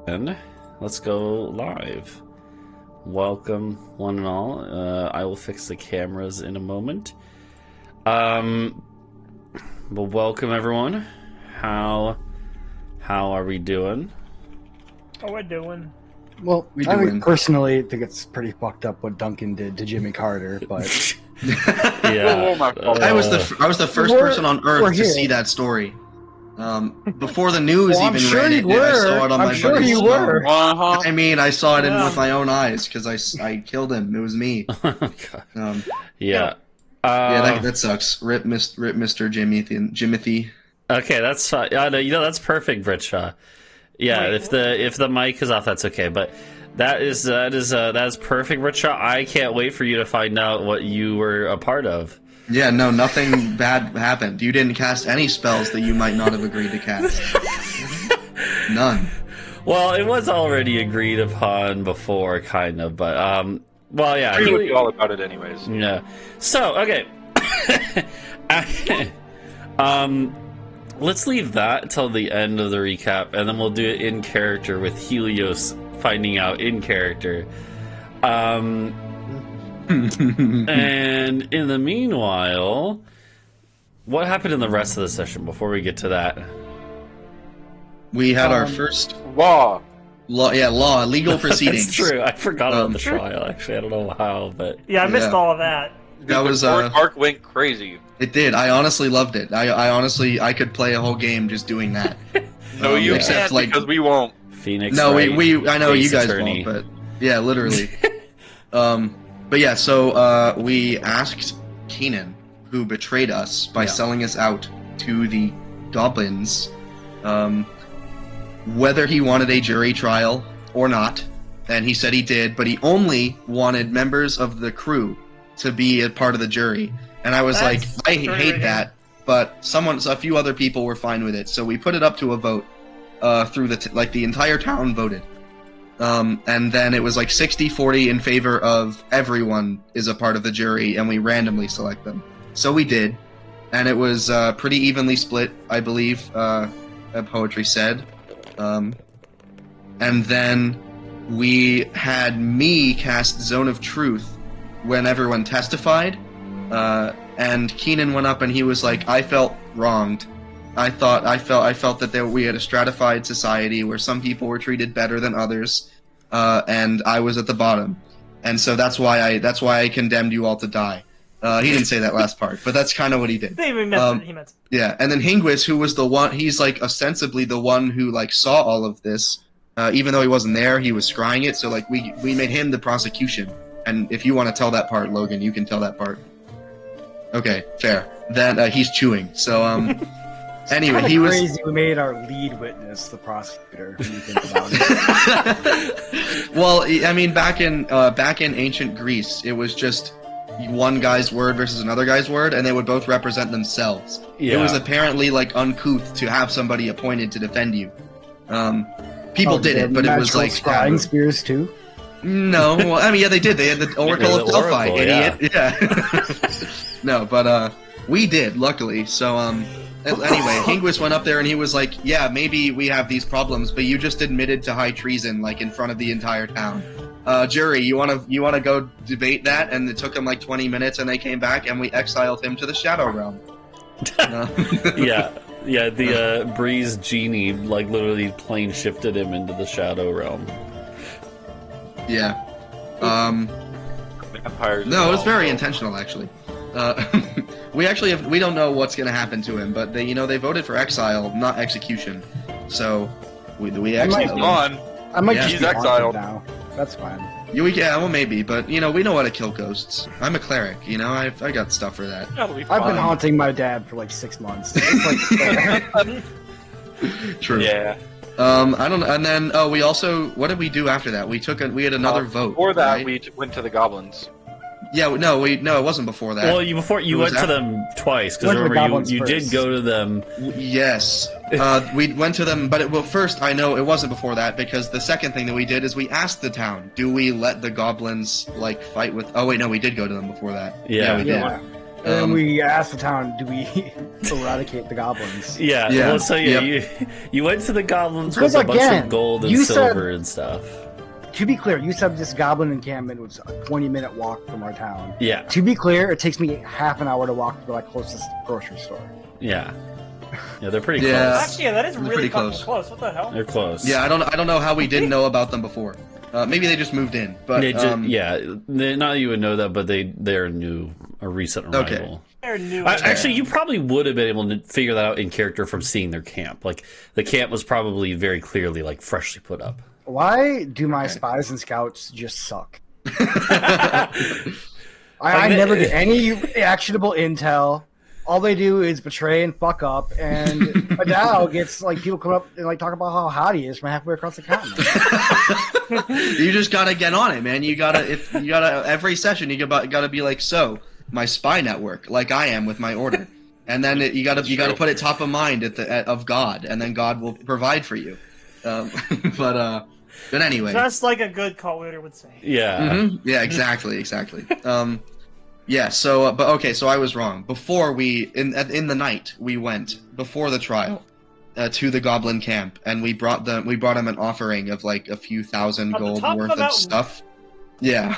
And let's go live. Welcome, one and all. I will fix the cameras in a moment. But welcome, everyone. How are we doing? How we doing? Well, personally think it's pretty fucked up what Duncan did to Jimmy Carter, but yeah, I was the first person on Earth to see that story. Before the news even ran it, I saw it on my buddy's phone. I mean, I saw it with my own eyes because I killed him. It was me. Yeah. That sucks. Rip Mr. Jimothy. Okay, that's fine. That's perfect, Britsha. Yeah, if the mic is off, that's okay. But that is perfect, Britsha. I can't wait for you to find out what you were a part of. Yeah, no, nothing bad happened. You didn't cast any spells that you might not have agreed to cast. None. Well, it was already agreed upon before, kind of, but well, yeah. We would be all about it anyways. Yeah. So, okay. Let's leave that till the end of the recap, and then we'll do it in character with Helios finding out in character. And in the meanwhile, what happened in the rest of the session before we get to that? We had our first law, legal proceedings. That's true. I forgot about the trial. Actually, I don't know how, but I missed all of that. That was arc went crazy. It did. I honestly loved it. I honestly could play a whole game just doing that. No, you can't because we won't. Phoenix. No, Wright, we I know you guys attorney. won't, but yeah, literally. But yeah, so we asked Keenan, who betrayed us by selling us out to the goblins, whether he wanted a jury trial or not, and he said he did, but he only wanted members of the crew to be a part of the jury. And I was I hate that, but a few other people were fine with it, so we put it up to a vote through the entire town voted. And then it was 60-40 in favor of everyone is a part of the jury, and we randomly select them. So we did, and it was pretty evenly split, I believe, Poetry said. And then we had me cast Zone of Truth when everyone testified, and Keenan went up and he was like, I felt wronged. I felt that we had a stratified society where some people were treated better than others, and I was at the bottom, and so that's why I condemned you all to die. He didn't say that last part, but that's kind of what he did. He meant it. Yeah, and then Hingwis, who was the one, he's ostensibly the one who saw all of this, even though he wasn't there, he was scrying it. So we made him the prosecution. And if you want to tell that part, Logan, you can tell that part. Okay, fair. Then he's chewing. So anyway, he was crazy. We made our lead witness the prosecutor. When you think about it. Well, I mean, back in ancient Greece, it was just one guy's word versus another guy's word, and they would both represent themselves. Yeah. It was apparently uncouth to have somebody appointed to defend you. People did it, but it was scrying spears too. No, well, I mean, yeah, they did. They had the Oracle of Delphi, idiot. Yeah. No, but we did, luckily. So anyway, Hingwis went up there and he was like, yeah, maybe we have these problems, but you just admitted to high treason, in front of the entire town. Jury, you wanna go debate that? And it took him 20 minutes, and they came back, and we exiled him to the Shadow Realm. Yeah, the Bree's genie literally plane shifted him into the Shadow Realm. Yeah. Vampires. No, it was very intentional, actually. We don't know what's going to happen to him, but they voted for exile, not execution. So we exiled him. I might he's exiled now. That's fine. Yeah, well, maybe, but we know how to kill ghosts. I'm a cleric, I got stuff for that. I've been haunting my dad for 6 months. True. Yeah. I don't know. And then we also, what did we do after that? We had another vote. Before that, right? we went to the goblins. Yeah, no, it wasn't before that. Well, you went to them twice, because remember you did go to them. Yes, we went to them, but first I know it wasn't before that, because the second thing that we did is we asked the town, do we let the goblins fight with? Oh wait, no, we did go to them before that. Yeah, we did. And we asked the town, do we eradicate the goblins? Yeah. Yeah. Well, so you went to the goblins with Because a bunch again, of gold and you silver and stuff. To be clear, you said this goblin encampment was a 20-minute walk from our town. Yeah. To be clear, it takes me half an hour to walk to the closest grocery store. Yeah. Yeah, they're pretty Yeah. close. Actually, yeah, that is They're really pretty fucking close. close. What the hell? They're close. Yeah, I don't know how we didn't know about them before. Maybe they just moved in, but Not that you would know that, but they're a recent arrival. Okay. They're new. Actually, you probably would have been able to figure that out in character from seeing their camp. Like the camp was probably very clearly like freshly put up. Why do my spies and scouts just suck? I never get any actionable intel. All they do is betray and fuck up, and Adau gets like people come up and like talk about how hot he is from halfway across the continent. You just gotta get on it, man. You gotta every session you gotta be like, so my spy network, like I am with my order, and then you gotta put it top of mind of God, and then God will provide for you. But anyway, just like a good cult leader would say. Yeah. Mm-hmm. Yeah, exactly. Yeah. So, but okay. So I was wrong. Before in the night we went before the trial to the goblin camp, and we brought them an offering of like a few thousand gold worth of stuff. Yeah.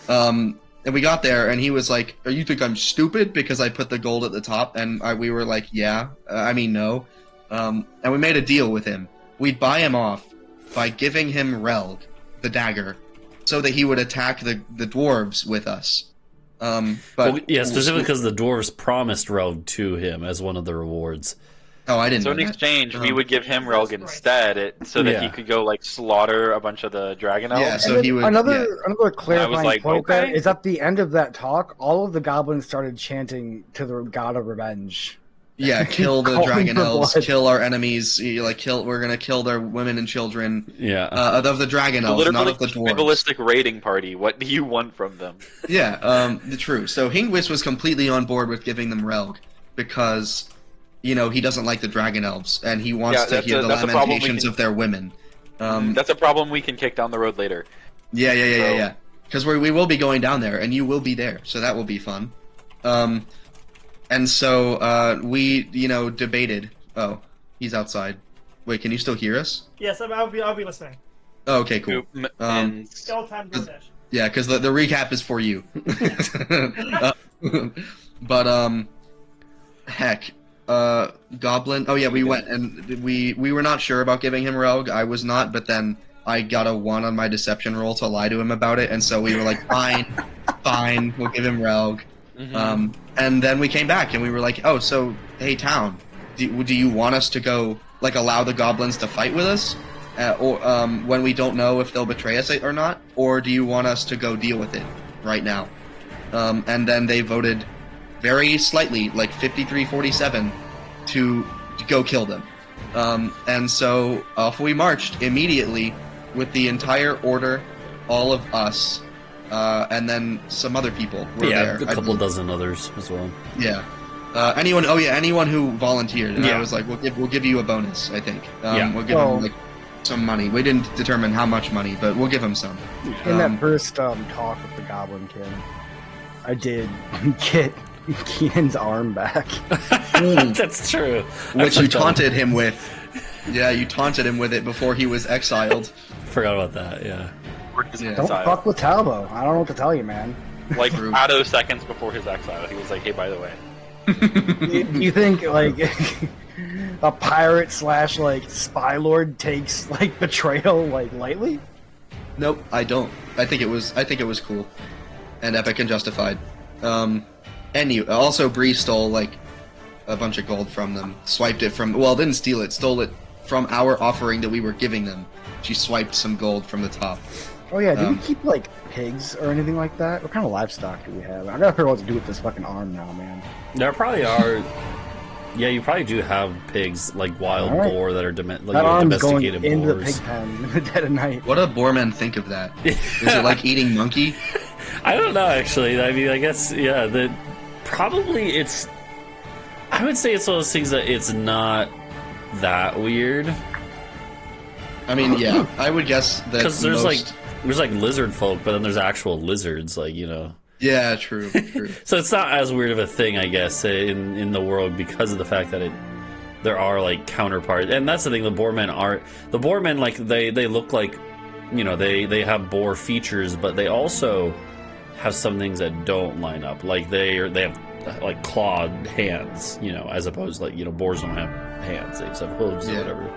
And we got there, and he was like, "Oh, you think I'm stupid because I put the gold at the top?" And we were like, "Yeah, I mean, no." And we made a deal with him. We'd buy him off by giving him Relg, the dagger, so that he would attack the dwarves with us. Specifically because the dwarves promised Relg to him as one of the rewards. Oh, I didn't. So know in that. exchange, we would give him Relg instead, so that he could go like slaughter a bunch of the dragon elves. Yeah, so he would. Another clarifying like, point okay. there is at the end of that talk, all of the goblins started chanting to the god of revenge. Yeah, kill the Calling dragon for elves, blood. kill our enemies. We're gonna kill their women and children. Yeah. Of the dragon elves, not of the dwarves. Tribalistic raiding party. What do you want from them? Yeah, the true. So Hingwis was completely on board with giving them Relg because, he doesn't like the dragon elves and he wants to hear the lamentations of their women. That's a problem we can kick down the road later. Yeah. Because we will be going down there, and you will be there, so that will be fun. And so we, debated. Oh, he's outside. Wait, can you still hear us? Yes, I'll be listening. Oh, okay, cool. Still time to dash. Yeah, because the recap is for you. But heck, Goblin. Oh yeah, we went and we were not sure about giving him Rogue. I was not, but then I got a 1 on my deception roll to lie to him about it, and so we were like, fine, we'll give him Rogue. Mm-hmm. And then we came back and we were like, oh, so hey, town, do you want us to go like allow the goblins to fight with us, or when we don't know if they'll betray us or not, or do you want us to go deal with it right now? And then they voted very slightly, like 53-47, to go kill them. And so off we marched immediately with the entire order, all of us, and then some other people were there. A couple dozen others as well. Yeah. Anyone who volunteered. And I was like, we'll give you a bonus, I think. We'll give them like some money. We didn't determine how much money, but we'll give them some. In that first talk with the Goblin Kid, I did get Keenan's arm back. That's true. Which you taunted him with. Yeah, you taunted him with it before he was exiled. Forgot about that, yeah. Don't fuck with Talvo. I don't know what to tell you, man. Like, Adau seconds before his exile, he was like, hey, by the way. You think, like, a pirate / like, spy lord takes, like, betrayal, like, lightly? Nope, I don't. I think it was cool. And epic and justified. And also Bree stole, like, a bunch of gold from them. Swiped it from... Well, didn't steal it. Stole it from our offering that we were giving them. She swiped some gold from the top. Oh yeah, do we keep, like, pigs or anything like that? What kind of livestock do we have? I gotta figure out what to do with this fucking arm now, man. There probably are... Yeah, you probably do have pigs, like wild boar, that are that arm's domesticated going into boars. the pig pen in the dead of night. What do Boarman think of that? Is it like eating monkey? I don't know, actually. I mean, I guess, yeah, probably it's... I would say it's one of those things that it's not that weird. I mean, yeah, I would guess that Because there's like lizard folk, but then there's actual lizards, like, Yeah, true. So it's not as weird of a thing, I guess, in the world because of the fact that there are like counterparts, and that's the thing. The Boarmen like they look like, they have boar features, but they also have some things that don't line up. Like they have like clawed hands, as opposed to like boars don't have hands; they just have hooves or whatever.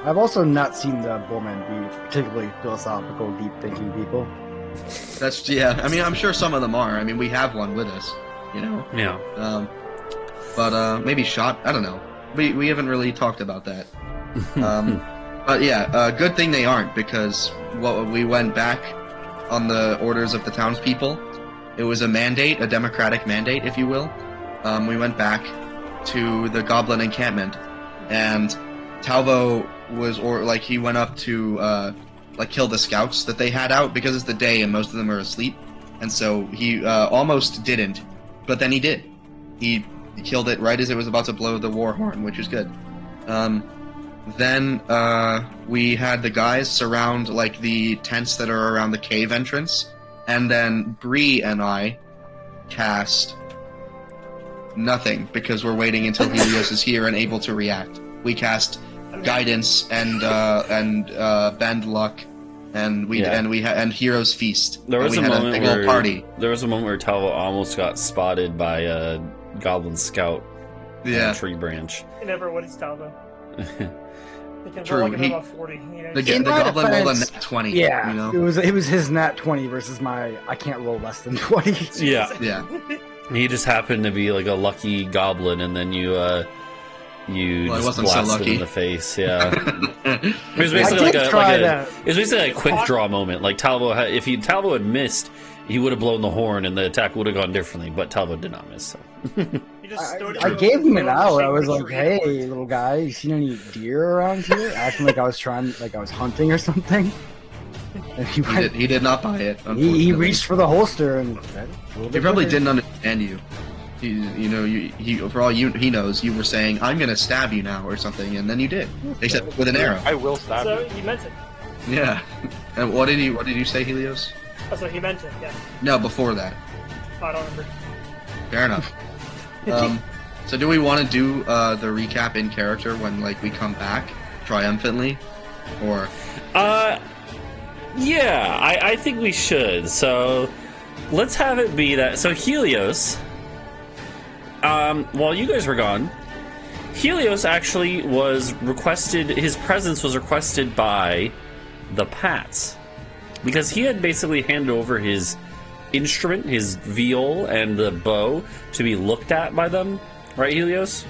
I've also not seen the Boarmen be particularly philosophical, deep thinking people. I mean, I'm sure some of them are. I mean, we have one with us, Yeah. But maybe shot. I don't know. We haven't really talked about that. But yeah, good thing they aren't, because we went back on the orders of the townspeople. It was a mandate, a democratic mandate, if you will. We went back to the goblin encampment, and Talvo he went up to kill the scouts that they had out, because it's the day and most of them are asleep, and so he almost didn't, but then he did. He killed it right as it was about to blow the war horn, which is good. Then we had the guys surround like the tents that are around the cave entrance, and then Bree and I cast nothing because we're waiting until Helios is here and able to react. We cast guidance and bend luck, and and Hero's Feast. There was a moment whole party. There was a moment where Talvo almost got spotted by a goblin scout. On a tree branch. You never would Talvo. True. About 40. The goblin rolled a nat 20. Yeah, it was his nat 20 versus my I can't roll less than 20. Yeah. He just happened to be like a lucky goblin, and then you just blasted him in the face. Yeah, it was basically it was basically a quick draw moment. Like if Talvo had missed, he would have blown the horn, and the attack would have gone differently. But Talvo did not miss. So. I gave him an hour. I was like, "Hey, little guy, you seen any deer around here?" Acting like I was hunting or something. And he did not buy it. He reached for the holster, and he probably didn't understand you. For all he knows, you were saying, "I'm gonna stab you now" or something, and then you did. Except with an arrow. I will stab you. So he meant it. Yeah. And what did you say, Helios? Oh, so he meant it. Yeah. No, before that. I don't remember. Fair enough. So do we want to do the recap in character when we come back triumphantly, or? Yeah, I think we should. So let's have it be that. So Helios, while you guys were gone, Helios actually was requested. His presence was requested by the Pats, because he had basically handed over his instrument, his viol and the bow, to be looked at by them, right, Helios?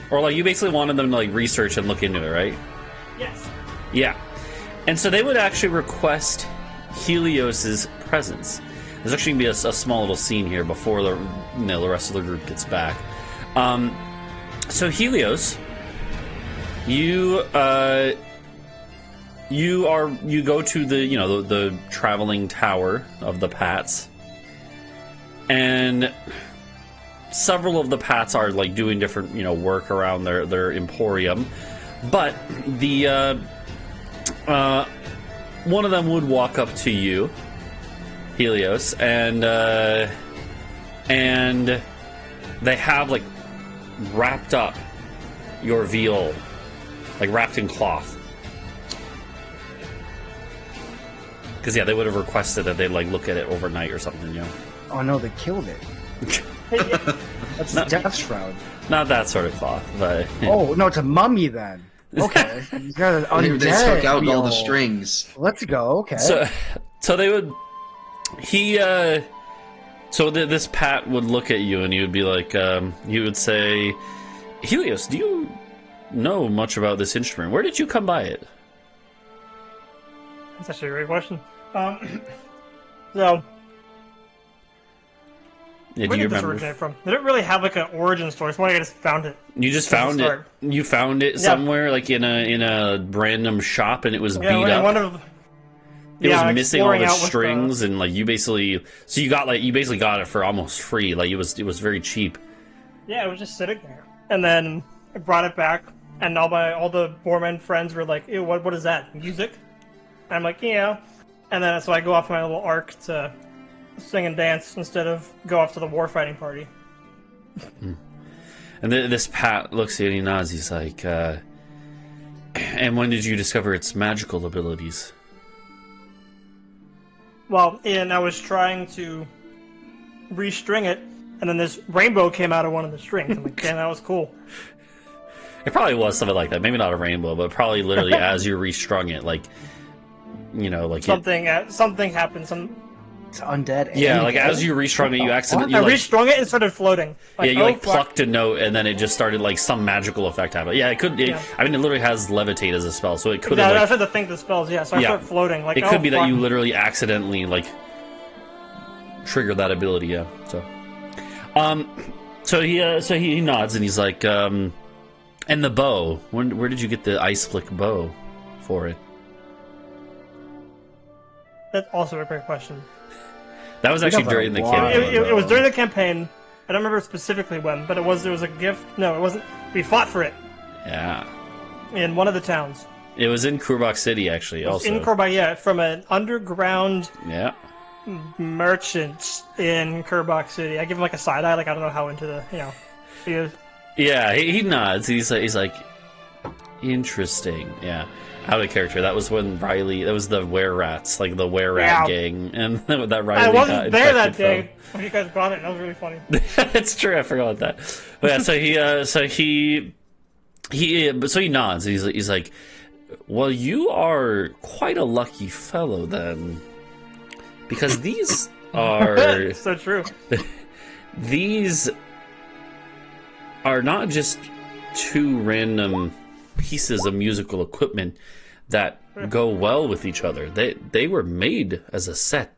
Or you basically wanted them to research and look into it, right? Yes. Yeah. And so they would actually request Helios's presence. There's actually going to be a small little scene here before the rest of the group gets back. So Helios, you go to the traveling tower of the Pats, and several of the Pats are doing different work around their emporium, but the one of them would walk up to you, Helios, and they have wrapped up your viol, wrapped in cloth. Because they would have requested that they look at it overnight or something, Oh no, they killed it. That's Death Shroud. Not that sort of cloth, but. Oh no, it's a mummy then. Okay, you got an undead. They took out all the strings. Let's go. Okay. So they would. This Pat would look at you, and he would be like, you would say, "Helios, do you know much about this instrument? Where did you come by it?" That's actually a great question. Yeah, where did this originate from? They didn't really have an origin story. It's more like I just found it. You just found it. You found it somewhere, in a random shop, and it was beat up. It was missing all the strings, and you basically you basically got it for almost free. It was very cheap. Yeah, it was just sitting there, and then I brought it back, and all the Boarman friends were like, "Ew, what is that? Music?" And I'm like, "Yeah." And then so I go off my little arc to sing and dance instead of go off to the warfighting party. And this Pat looks at you and he nods. He's like, and when did you discover its magical abilities? Well, and I was trying to restring it, and then this rainbow came out of one of the strings. I'm like, damn, that was cool. It probably was something like that. Maybe not a rainbow, but probably literally as you restrung it, like, you know, like something happened. It's undead. Yeah, like as you restrung it, you accidentally. I restrung it and started floating. Like, yeah, you like plucked a note, and then it just started like some magical effect happened. Yeah, it could. I mean, it literally has levitate as a spell, so it could. Yeah, have, I tried to think the spells. Yeah, so I started floating. Like it could be that you literally accidentally like triggered that ability. Yeah. So he nods and he's like, and the bow. Where did you get the ice flick bow for it? That's also a great question. That was actually during the campaign. It was during the campaign. I don't remember specifically when, but there was a gift. No, it wasn't. We fought for it. Yeah. In one of the towns. It was in Kurbach City, actually. Also in Kurbach, yeah, from an underground. Yeah. Merchant in Kurbach City. I give him like a side eye, like I don't know how into the he is. Yeah, he nods. He's like, interesting. Yeah. Out of character. That was when Riley. That was the Were Rats, like the Were Rat gang, and that Riley. I wasn't got there that from. day when you guys brought it. And that was really funny. It's true. I forgot that. But yeah, so he nods. He's like, well, you are quite a lucky fellow then, because these are so true. These are not just two random pieces of musical equipment that go well with each other. They were made as a set.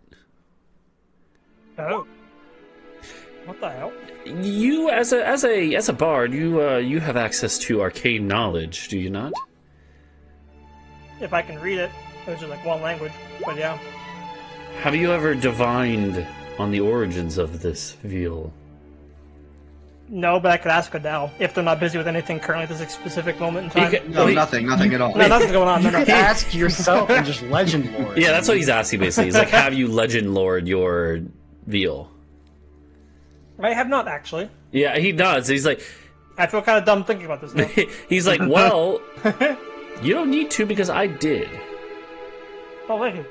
Oh, what the hell? You as a bard, you have access to arcane knowledge, do you not? If I can read it, which is like one language, but yeah. Have you ever divined on the origins of this viol? No, but I could ask Adau if they're not busy with anything currently at this specific moment in time. Nothing at all. No, nothing's going on. No. Ask yourself and just legend lord. Yeah, that's what he's asking basically. He's like, have you legend lord your viol? I have not actually. Yeah, he does. He's like, I feel kind of dumb thinking about this now. He's like, well, you don't need to because I did. Oh, wait.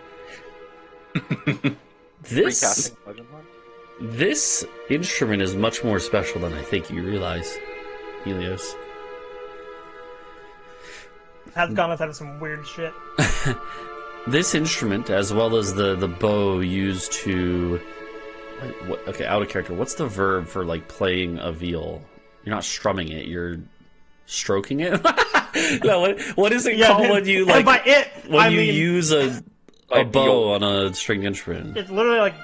This instrument is much more special than I think you realize, Helios. Has gone inside of some weird shit. This instrument, as well as the bow used to... Okay, out of character. What's the verb for like playing a viol? You're not strumming it. You're stroking it. No, what is it called when you like? By it, when you use a bow on a stringed instrument. It's literally like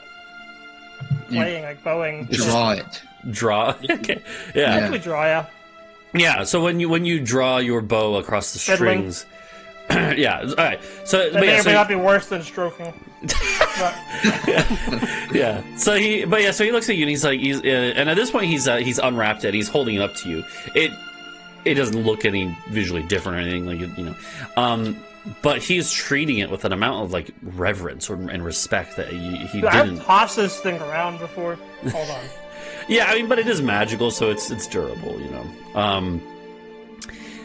playing, like bowing. Draw it. Draw. Okay. Yeah. Technically draw, yeah. Yeah. So when you draw your bow across the Fiddling. strings. Yeah. All right. So It may or may not be worse than stroking. Yeah. So he looks at you and he's like, and at this point he's unwrapped it. He's holding it up to you. It doesn't look any visually different or anything like it, you know. But he's treating it with an amount of like reverence and respect that he didn't. I've tossed this thing around before. Hold on. Yeah, I mean, but it is magical, so it's durable, you know.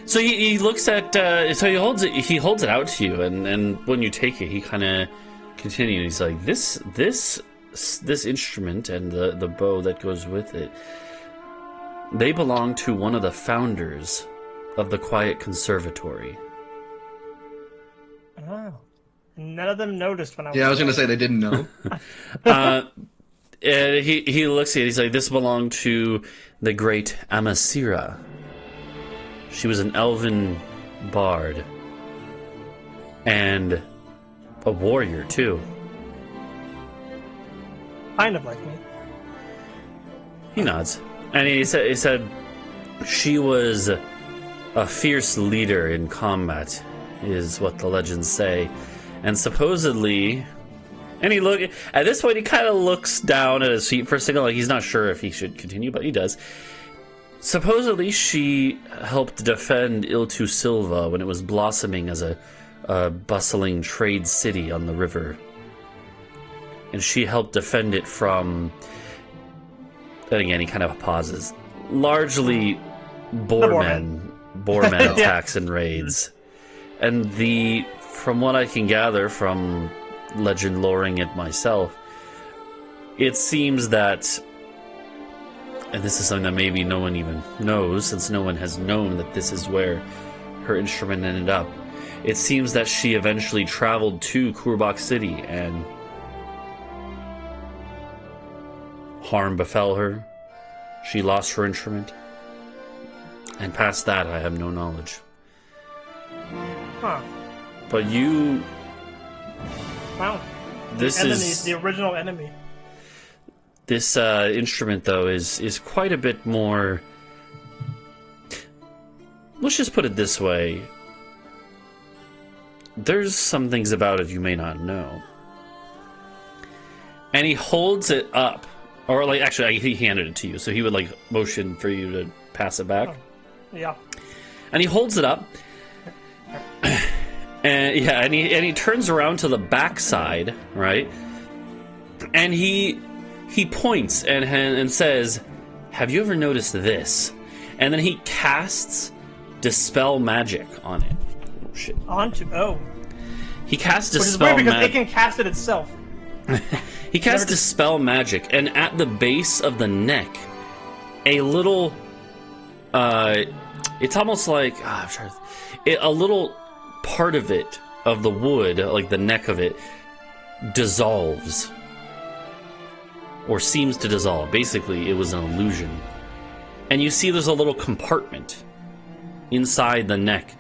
So he looks at so he holds it out to you, and when you take it, he kind of continues. He's like, this instrument and the bow that goes with it, they belong to one of the founders of the Quiet Conservatory. Oh. None of them noticed when I was Yeah, I was going to say they didn't know. And he looks at it, he's like, this belonged to the great Amasira. She was an elven bard. And a warrior, too. kind of like me. He nods. And he said she was a fierce leader in combat, is what the legends say. And supposedly... And at this point, he kind of looks down at his feet for a second, like he's not sure if he should continue, but he does. Supposedly, she helped defend Iltu Silva when it was blossoming as a bustling trade city on the river. and she helped defend it from. And again, he kind of pauses. Largely, Boarman attacks and raids, and from what I can gather from legend loring it myself, it seems that, and this is something that maybe no one even knows, since no one has known that this is where her instrument ended up. It seems that she eventually traveled to Kurbak City and harm befell her. She lost her instrument. And past that, I have no knowledge. Huh. But you... Wow. The original enemy. This instrument, though, is quite a bit more... Let's just put it this way. There's some things about it you may not know. And he holds it up. Or, like, actually, he handed it to you. So he would, like, motion for you to pass it back. Oh. Yeah. And he holds it up. And he turns around to the backside, right? And he points and says, "Have you ever noticed this?" And then he casts Dispel Magic on it. Oh, shit. He casts Dispel Magic. Which is weird because it can cast it itself. He casts Dispel Magic, and at the base of the neck, a little... it's almost like... a little part of it, of the wood, like the neck of it, dissolves. Or seems to dissolve. Basically, it was an illusion. And you see there's a little compartment inside the neck.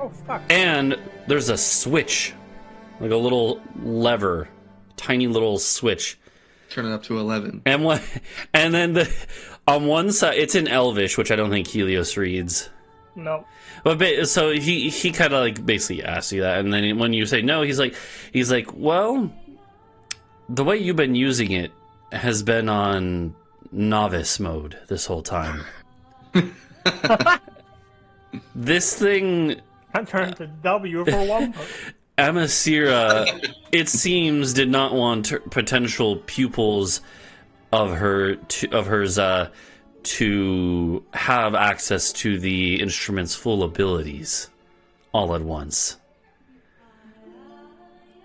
Oh, fuck. And there's a switch. Like a little lever. Tiny little switch. Turn it up to 11. And then on one side, it's in Elvish, which I don't think Helios reads. No. But so he kind of like basically asks you that, and then when you say no, he's like, well, the way you've been using it has been on novice mode this whole time. This thing... I turned to W for one. Amasira, it seems, did not want potential pupils of hers to have access to the instrument's full abilities all at once.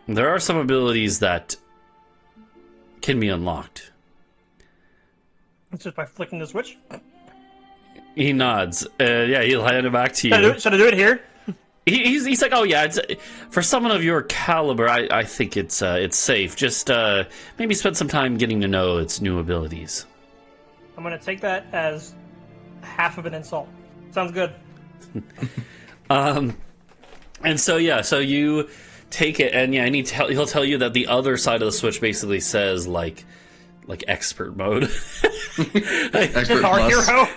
There are some abilities that can be unlocked. It's just by flicking the switch? He nods. Yeah, he'll hand it back to you. Should I do it here? He's like, oh yeah, for someone of your caliber, I think it's safe. Just maybe spend some time getting to know its new abilities. I'm gonna take that as half of an insult. Sounds good. And so you take it, and he'll tell you that the other side of the switch basically says like expert mode. Expert our plus. hero.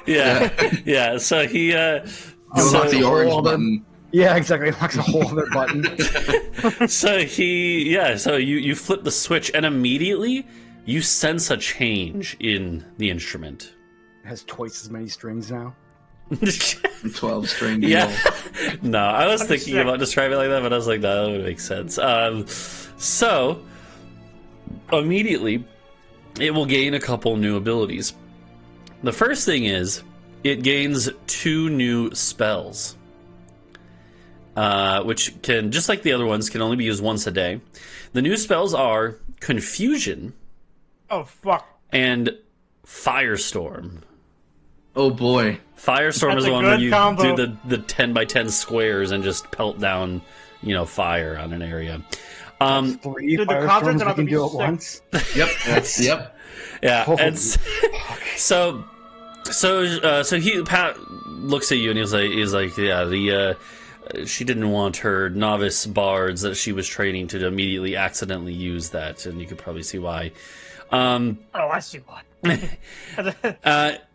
Yeah. So he unlock the orange button. Yeah, exactly. Unlocks a whole other button. So you flip the switch, and immediately you sense a change in the instrument. It has twice as many strings now. 12 string. Yeah. No, I was thinking about describing it like that, but I was like, no, that would make sense. So immediately it will gain a couple new abilities. The first thing is it gains 2 new spells. Which can, just like the other ones, can only be used once a day. The new spells are Confusion. Oh, fuck. And Firestorm. Oh, boy. Firestorm That's is a one where good you combo. do the 10 by 10 squares and just pelt down, fire on an area. 3 Dude, the firestorms concerts we are can do at sick. once. Yep. Yep. Yeah. Oh, And so Pat looks at you and he's like, yeah, she didn't want her novice bards that she was training to immediately accidentally use that, and you could probably see why. I see why.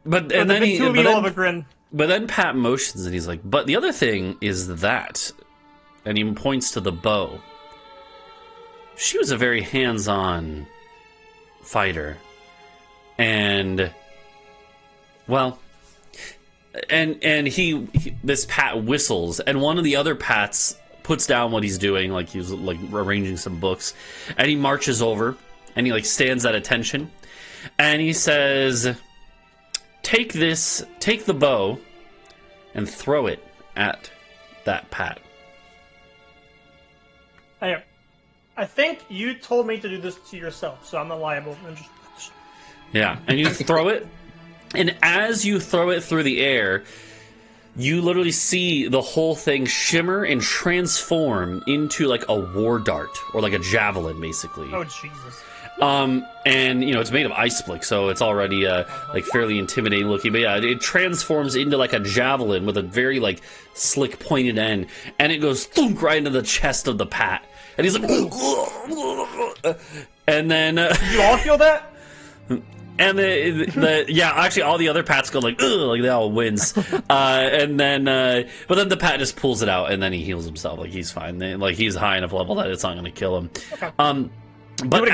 But then Pat motions and he's like, but the other thing is that, and he points to the bow. She was a very hands-on fighter, and well. And he this Pat whistles, and one of the other Pats puts down what he's doing, like he's like arranging some books, and he marches over and he like stands at attention, and he says, take the bow and throw it at that Pat. I think you told me to do this to yourself, so I'm not liable. Yeah, and you throw it, and as you throw it through the air, you literally see the whole thing shimmer and transform into like a war dart, or like a javelin, basically. Oh, Jesus. And, you know, it's made of ice blick, so it's already, like, fairly intimidating looking. But yeah, it transforms into, like, a javelin with a very, like, slick, pointed end. And it goes thunk right into the chest of the Pat. And he's like... and then... you all feel that? And yeah, actually, all the other Pats go like, ugh, like they all wince. And then, but then the Pat just pulls it out, and then he heals himself. Like, he's fine. Like, he's high enough level that it's not going to kill him. Okay. But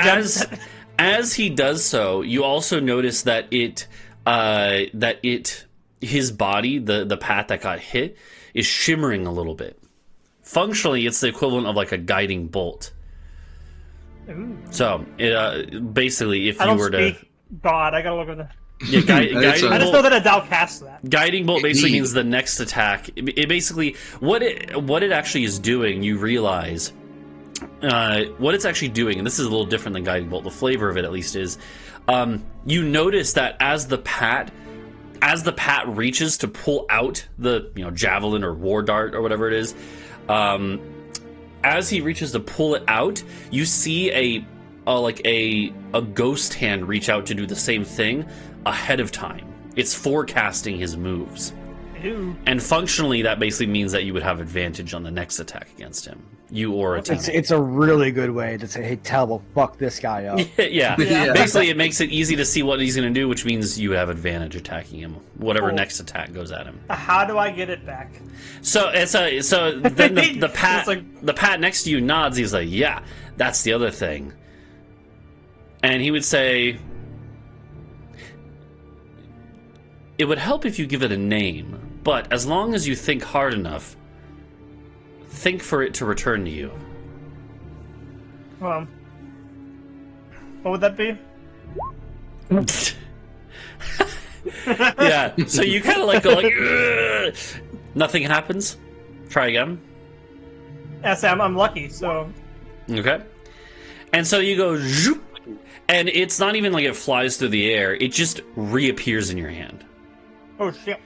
as he does so, you also notice that his body, the Pat that got hit, is shimmering a little bit. Functionally, it's the equivalent of like a guiding bolt. Ooh. So, basically, if I you don't were speak to... God, I gotta look at the... Yeah, guiding I just know that Adau casts that. Guiding bolt basically means the next attack. It basically... What it actually is doing, you realize... what it's actually doing, and this is a little different than guiding bolt, the flavor of it at least is, you notice that as the Pat reaches to pull out the, you know, javelin or war dart or whatever it is, as he reaches to pull it out, you see a ghost hand reach out to do the same thing ahead of time. It's forecasting his moves. Ew. And functionally, that basically means that you would have advantage on the next attack against him. You or a teammate. It's a really good way to say, hey, Talvo, fuck this guy up. Yeah. Basically, it makes it easy to see what he's going to do, which means you have advantage attacking him, whatever next attack goes at him. How do I get it back? So then the Pat the Pat next to you nods. He's like, yeah, that's the other thing. And he would say, it would help if you give it a name, but as long as you think hard enough, think for it to return to you. What would that be? Yeah, so you kind of like go like, ugh. Nothing happens. Try again. Yeah, Sam, I'm lucky, so... Okay. And so you go, zoop, and it's not even like it flies through the air, it just reappears in your hand. Oh, shit.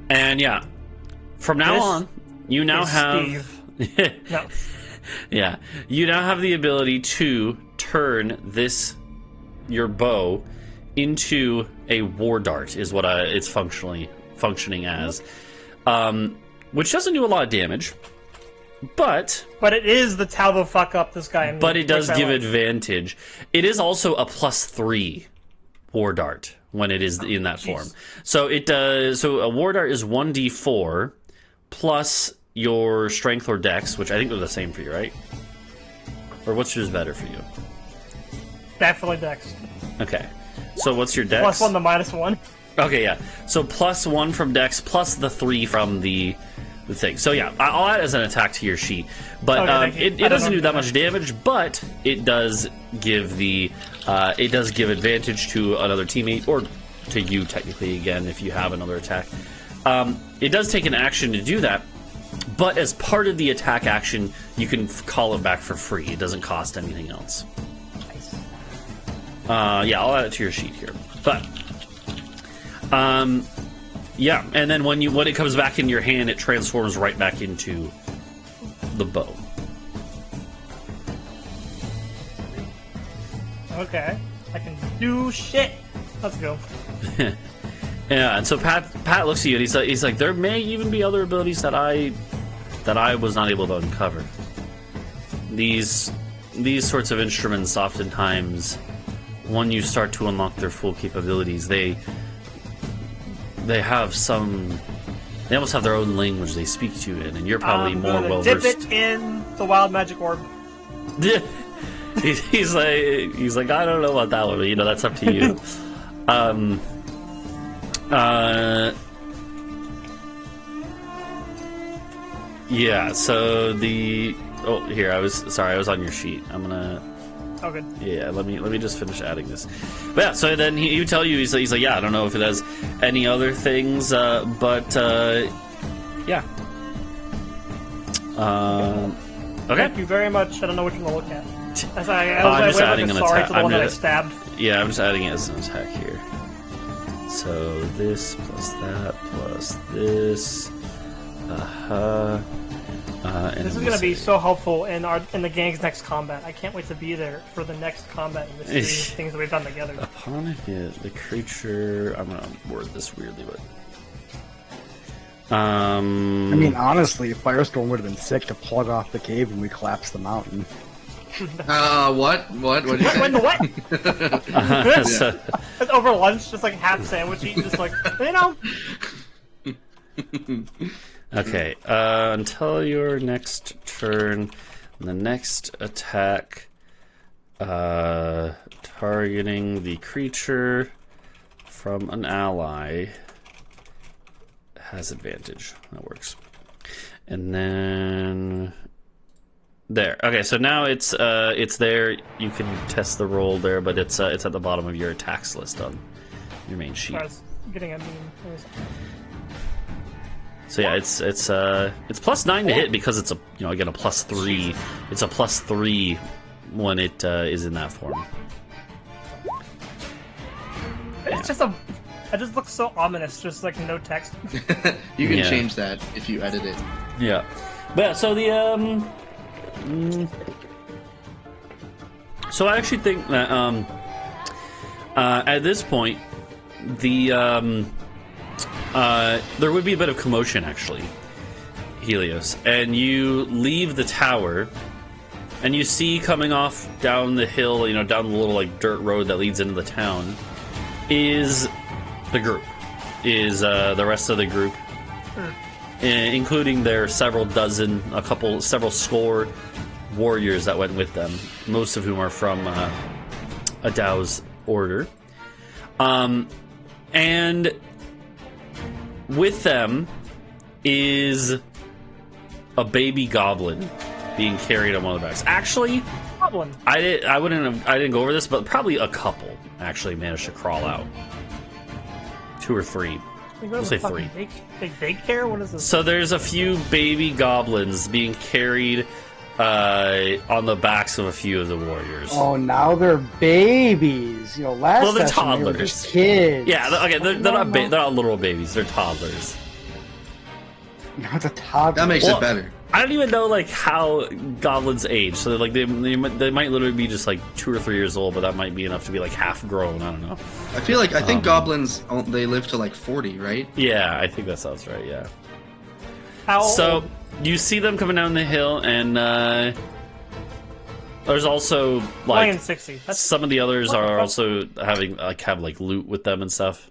And yeah, from now on, you now have... No. Yeah, you now have the ability to turn your bow into a war dart, is what it's functioning as, which doesn't do a lot of damage, but it is the Talvo fuck up this guy. But it does give advantage. It is also a +3 war dart when it is in that form. So it does. So a war dart is 1d4 plus your strength or dex, which I think are the same for you, right? Or which is better for you? Definitely dex. Okay. So what's your dex? +1 to -1. Okay, yeah. So +1 from dex plus the 3 from the thing. So yeah, I'll add as an attack to your sheet. But it doesn't do that much damage, but it does give advantage to another teammate, or to you technically again if you have another attack. It does take an action to do that, but as part of the attack action, you can call it back for free. It doesn't cost anything else. Yeah, I'll add it to your sheet here. But yeah, and then when it comes back in your hand, it transforms right back into the bow. Okay, I can do shit. Let's go. Yeah, and so Pat looks at you and he's like, there may even be other abilities that I was not able to uncover. These sorts of instruments, oftentimes, when you start to unlock their full capabilities, they almost have their own language they speak to you in, and you're probably more well versed. Dip it in the wild magic orb. He's like, I don't know about that one, but that's up to you. Yeah, so here, I was on your sheet. I'm gonna Oh, good. Yeah, let me just finish adding this. But yeah, so then he would tell you, he's like, yeah, I don't know if it has any other things, but yeah. Okay. Thank you very much. I don't know which one to look at. I'm just adding an sorry attack. to the one that I stabbed. Yeah, I'm just adding it as an attack here. So this plus that plus this. And This is going to be so helpful in the gang's next combat. I can't wait to be there for the next combat in the series of things that we've done together. Upon a hit, the creature. I'm gonna word this weirdly, but. I mean, honestly, Firestorm would have been sick to plug off the cave when we collapsed the mountain. What? What did you say? When the what? So, It's over lunch, just like half sandwich eating, just like, okay, until your next turn, the next attack, targeting the creature from an ally has advantage. That works. And then there. Okay, so now it's there. You can test the roll there, but it's at the bottom of your attacks list on your main sheet. I was getting a beam. So yeah, it's +9 to hit because it's a again a +3. It's a +3 when it is in that form. It's just a. It just looks so ominous, just like no text. You can Yeah. change that if you edit it. Yeah, but yeah, so the so I actually think that at this point the there would be a bit of commotion actually, Helios, and you leave the tower, and you see coming off down the hill, down the little like dirt road that leads into the town, is the group, is the rest of the group, including their several score warriors that went with them, most of whom are from Adau's order. And with them is a baby goblin being carried on one of the backs. Actually, Goblin. I didn't go over this, but probably a couple actually managed to crawl out. 2 or 3. We'll say 3. Big daycare? What is this? So there's a few baby goblins being carried on the backs of a few of the warriors. Oh, now they're babies. Last Well, they're session they were toddlers. just kids. Yeah, they're not they're not literal babies. They're toddlers. Now it's a toddler. That makes Well, it better. I don't even know how goblins age. So like they might literally be just like 2 or 3 years old, but that might be enough to be like half grown. I don't know. I think goblins they live to like 40, right? Yeah, I think that sounds right. Yeah. How So old? you see them coming down the hill, and there's also Playing like 60. That's some of the others What the are fuck? also have loot with them and stuff,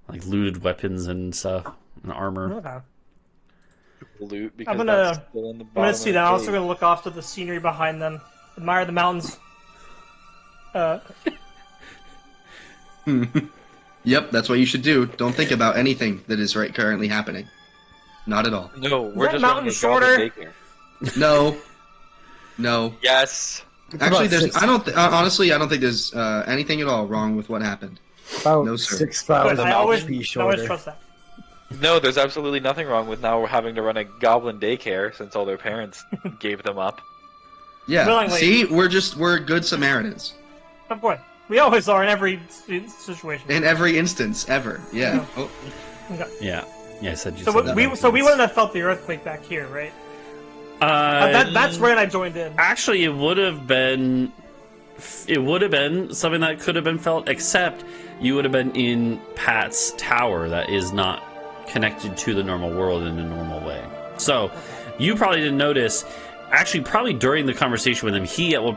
like looted weapons and stuff, and armor. okay. Loot because I'm gonna- that's still in the I'm bottom gonna see of that. the I'm also cave. gonna look off to the scenery behind them, admire the mountains. Yep, that's what you should do. Don't think about anything that is currently happening. Not at all. No, we're that just mountain running a shorter? goblin daycare. No. Yes. It's Actually, about there's. six- Honestly, I don't think there's anything at all wrong with what happened. about No, sir. 6,000 Good, I always HP I always shorter. trust that. No, there's absolutely nothing wrong with now having to run a goblin daycare since all their parents gave them up. Yeah. Willingly. See, we're good Samaritans Of course, we always are in every situation. in every instance ever. Yeah. Oh, Okay. Yeah, I said you. So said that we makes so we sense. wouldn't have felt the earthquake back here, right? That's right. I joined in. Actually, it would have been something that could have been felt, except you would have been in Pat's tower that is not connected to the normal world in a normal way. So you probably didn't notice. Actually, probably during the conversation with him, he at one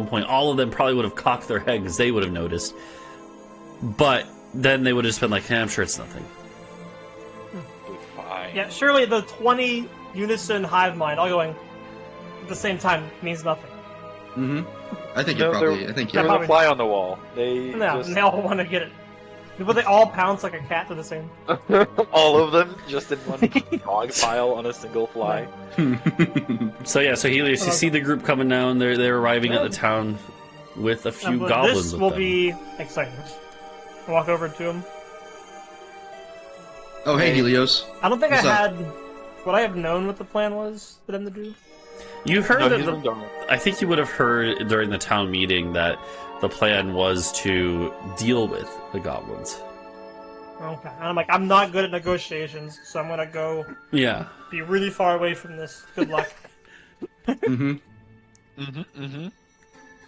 point, all of them probably would have cocked their head because they would have noticed. But then they would have just been like, hey, I'm sure it's nothing. Fine. Yeah, surely the 20 unison hive mind all going at the same time means nothing. I think No, it probably. I think They're you're Yeah, the fly on the wall. They No, just, they all want to get it. But they all pounce like a cat to the same. all of them just in one dog pile on a single fly. So yeah, so Helios, you see the group coming down. They're arriving at the town. with a few But goblins this with will them. be exciting. I'll walk over to him. Oh, hey, Helios. I don't think What's I up? had what I have known what the plan was for them to do. You heard No, that he's been gone. I think you would have heard during the town meeting that the plan was to deal with the goblins. Okay. And I'm like, I'm not good at negotiations, so I'm gonna go Yeah. be really far away from this. Good luck.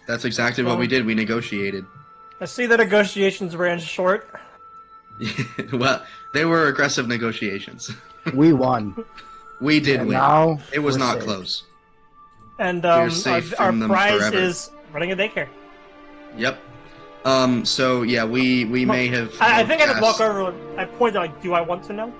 That's exactly what we did. We negotiated. I see the negotiations ran short. Well, they were aggressive negotiations. We won. We did And win. now It was we're not safe. close. And We're safe our from them prize forever. is running a daycare. Yep. So yeah, we may have. I think I just walk cast- over. I point out, like, do I want to know?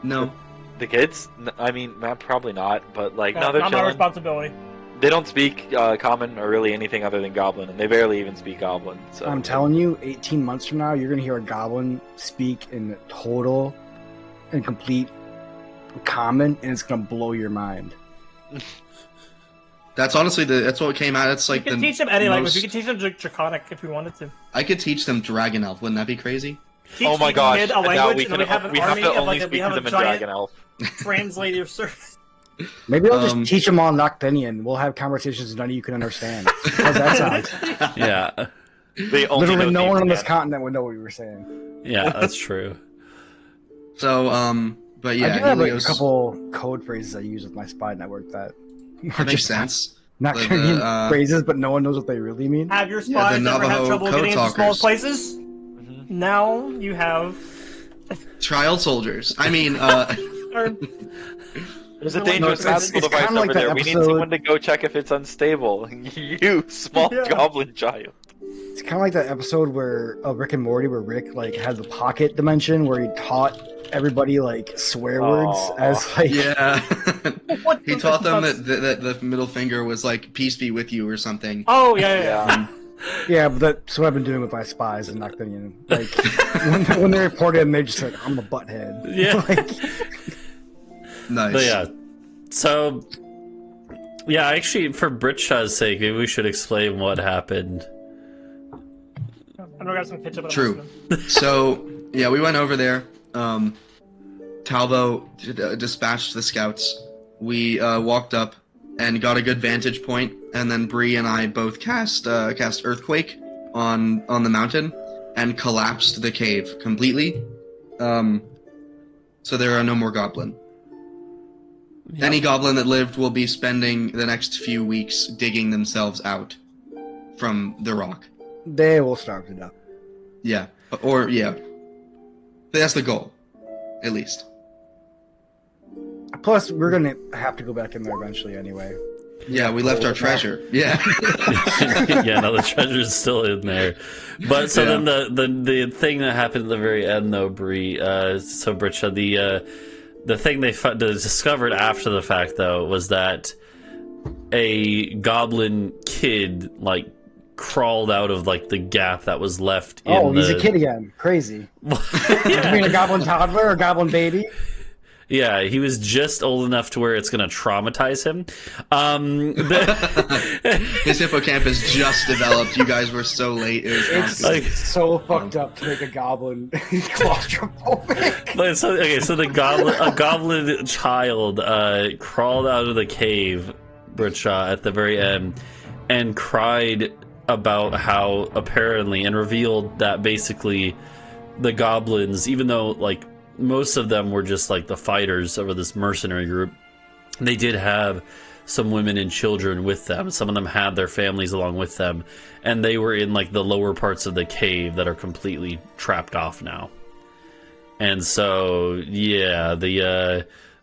No. The kids? I mean, probably not, but like, no, they're not my chilling. responsibility. They don't speak Common or really anything other than Goblin, and they barely even speak Goblin. So I'm telling you, 18 months from now, you're going to hear a goblin speak in total and complete common, and it's going to blow your mind. That's honestly that's what came out. It's like You can the teach them any language. most- We could teach them Draconic if we wanted to. I could teach them Dragon Elf. Wouldn't that be crazy? Teach oh my each gosh! kid a Now language, we and then can we have an we have army to of only like speak we to have them a in giant Dragon Elf. translator service. Maybe I'll Um, just teach them all Noctinian. We'll have conversations none of you can understand. How's that sound? Yeah. They only Literally know no one on this things, continent would know what we were saying. Yeah, that's true. So but yeah, I do have like, a Helios- couple code phrases I use with my spy network that That makes sense. Noctinian phrases, but no one knows what they really mean. Have your Yeah, the spies ever had Navajo trouble code getting into small talkers. places? Mhm. Now you have. Child soldiers. I mean, Or, There's a No, dangerous it's- magical it's device kinda like over that there. We need episode- someone to go check if it's unstable. You small Yeah. goblin child. It's kind of like that episode where Rick and Morty, where Rick like had the pocket dimension, where he taught everybody like swear words Aw. as like yeah. what He the- taught them that's- that the middle finger was like "peace be with you" or something. Oh yeah, yeah. Yeah. yeah. But that's what I've been doing with my spies and Noctinian. Like when they reported, and they just like I'm a butthead. Yeah. Like, Nice. But yeah. So, yeah, actually, for Britsha's sake, maybe we should explain what happened. I'm gonna grab some ketchup. and True. I'm just So yeah, we went over there. Talvo dispatched the scouts. We walked up and got a good vantage point, and then Bree and I both cast Earthquake on the mountain and collapsed the cave completely. So there are no more goblin. Yep. Any goblin that lived will be spending the next few weeks digging themselves out from the rock. they will starve to death. Yeah. Or, yeah. That's the goal. At least. Plus, we're gonna have to go back in there eventually anyway. Yeah, we left our treasure. Yeah. Yeah, no, the treasure's still in there. But so Yeah. then the thing that happened at the very end, though, Bree, so Britsha, the thing they discovered after the fact, though, was that a goblin kid, like, crawled out of, like, the gap that was left in Oh, he's the... a kid again. Crazy. You mean a goblin toddler or a goblin baby? Yeah, he was just old enough to where it's going to traumatize him. His hippocampus just developed. You guys were so late. It was It's not Like- so fucked up to make a goblin claustrophobic. But so the goblin child crawled out of the cave, Britsha, at the very end, and cried about how apparently, and revealed that basically the goblins, even though like most of them were just like the fighters over this mercenary group, they did have some women and children with them. Some of them had their families along with them, and they were in like the lower parts of the cave that are completely trapped off now. And so, yeah,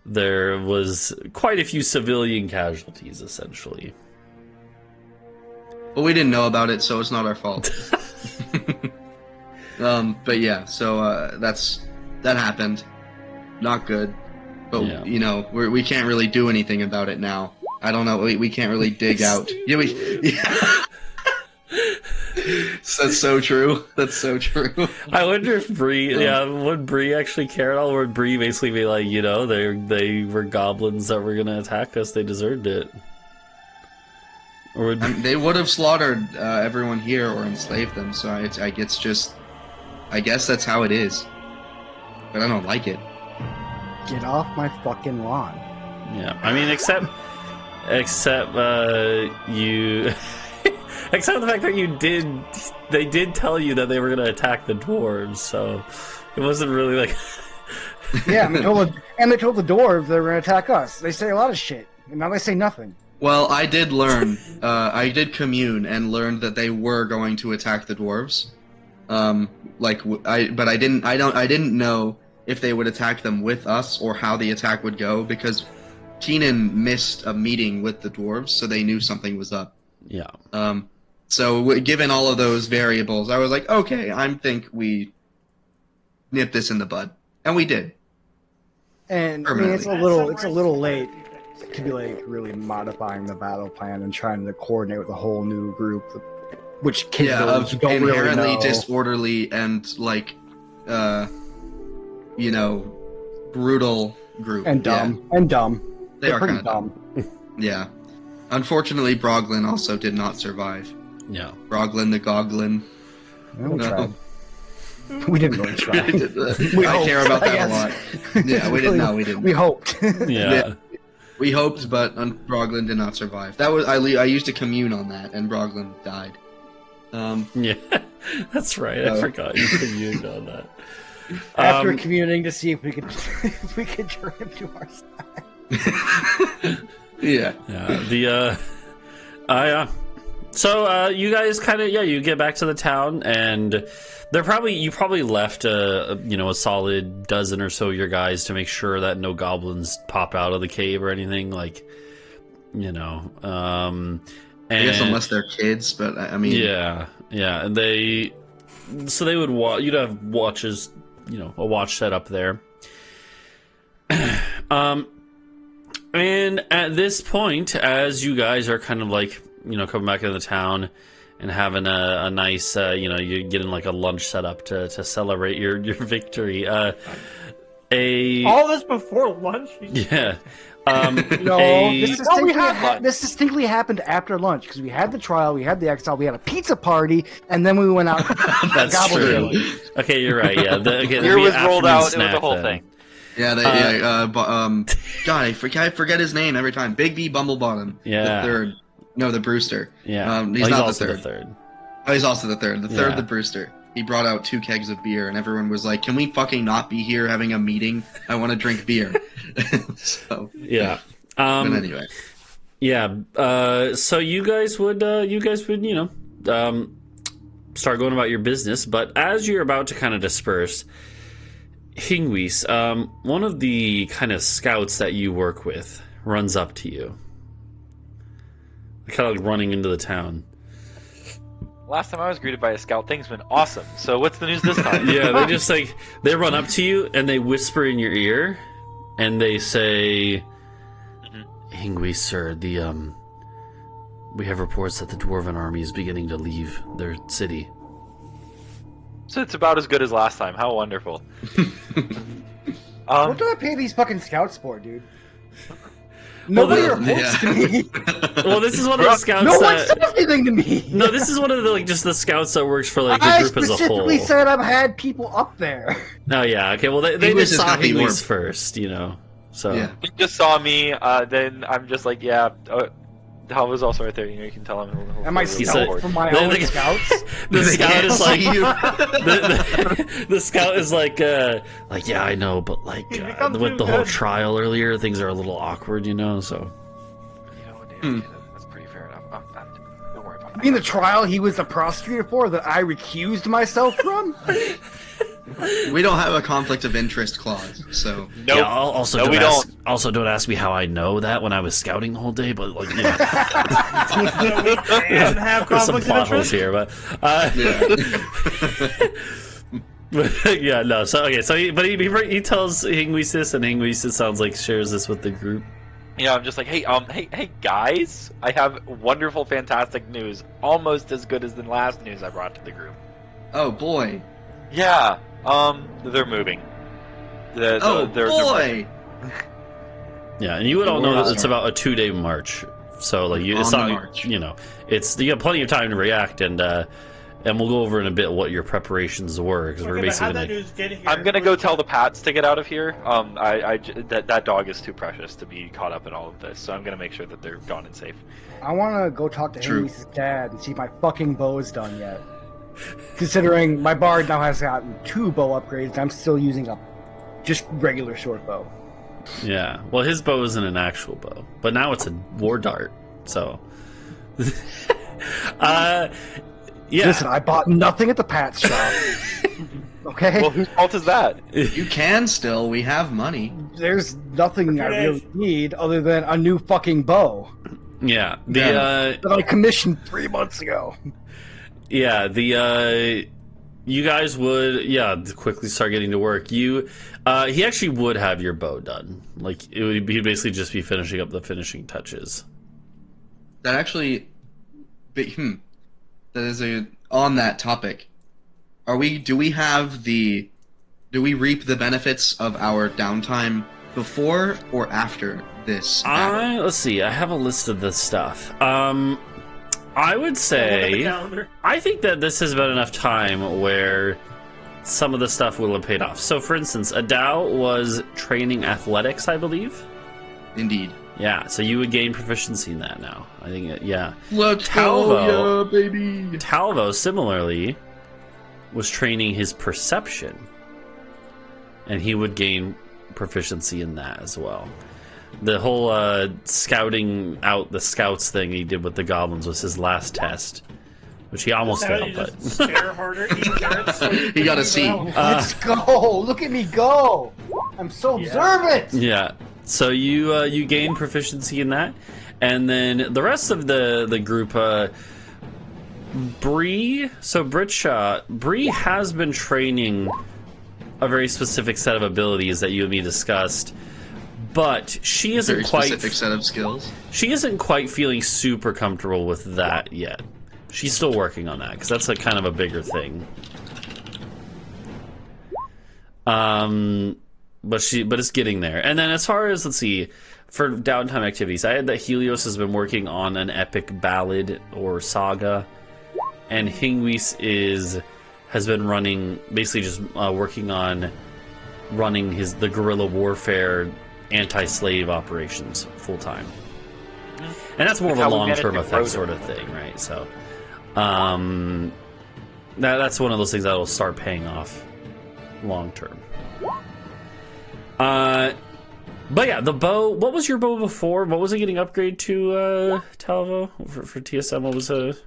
there was quite a few civilian casualties, essentially. But we didn't know about it, so it's not our fault. But yeah, so that happened. Not good. But Yeah. you know, we can't really do anything about it now. I don't know. We can't really dig out. Yeah, yeah. That's so true. That's so true. I wonder if Bree, would Bree actually care at all? Or would Bree basically be like, you know, they were goblins that were gonna attack us, they deserved it? Or would... They would have slaughtered everyone here or enslaved them. So I guess that's how it is. But I don't like it. Get off my fucking lawn. Yeah, I mean, except you, except the fact that they did tell you that they were going to attack the dwarves, so it wasn't really like. Yeah, and they told the dwarves they were going to attack us. They say a lot of shit, and now they say nothing. Well, I did learn. I did commune and learned that they were going to attack the dwarves. But I didn't know if they would attack them with us or how the attack would go because Keenan missed a meeting with the dwarves, so they knew something was up. Yeah. So given all of those variables, I was like, okay, I think we nip this in the bud, and we did. And I mean, it's a little late to be like really modifying the battle plan and trying to coordinate with a whole new group, which kids don't inherently really know. disorderly and like, brutal group And dumb. They are kind of dumb. Yeah. Unfortunately, Broglin also did not survive. Yeah. Broglin the Goglin. Well, we tried. We didn't really try. I care about that a lot. Yeah, we didn't know. We didn't. We hoped. Yeah. We hoped, but Broglin did not survive. That was I used a commune on that, and Broglin died. Yeah, that's right. I forgot you communed on that. After communing to see if we could turn him to our side. Yeah. Yeah. So you guys kind of you get back to the town, and you probably left a solid dozen or so of your guys to make sure that no goblins pop out of the cave or anything And, I guess unless they're kids, but I mean, yeah, and they would you'd have watches, a watch set up there. And at this point, as you guys are kind of like, coming back into the town and having a nice, you're getting like a lunch set up to celebrate your victory. All this before lunch? Yeah. This distinctly happened after lunch because we had the trial, we had the exile, we had a pizza party, and then we went out. That's true. Okay, you're right. Yeah, beer was rolled out. It was the whole thing. Yeah, God, I forget his name every time. Big B Bumblebottom. Yeah. The third. No, the Brewster. Yeah. He's not also the third. Oh, he's also the third. The third, the Brewster. He brought out 2 kegs of beer, and everyone was like, "Can we fucking not be here having a meeting? I want to drink beer." So yeah. But anyway. Yeah. So you guys would start going about your business, but as you're about to kind of disperse, Hingwis, one of the kind of scouts that you work with, runs up to you, kind of like running into the town. Last time I was greeted by a scout, things went awesome. So what's the news this time? Yeah, they just they run up to you and they whisper in your ear, and they say, "Hingwis, sir, we have reports that the dwarven army is beginning to leave their city." So it's about as good as last time. How wonderful. What do I pay these fucking scouts for, dude? Nobody reports to me. Well, this is one of the scouts no one said anything to me. No, this is one of the just the scouts that works for the group as a whole. I specifically said I've had people up there. Oh yeah, okay. Well, they just saw Hingwis first, So yeah. He just saw me. Then I'm just like, yeah. Talvo's also right there. You can tell him. Am I stealth from my own scouts? The scout is like the scout is like yeah, I know, but with the whole trial earlier, things are a little awkward, So that's pretty fair enough. Don't worry about it. In the trial, he was the prosecutor for that I recused myself from. We don't have a conflict of interest clause, so nope. Yeah, also don't ask me how I know that when I was scouting the whole day, but and have there's some conflict of plot holes interest. here, but yeah, no. So okay, so he tells Hingwis this, and Hingwis, it sounds like, shares this with the group. Yeah, I'm just like, hey guys, I have wonderful, fantastic news, almost as good as the last news I brought to the group. Oh boy. Yeah, they're moving. They're boy. Yeah, and you would all know that it's about a 2-day march So like it's On the not march. you know it's you got plenty of time to react and we'll go over in a bit what your preparations were because we're Okay, but how'd basically that gonna, news get here? I'm gonna go tell the Pats to get out of here. That dog is too precious to be caught up in all of this, so I'm gonna make sure that they're gone and safe. I want to go talk to True. Hingwis' dad and see if my fucking bow is done yet. Considering my bard now has gotten 2 bow upgrades, and I'm still using a just regular short bow. yeah. Well, his bow isn't an actual bow, but now it's a war dart. So, yeah. Listen, I bought nothing at the Pat's shop. Okay? Well, whose fault is that? You can still. We have money. There's nothing I really need other than a new fucking bow Yeah. that I commissioned 3 months ago. You guys would quickly start getting to work. He actually would have your bow done. Like he'd basically just be finishing up the finishing touches. That actually, that is on that topic. Do we reap the benefits of our downtime before or after this battle? Let's see. I have a list of this stuff. I would Look at the say calendar. I think that this has been enough time where some of the stuff will have paid off. So, for instance, Adau was training athletics, I believe. Indeed. Yeah, so you would gain proficiency in that now. I think, yeah. Let's Talvo. go, yeah, baby. Talvo, similarly, was training his perception. And he would gain proficiency in that as well. The whole scouting out the scouts thing he did with the goblins was his last test, which he almost Is that failed, you but... just stare harder, eat carrots, so you He got a can C. eat well? Let's go! Look at me go! I'm so observant! Yeah. So you gain proficiency in that, and then the rest of the group, Bree. So Britsha, Bree has been training a very specific set of abilities that you and me discussed, but she isn't Very quite. specific set of skills. She isn't quite feeling super comfortable with that yet. She's still working on that because that's a kind of a bigger thing. But it's getting there. And then as far as, let's see, for downtime activities, I had that Helios has been working on an epic ballad or saga, and Hingwis has been running, basically just working on running the guerrilla warfare anti-slave operations full time. And that's more of a How we long-term managed to effect grow sort of thing, right? So that's one of those things that will start paying off long-term. But yeah, the bow. What was your bow before? What was it getting upgraded to, Talvo? For TSM, what was it?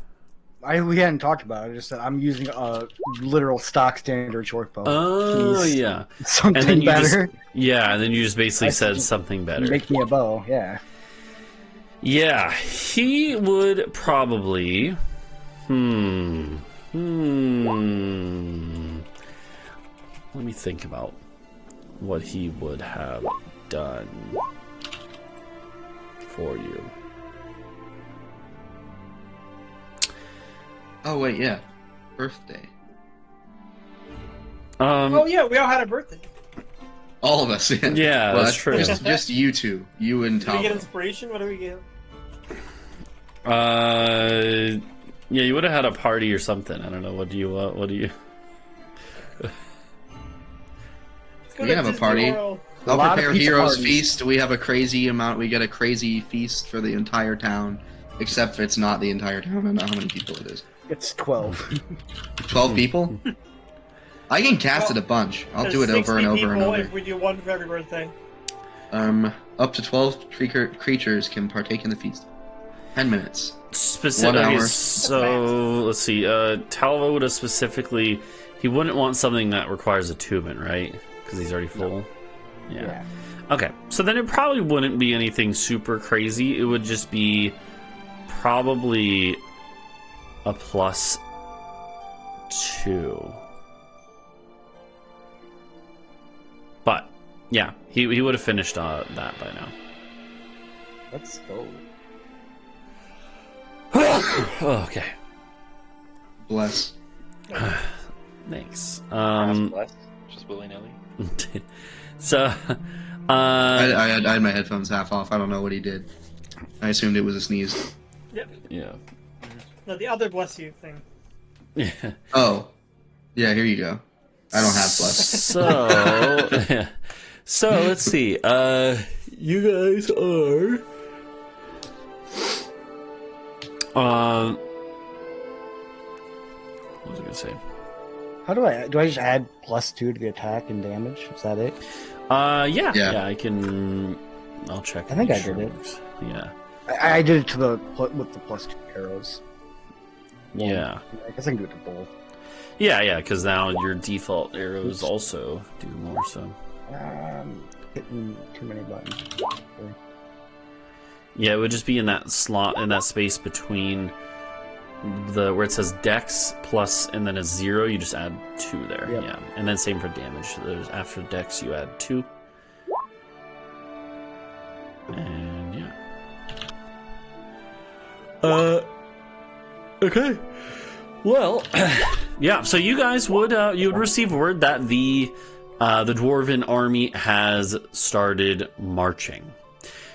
We hadn't talked about it. I just said I'm using a literal stock standard short bow. Oh, Please, yeah. something And then you better. and then you just basically I said just- something better. Make me a bow. Yeah. Yeah, he would probably. Let me think about what he would have done for you. Oh wait, yeah. Birthday. Oh yeah, we all had a birthday. All of us. Yeah, Yeah, that's true. Just you two. You and Did we get Talvo. inspiration? What do we get? Yeah, you would have had a party or something. I don't know. What do you? Let's go We to have a Disney party. World. A I'll lot of prepare pizza Heroes parties. Feast. We have a crazy amount. We get a crazy feast for the entire town. Except it's not the entire town. I don't know how many people it is. It's 12. 12 people? I can cast it a bunch. I'll There's do it over and 60 over and people over. If we do one for every birthday. Up to 12 creatures can partake in the feast. 10 minutes. 1 Specifically, hour. so let's see. Talvo would have specifically. He wouldn't want something that requires attunement, right? Because he's already full. Yeah. Okay, so then it probably wouldn't be anything super crazy. It would just be probably a +2. But yeah, he would have finished that by now. Let's go. Okay, Bless. thanks. Bless, just willy nilly. So, I had my headphones half off. I don't know what he did. I assumed it was a sneeze. Yep. Yeah. No, the other bless you thing. Yeah. Oh. Yeah, here you go. I don't have bless. So let's see. You guys are. What was I gonna say? How do I just add +2 to the attack and damage? Is that it? Yeah. I can. I'll check. I think make I sure did it works. Yeah. I did it to the with the +2 arrows. Yeah. I guess I can do it to both. Yeah, because now your default arrows also do more. So. Hitting too many buttons. Yeah, it would just be in that slot, in that space between the where it says Dex plus and then a 0. You just add 2 there. Yep. Yeah, and then same for damage. There's after Dex you add 2. And yeah. Okay. Well, yeah. So you guys would receive word that the dwarven army has started marching.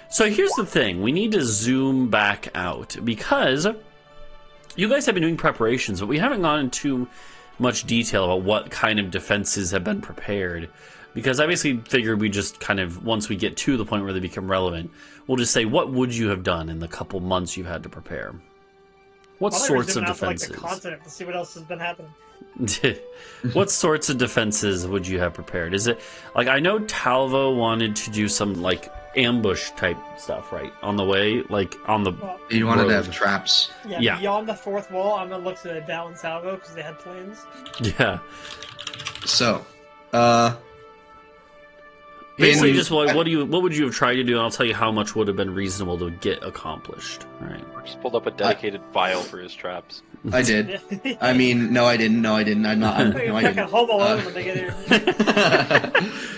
So here's the thing: we need to zoom back out because you guys have been doing preparations, but we haven't gone into much detail about what kind of defenses have been prepared. Because I basically figured we just kind of, once we get to the point where they become relevant, we'll just say, what would you have done in the couple months you had to prepare? What sorts of defenses? Like the continent to see what else has been happening. What sorts of defenses would you have prepared? Is it like I know Talvo wanted to do some like ambush type stuff, right? On the way, like on the You wanted road. to have traps. Yeah, beyond the fourth wall, I'm gonna look to Adau and Talvo because they had plans. Yeah. So, basically, just what would you have tried to do? And I'll tell you how much would have been reasonable to get accomplished. All right. Or just pulled up a dedicated vial for his traps. I did. I mean, no, I didn't. I'm not. No, I didn't. Home Alone when they get here.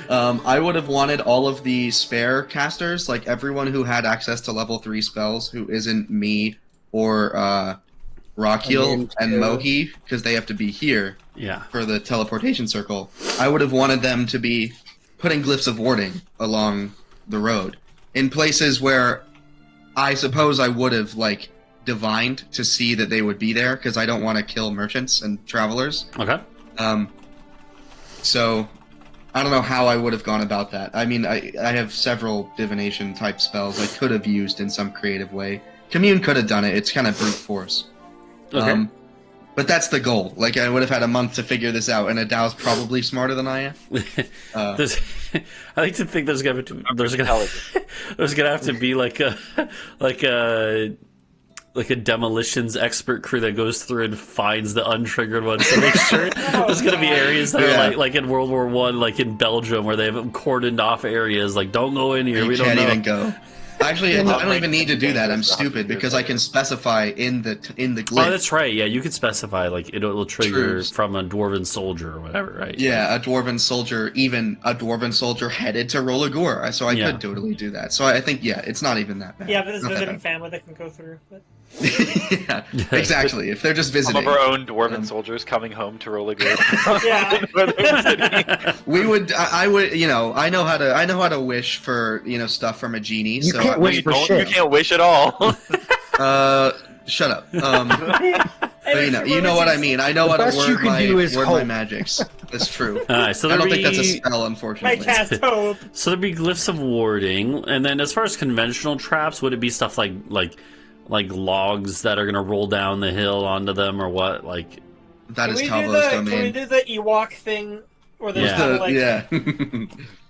I would have wanted all of the spare casters, like everyone who had access to level 3 spells, who isn't me or Rockheal and Mohi, because they have to be here for the teleportation circle. I would have wanted them to be putting glyphs of warding along the road in places where I suppose I would have like divined to see that they would be there, because I don't want to kill merchants and travelers. Okay. So I don't know how I would have gone about that. I mean, I have several divination type spells I could have used in some creative way. Commune could have done it. It's kind of brute force. Okay. But that's the goal. Like, I would have had a month to figure this out, and Adau's probably smarter than I am. I like to think there's gonna have to be like a demolitions expert crew that goes through and finds the untriggered ones to make sure. There's gonna be areas that are like in World War I, like in Belgium, where they have cordoned off areas. Like, don't go in here. We can't don't know. even go. Actually, I don't even need to do that. I'm stupid because I can specify in the glyph. Oh, that's right. Yeah, you can specify like it'll trigger from a dwarven soldier or whatever, right? Yeah, a dwarven soldier, even a dwarven soldier headed to Rolagur. So I could totally do that. So I think it's not even that bad. Yeah, but there's a visiting family that can go through. But... Yeah, exactly. If they're just visiting, some of our own dwarven soldiers coming home to Rolagur. Yeah, we would. I would. I know how to wish for stuff from a genie. You so can't wish for shit. You can't wish at all. Shut up. But you know what I mean. I know how to word my magics. That's true. All right, so I don't think that's a spell, I unfortunately. cast hope. So there'd be glyphs of warding, and then as far as conventional traps, would it be stuff like logs that are gonna roll down the hill onto them, or what? Like that is Talvo's Talvo's Can we domain. do the Ewok thing? Where there's kind of like... Yeah.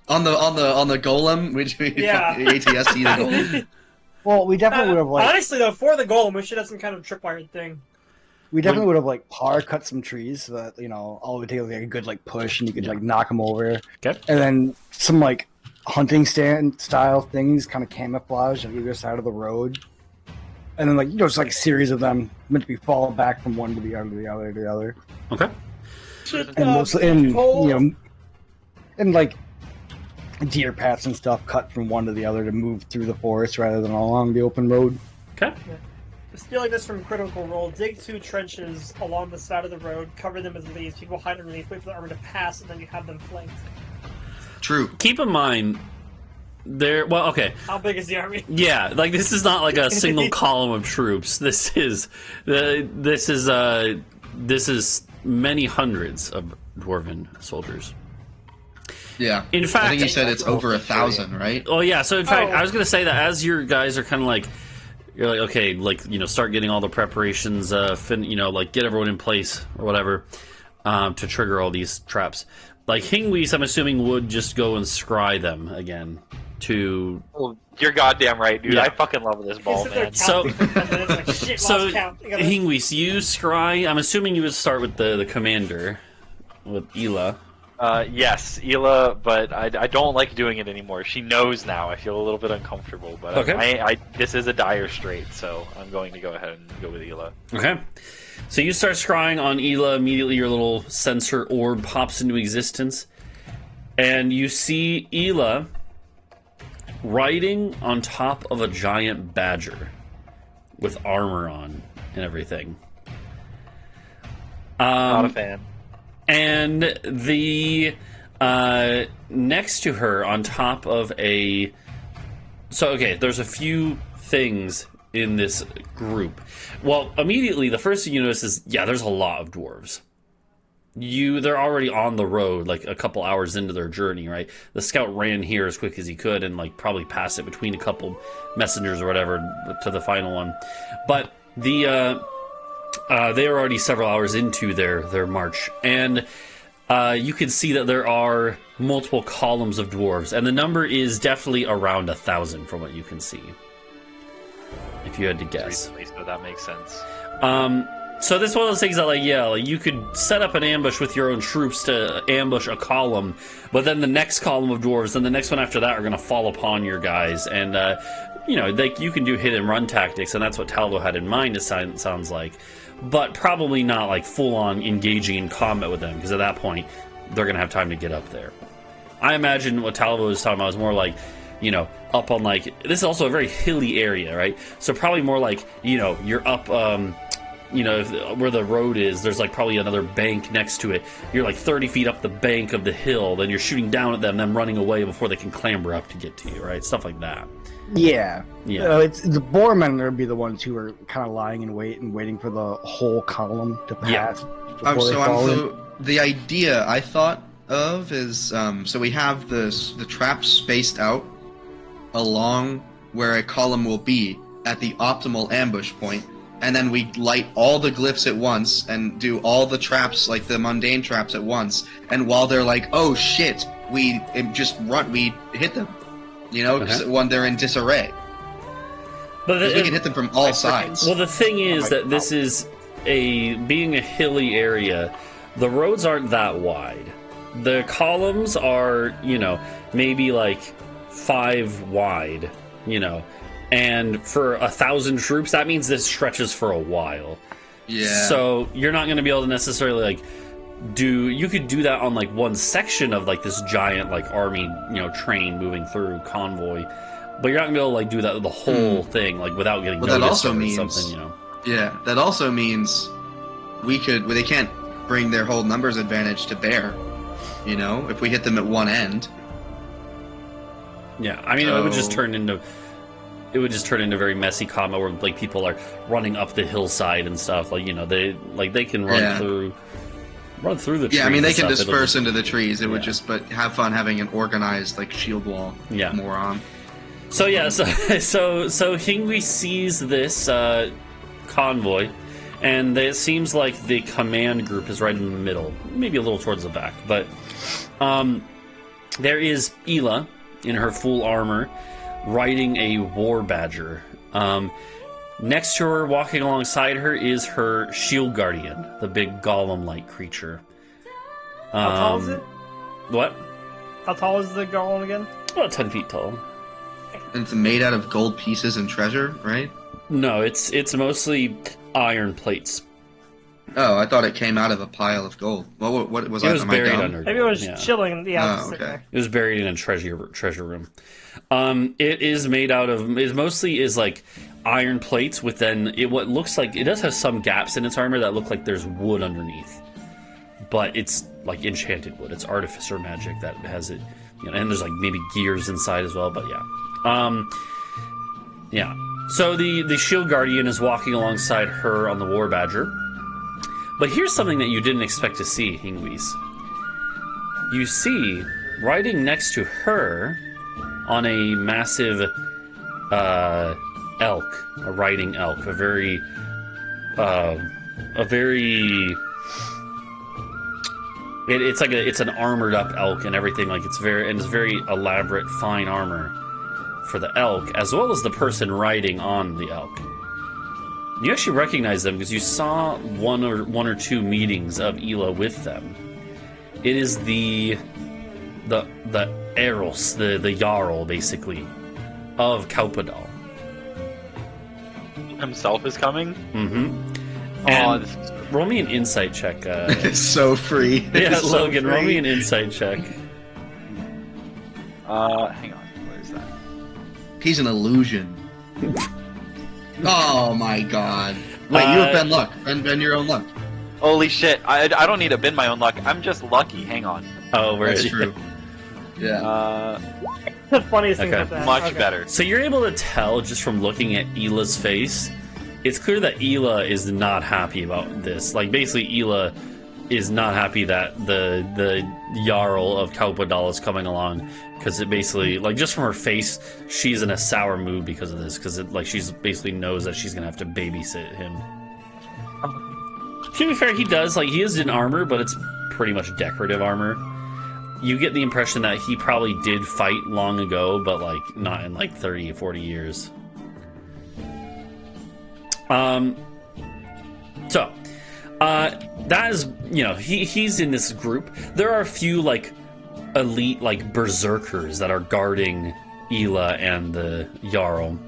on the golem, which ATST the golem. Well, we definitely would have honestly though, for the golem, we should have some kind of tripwire thing. We definitely would have power cut some trees so that all it would take was a good push and you could knock them over. Okay. And then some hunting stand style things, kind of camouflage on either side of the road. And then just a series of them meant to be fall back from one to the other, to the other, to the other. Okay. And mostly and deer paths and stuff cut from one to the other to move through the forest rather than along the open road. Okay. Stealing this from Critical Role, dig 2 trenches along the side of the road, cover them with leaves, people hide underneath, wait for the armor to pass, and then you have them flanked. True. Keep in mind, Well, okay. How big is the army? Yeah, like this is not like a single column of troops. This is many hundreds of dwarven soldiers. Yeah. In fact, I think you said it's over 1,000, right? Oh yeah. So in fact, I was gonna say that as your guys are kind of like, you're like, okay, like, you know, start getting all the preparations, like get everyone in place or whatever, to trigger all these traps. Like Hingwis, I'm assuming would just go and scry them again to. Well, you're goddamn right, dude. Yeah. I fucking love this ball, man. So, So Hingwis, you scry. I'm assuming you would start with the commander, with Ela. Yes, Ela, but I don't like doing it anymore. She knows now. I feel a little bit uncomfortable, but okay. This is a dire strait, so I'm going to go ahead and go with Ela. Okay. So you start scrying on Ela. Immediately, your little sensor orb pops into existence, and you see Ela riding on top of a giant badger with armor on and everything. Not a fan. And the next to her, on top of a. So okay, there's a few things in this group. Well, immediately the first thing you notice is there's a lot of dwarves. They're already on the road, like a couple hours into their journey, right? The scout ran here as quick as he could and like probably passed it between a couple messengers or whatever to the final one. But they are already several hours into their march, and you can see that there are multiple columns of dwarves, and the number is definitely around 1,000 from what you can see. If you had to guess, Recently, so that makes sense. So this is one of those things that, like, you could set up an ambush with your own troops to ambush a column, but then the next column of dwarves, and the next one after that are going to fall upon your guys, and you can do hit and run tactics, and that's what Talvo had in mind. It sounds like, but probably not like full on engaging in combat with them, because at that point they're going to have time to get up there. I imagine what Talvo was talking about was more like, up on, like, this is also a very hilly area, right? So probably more like, you're up. Where the road is, there's like probably another bank next to it. You're like 30 feet up the bank of the hill, then you're shooting down at them running away before they can clamber up to get to you, right? Stuff like that. Yeah. It's the Boarman would be the ones who are kind of lying in wait and waiting for the whole column to pass. The idea I thought of is so we have the traps spaced out along where a column will be at the optimal ambush point. And then we light all the glyphs at once and do all the traps, like the mundane traps at once. And while they're like, oh shit, we hit them. When they're in disarray. But we can hit them from all sides. Well, the thing is that this is being a hilly area, the roads aren't that wide. The columns are, maybe like 5 wide, And for 1,000 troops, that means this stretches for a while. Yeah. So you're not going to be able to necessarily like you could do that on like one section of like this giant like army, train moving through convoy, but you're not going to be able to like do that with the whole thing like without getting noticed. That also means something, Yeah, that also means they can't bring their whole numbers advantage to bear. If we hit them at one end. Yeah, I mean, it would just turn into very messy combat where like people are running up the hillside and stuff. Like they can run through the trees. Yeah, I mean they can disperse into the trees. It would but have fun having an organized like shield wall. Yeah, moron. So Hingwis sees this convoy, and it seems like the command group is right in the middle, maybe a little towards the back. But there is Ela in her full armor, riding a war badger. Next to her, walking alongside her, is her shield guardian, the big golem-like creature. How tall is it? What? How tall is the golem again? About 10 feet tall. And it's made out of gold pieces and treasure, right? No, it's mostly iron plates. Oh, I thought it came out of a pile of gold. What was that? It was buried under. Maybe it was chilling. Yeah. Oh, okay. It was buried in a treasure room. It is made out of. It mostly is like iron plates with what looks like it does have some gaps in its armor that look like there's wood underneath, but it's like enchanted wood. It's artificer magic that has it and there's like maybe gears inside as well. But yeah, yeah. So the shield guardian is walking alongside her on the war badger. But here's something that you didn't expect to see, Hingwis. You see, riding next to her on a massive elk, a riding elk, a very it's an armored up elk and everything, like it's very elaborate, fine armor for the elk, as well as the person riding on the elk. You actually recognize them because you saw one or two meetings of Ela with them. It is the Eros, the Jarl, basically, of Kaupadal. Himself is coming? Mm-hmm. Oh, And roll me an insight check. It's so free. Yeah, It's so Logan, roll free. me an insight check. hang on. Where is that? He's an illusion. Oh my god. Wait, you have been luck. Been your own luck. Holy shit! I don't need to bend my own luck. I'm just lucky. Hang on. Oh, where That's is true. Yeah. The funniest thing Okay. about that. Much Okay. better. So you're able to tell just from looking at Ela's face, it's clear that Ela is not happy about this. Like basically, Ela is not happy that the Jarl of Kaupadal is coming along, because it basically, like, just from her face, she's in a sour mood because of this, because like she's basically knows that she's gonna have to babysit him. To be fair, he is in armor, but it's pretty much decorative armor. You get the impression that he probably did fight long ago, but like not in like 30, 40 years. So that is, he's in this group. There are a few like elite like berserkers that are guarding Ela and the Jarl.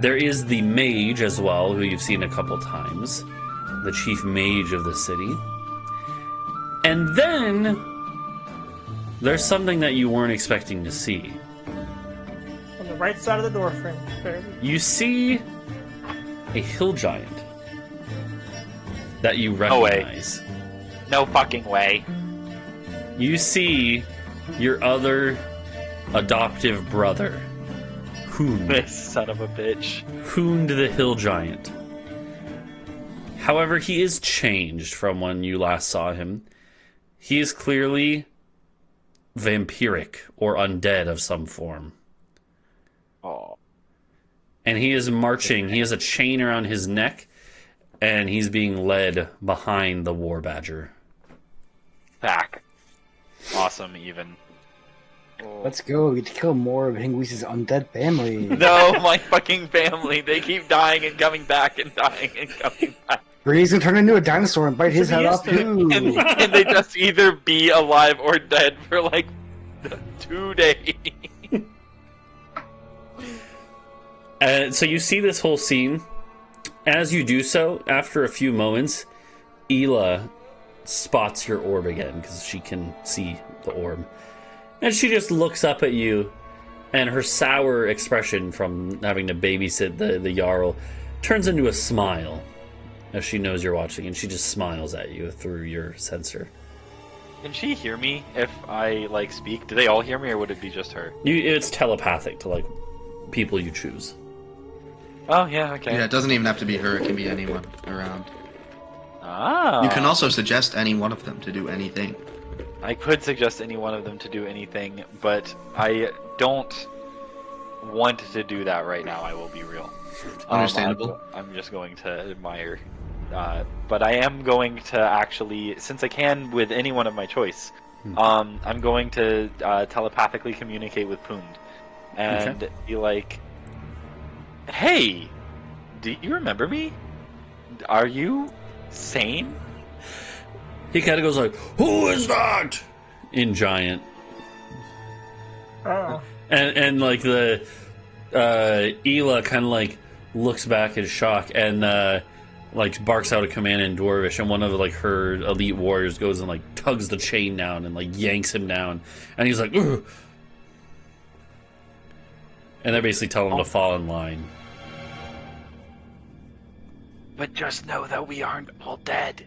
There is the mage as well, who you've seen a couple times, the chief mage of the city. And then there's something that you weren't expecting to see. On the right side of the door frame. There. You see a hill giant that you No way. recognize. No fucking way. You see your other adoptive brother, Hoond. This son of a bitch. Hoond the hill giant. However, he is changed from when you last saw him. He is clearly vampiric or undead of some form. Oh. And he is marching. He has a chain around his neck, and he's being led behind the war badger. Back. Awesome, even. Oh. Let's go. We get to kill more of Hingwis' undead family. No, my fucking family. They keep dying and coming back and dying and coming back. Bree's gonna turn into a dinosaur and bite his head off too. And they just either be alive or dead for like 2 days. So you see this whole scene. As you do so, after a few moments, Ela spots your orb again, because she can see the orb. And she just looks up at you, and her sour expression from having to babysit the Jarl turns into a smile as she knows you're watching, and she just smiles at you through your sensor. Can she hear me if I like speak? Do they all hear me, or would it be just her? It's telepathic to like people you choose. Oh yeah, okay. Yeah, it doesn't even have to be her. It can be anyone around. Ah. You can also suggest any one of them to do anything. I could suggest any one of them to do anything, but I don't want to do that right now. I will be real. Understandable. I'm just going to admire. But I am going to actually, since I can with any one of my choice, I'm going to telepathically communicate with Poond and be like, "Hey, do you remember me? Are you sane?" He kind of goes like, "Who is that?" in giant. Oh. And like the Ela kind of like looks back in shock and like barks out a command in Dwarvish, and one of like her elite warriors goes and like tugs the chain down and like yanks him down, and he's like, "Ugh." And they basically tell him to fall in line. But just know that we aren't all dead.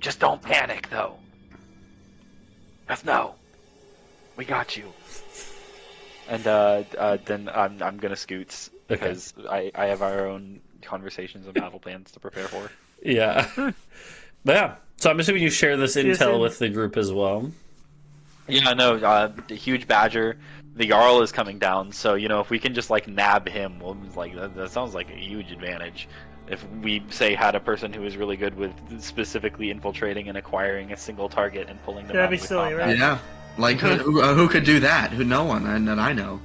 Just don't panic, though. Just know. We got you. And then I'm gonna scoots because I have our own conversations and battle plans to prepare for. Yeah. But yeah. So I'm assuming you share this intel with the group as well. Yeah, no, the huge badger. The Jarl is coming down, so if we can just nab him, well, that sounds like a huge advantage. If we had a person who is really good with specifically infiltrating and acquiring a single target and pulling them out That'd be of silly, combat. right? Yeah, who could do that? No one, and that I know.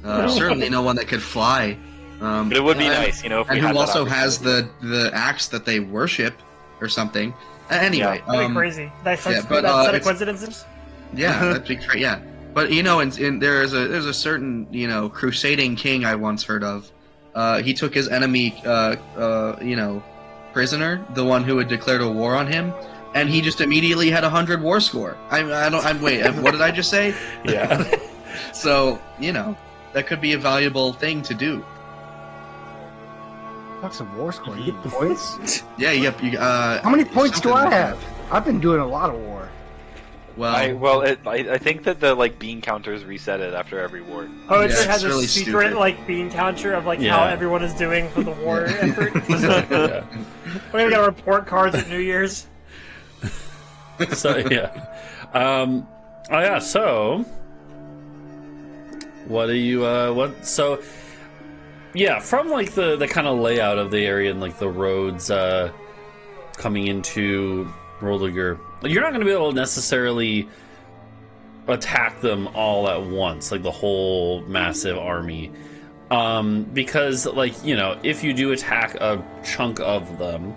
Certainly, no one that could fly. But it would be nice, if we and had who that also has opportunity. the axe that they worship or something. Anyway, That'd be crazy. That set of coincidences. Yeah, that'd be great. Yeah, but there's a certain crusading king I once heard of. He took his enemy prisoner, the one who had declared a war on him, and he just immediately had 100 war score. Wait, what did I just say? Yeah. So that could be a valuable thing to do. Talk some war score. You get points. Yeah, yep. How many points do I have? I've been doing a lot of war. Well, I think that the bean counters reset it after every war. Oh, it Yeah, has it's a really secret stupid. bean counter of Yeah. how everyone is doing for the war effort. Yeah. We're gonna get report cards at New Year's. So yeah. So what do you so yeah, from the kind of layout of the area and the roads coming into Roldiger, you're not going to be able to necessarily attack them all at once, the whole massive army, because if you do attack a chunk of them,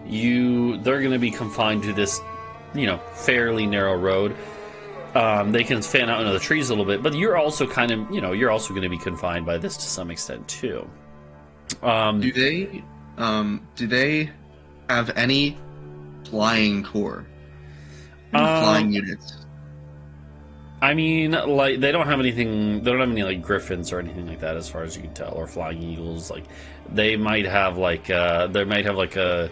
they're going to be confined to this fairly narrow road. They can fan out into the trees a little bit, but you're also you're also going to be confined by this to some extent too. do they have any flying corps? Flying units? I mean, they don't have anything. They don't have any griffins or anything like that, as far as you can tell, or flying eagles. They might have they might have a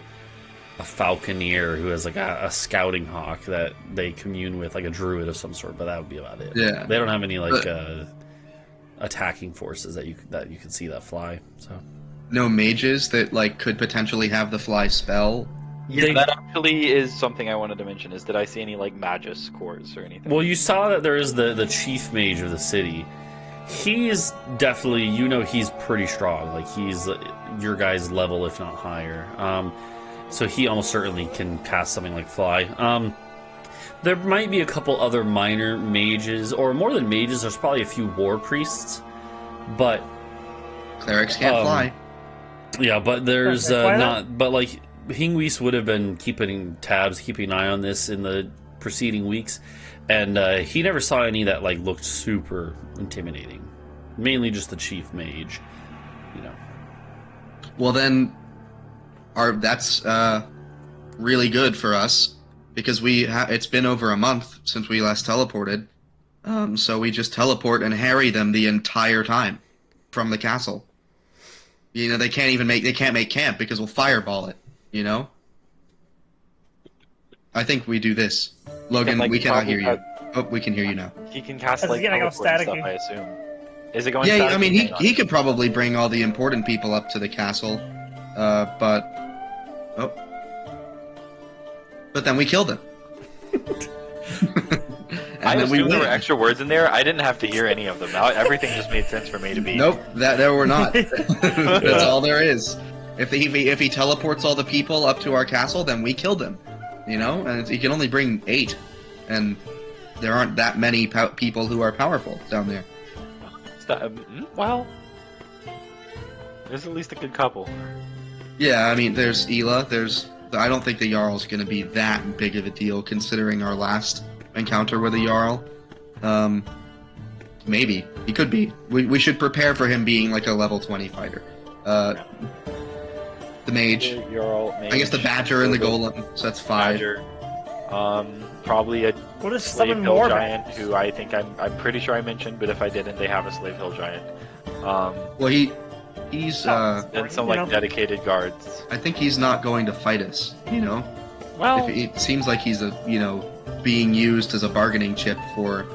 falconeer who has a scouting hawk that they commune with, a druid of some sort, but that would be about it. Yeah. They don't have any attacking forces that you can see that fly. So No mages that could potentially have the fly spell. Yeah, that actually is something I wanted to mention. Did I see any Magus cores or anything? well, you saw that there is the chief mage of the city. He's definitely he's pretty strong. He's your guy's level, if not higher. So he almost certainly can cast something like fly. There might be a couple other minor mages, or more than mages, there's probably a few war priests. But Clerics can't fly. yeah, but there's Why not. But Hingwis would have been keeping an eye on this in the preceding weeks, and he never saw any that looked super intimidating. Mainly just the chief mage, Well, then, that's really good for us because it's been over a month since we last teleported. So we just teleport and harry them the entire time from the castle. They can't make camp because we'll fireball it. I think we do this. Logan, we cannot hear you. Oh, we can hear you now. He can cast It's gonna go teleport and stuff, staticky. I assume. Is it going? Yeah, I staticky? mean, he could probably bring all the important people up to the castle, but then we killed him. I then we assumed there win. were extra words in there. I didn't have to hear any of them. Now everything just made sense for me to be. Nope, there were not. That's all there is. If he teleports all the people up to our castle, then we killed him. And he can only bring 8, and there aren't that many people who are powerful down there. Well, there's at least a good couple. Yeah, I mean, there's Ela. I don't think the Jarl's going to be that big of a deal considering our last encounter with a Jarl. Maybe he could be. We should prepare for him being a level 20 fighter. The mage. Jarl, mage, I guess the badger and the golem. So that's 5. Badger. Probably a What is slave summon hill more? giant who I think I'm pretty sure I mentioned, but if I didn't, they have a slave hill giant. Well, he's. And some dedicated guards. I think he's not going to fight us. Well, It seems like he's being used as a bargaining chip for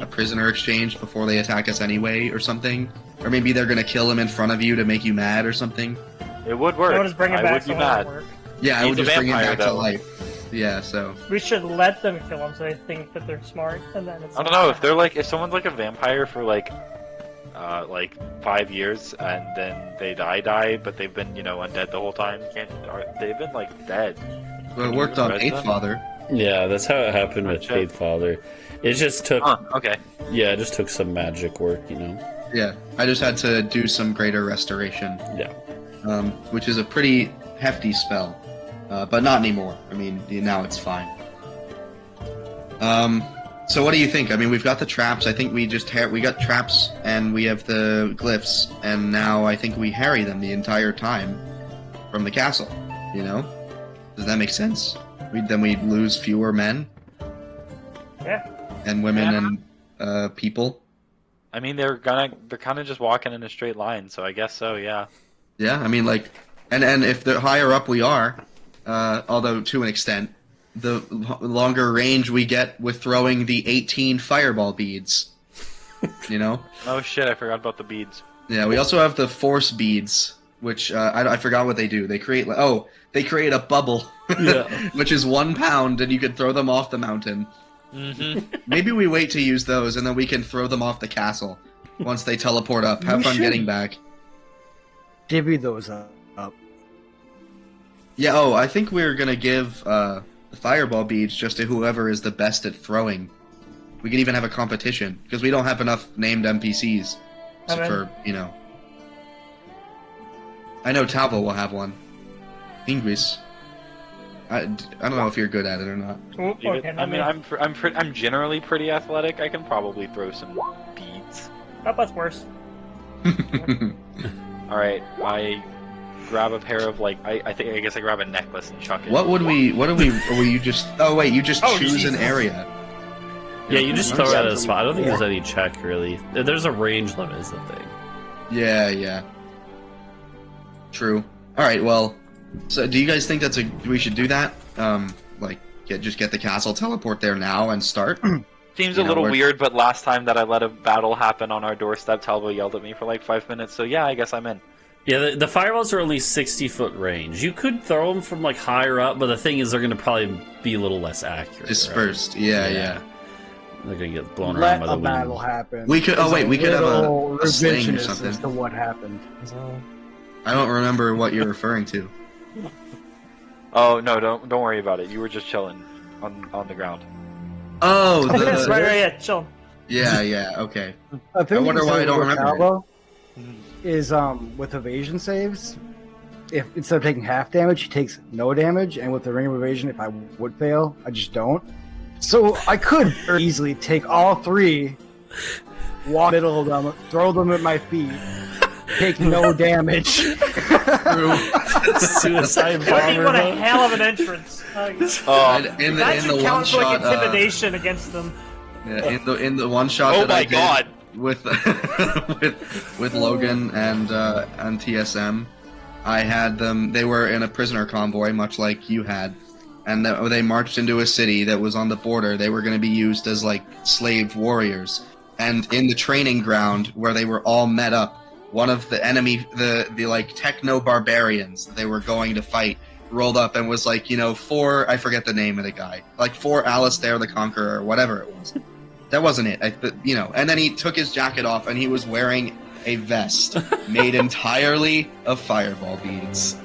a prisoner exchange before they attack us anyway, or something. Or maybe they're gonna kill him in front of you to make you mad or something. It would work. I would just bring him back. I would be So it mad. won't work. Yeah, I He's would a just bring him vampire, back to though. life. Yeah, so We should let them kill him so they think that they're smart, and then it's. I don't know if they're like if someone's like a vampire for like 5 years and then they die, but they've been undead the whole time. They've been like dead. well, it Can you worked on resurrect Eighth them? Father. Yeah, that's how it happened with Gotcha. Faith Father. It just took, Okay. yeah, it just took some magic work, Yeah, I just had to do some greater restoration, Yeah. which is a pretty hefty spell, but not anymore. I mean, now it's fine. So what do you think? I mean, we've got the traps. I think we got traps and we have the glyphs, and now I think we harry them the entire time from the castle. Does that make sense? Then we lose fewer men Yeah. and women and people. I mean, they're kind of just walking in a straight line, so I guess so. Yeah. Yeah, I mean, like, and if the higher up we are, although to an extent, the longer range we get with throwing the 18 fireball beads. Oh shit! I forgot about the beads. Yeah, we also have the force beads, which I forgot what they do. They create a bubble, Yeah. which is 1 pound, and you can throw them off the mountain. Mm-hmm. Maybe we wait to use those, and then we can throw them off the castle once they teleport up. Have We fun should. getting back. Divvy those up. Yeah. Oh, I think we're gonna give the fireball beads just to whoever is the best at throwing. We could even have a competition because we don't have enough named NPCs Okay. for I know Talvo will have one. Hingwis. I don't know if you're good at it or not. Ooh, okay, I mean, I'm generally pretty athletic. I can probably throw some beads. that's worse. All right, I grab a pair of I guess I grab a necklace and chuck it. What do we? Or you just? Oh wait, you just Oh, choose Jesus. an area. Yeah, you just throw it at a spot. I don't think Yeah. there's any check, really. There's a range limit, is the thing. Yeah. True. All right. Well, so do you guys think we should do that? Just get the castle, teleport there now, and start. Seems You a know, little we're- weird, but last time that I let a battle happen on our doorstep, Talvo yelled at me for like 5 minutes. So yeah, I guess I'm in. Yeah, the fireballs are only 60-foot range. You could throw them from higher up, but the thing is, they're going to probably be a little less accurate. Dispersed. Right? Yeah. They're going to get blown Let around by a the wind. battle happen. We could. Oh wait, we could have Little a sling or revisionist something. as to what happened. I don't remember what you're referring to. Oh no, don't worry about it. You were just chilling on the ground. Oh, Right, the, yeah, chill. yeah. Okay. I think wonder you can why I say don't with remember it. Talvo is with evasion saves, if instead of taking half damage, he takes no damage, and with the ring of evasion, if I would fail, I just don't. So I could very easily take all three, walk middle of them, throw them at my feet, take no damage. Suicide That would be bomber. what a mode. hell of an entrance. Oh, in That the should one count for shot. intimidation against them. In the one shot. oh that I my did god! With with Logan and TSM, I had them. They were in a prisoner convoy, much like you had, and they marched into a city that was on the border. They were going to be used as slave warriors, and in the training ground where they were all met up, one of the enemy, the techno barbarians that they were going to fight, rolled up and was for, I forget the name of the guy, for Alistair the Conqueror or whatever it was. That wasn't it. And then he took his jacket off and he was wearing a vest made entirely of fireball beads.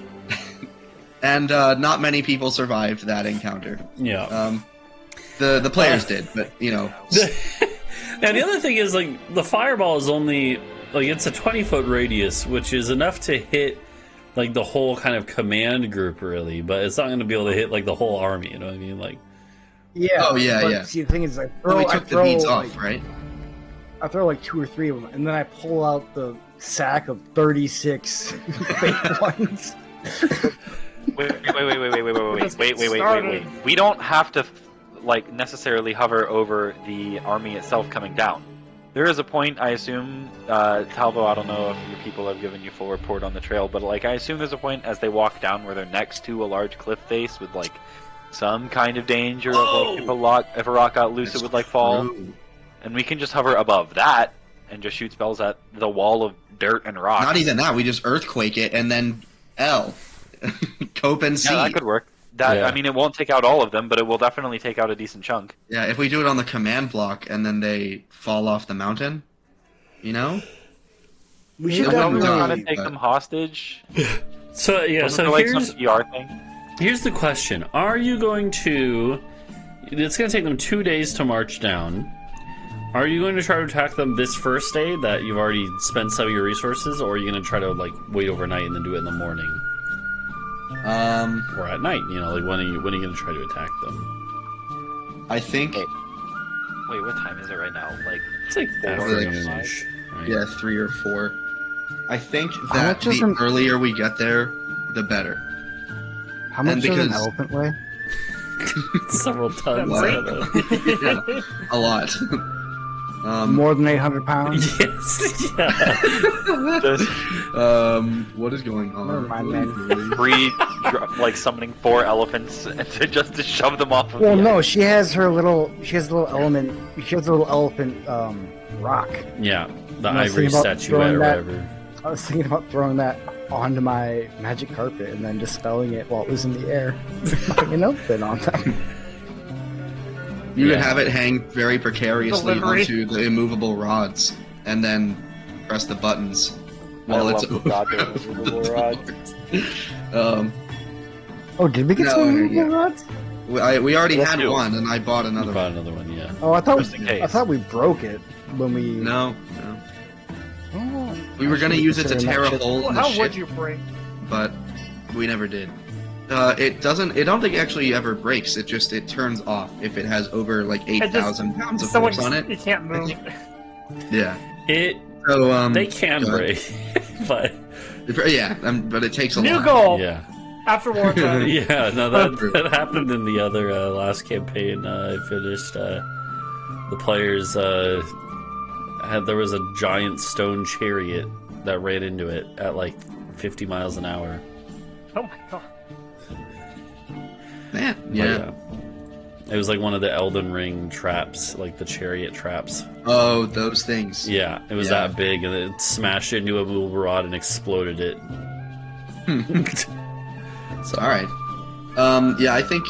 And not many people survived that encounter. Yeah. The players did, but Now the other thing is the fireball is only it's a 20-foot radius, which is enough to hit the whole kind of command group, really, but it's not going to be able to hit the whole army. You know what I mean? Yeah. Oh, yeah, but yeah. See, the thing is, we took the beads off, right? I throw 2 or 3 of them, and then I pull out the sack of 36 fake ones. Wait. Just get started. We don't have to necessarily hover over the army itself coming down. There is a point, I assume, Talvo, I don't know if your people have given you full report on the trail, but I assume there's a point as they walk down where they're next to a large cliff face with some kind of danger of if a rock got loose, it would fall. True. and we can just hover above that and just shoot spells at the wall of dirt and rock. Not even that. We just earthquake it and then L. Cope and C. Yeah, that could work. I mean, it won't take out all of them, but it will definitely take out a decent chunk. Yeah, if we do it on the command block and then they fall off the mountain, you know? We should Are we definitely- trying to take them hostage? So yeah, Wasn't so there, here's some PR thing. here's the question: are you going to? It's going to take them 2 days to march down. Are you going to try to attack them this first day that you've already spent some of your resources, or are you going to try to like wait overnight and then do it in the morning or at night? You know, like when are you going to try to attack them? I think, Wait, what time is it right now? Like, It's like Four, afternoon-ish, right? yeah, 3 or 4. I think How that much is the an- earlier we get there, the better. How much And does an because- elephant weigh? Several tons. Right? I don't know. Yeah, a lot. More than 800 pounds? Yes. Yeah. just What is going on? Never mind, What are you doing? Bree, like summoning 4 elephants to shove them off of Well, the no, she has a little elephant rock. Yeah, the I was ivory thinking about statuette or throwing that- whatever. I was thinking about throwing that onto my magic carpet and then dispelling it while it was in the air. Putting an elephant on them. You Yeah. would have it hang very precariously Delivery. onto the immovable rods, and then press the buttons while I it's love the goddamn immovable rods. Oh, did we get No, some yeah. rods? We already Let's had do it. one, and I bought I another bought one. another one. Yeah. Oh, I Just in case. thought we broke it when we. No. Oh, We were gonna use it to considering tear that a shit- hole Well, in the how ship, would you break? but we never did. It doesn't. I don't think it actually ever breaks. It turns off if it has over like It just- 8,000 pounds of Someone force on it. You can't move. Yeah. It. So They can go ahead. break, but Yeah, but it takes a New lot. goal yeah, after wartime. yeah. No, that happened in the other last campaign. I finished. The players there was a giant stone chariot that ran into it at like 50 miles an hour. Oh my god. Man, But, yeah. It was like one of the Elden Ring traps, like the chariot traps. Oh, those things. Yeah, it was Yeah. that big, and it smashed into a movable rod and exploded it. So, All right. Yeah, I think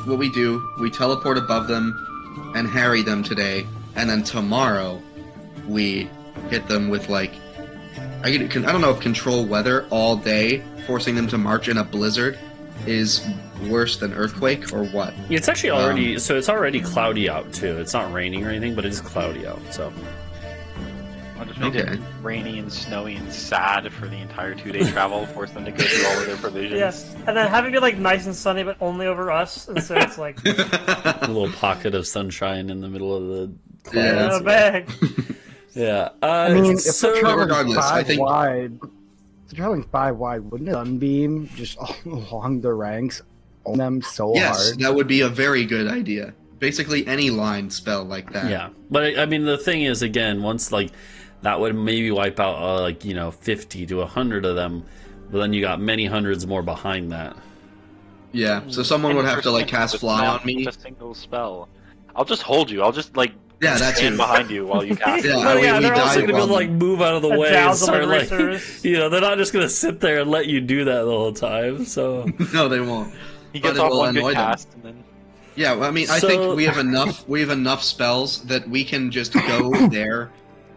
what we do, we teleport above them and harry them today, and then tomorrow we hit them with like I don't know if control weather all day, forcing them to march in a blizzard, is worse than earthquake or what. It's actually already so it's already cloudy out too. It's not raining or anything, but it is cloudy out. So I'll just make Okay. it rainy and snowy and sad for the entire 2-day travel, force them to go through all of their provisions. Yes, and then have it be like nice and sunny, but only over us, and so it's like a little pocket of sunshine in the middle of the Yeah, in clouds. a bag. Yeah. I mean, if so they're traveling regardless, I 5 think- wide, if they're traveling 5 wide, wouldn't a sunbeam just all along the ranks on them so Yes, hard? that would be a very good idea. Basically, any line spell like that. yeah, but I mean the thing is, again, once like that would maybe wipe out 50 to 100 of them, but then you got many hundreds more behind that. Yeah. So someone would have to like cast fly on me. A single spell. I'll just hold you. I'll just like Yeah, that's stand it. behind you while you cast. Yeah, But we they're died also going to be able to while- like move out of the A way Dow and start delivery like service. they're not just going to sit there and let you do that the whole time. So No, they won't. He But gets it off will one good annoy them. cast and then. Yeah, well, I mean, I So- think we have enough. We have enough spells that we can just go there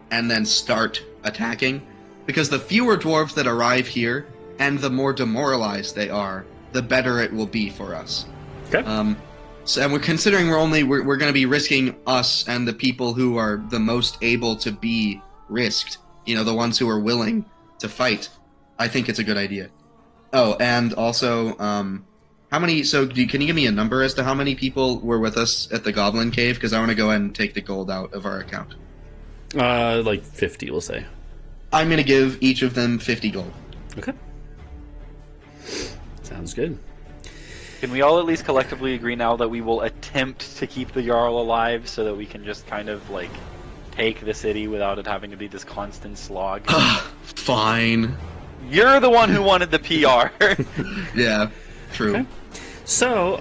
and then start attacking. Because the fewer dwarves that arrive here, and the more demoralized they are, the better it will be for us. Okay. So, and we're considering we're going to be risking us and the people who are the most able to be risked. You know, the ones who are willing to fight. I think it's a good idea. Oh, and also, how many? So, can you give me a number as to how many people were with us at the Goblin Cave? Because I want to go ahead and take the gold out of our account. like 50, we'll say. I'm going to give each of them 50 gold. Okay. Sounds good. Can we all at least collectively agree now that we will attempt to keep the Jarl alive so that we can just kind of like take the city without it having to be this constant slog? Fine. You're the one who wanted the PR. Yeah, true. Okay. So,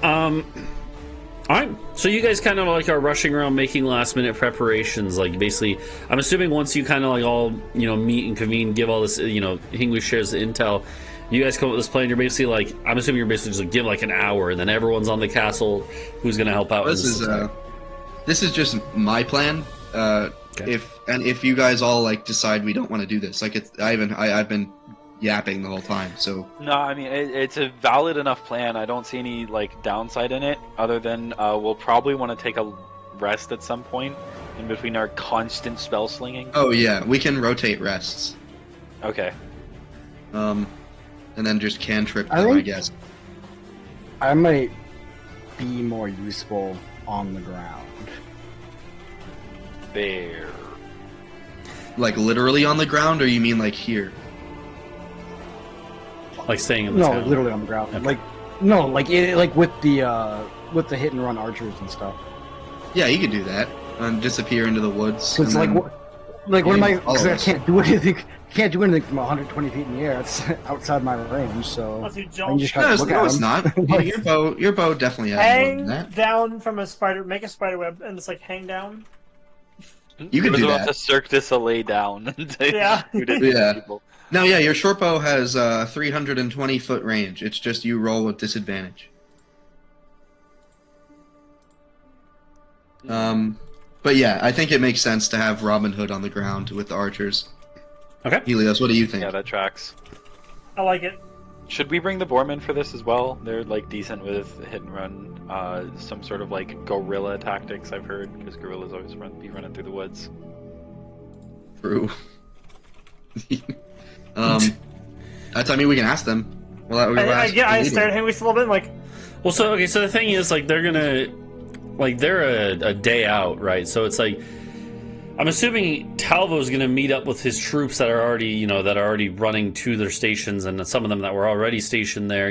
Alright, so you guys kind of like are rushing around making last minute preparations, like basically, I'm assuming once you kind of like all, meet and convene, give all this, Hingwis shares the intel, you guys come up with this plan, you're basically like, I'm assuming you're basically just like, give like an hour, and then everyone's on the castle, who's gonna help out. This is just my plan. If you guys all like decide we don't want to do this, like I've been yapping the whole time, so No, I mean it's a valid enough plan. I don't see any like downside in it, other than we'll probably want to take a rest at some point in between our constant spell slinging. Oh yeah, we can rotate rests. Okay. And then just cantrip them, I guess. I might be more useful on the ground. There. Like literally on the ground, or you mean like here? Like staying in the No, town. literally on the ground. Okay. Like with the hit and run archers and stuff. Yeah, you could do that and disappear into the woods. Because and like, then- what am I? all of Because I us. can't do anything. Can't do anything from 120 feet in the air. It's outside my range, so Unless you I can jump, just No, kind it's, of look no, at it's them. not. Your bow definitely has more hang than that. down from a spider, make a spider web, and just like hang down. You can do About that. to Cirque du Soleil down. to Yeah. shoot at Yeah. people. No, yeah, your short bow has 320 foot range. It's just you roll with disadvantage. But yeah, I think it makes sense to have Robin Hood on the ground with the archers. Okay. Helios, what do you think? Yeah, that tracks. I like it. Should we bring the Boarman for this as well? They're like decent with hit and run, some sort of like guerrilla tactics. I've heard because guerrillas always be running through the woods. True. That's. I mean, we can ask them. I stared at him a little bit, like, Well, so the thing is, like, they're a day out, right? So it's like, I'm assuming Talvo's gonna meet up with his troops that are already running to their stations, and some of them that were already stationed there.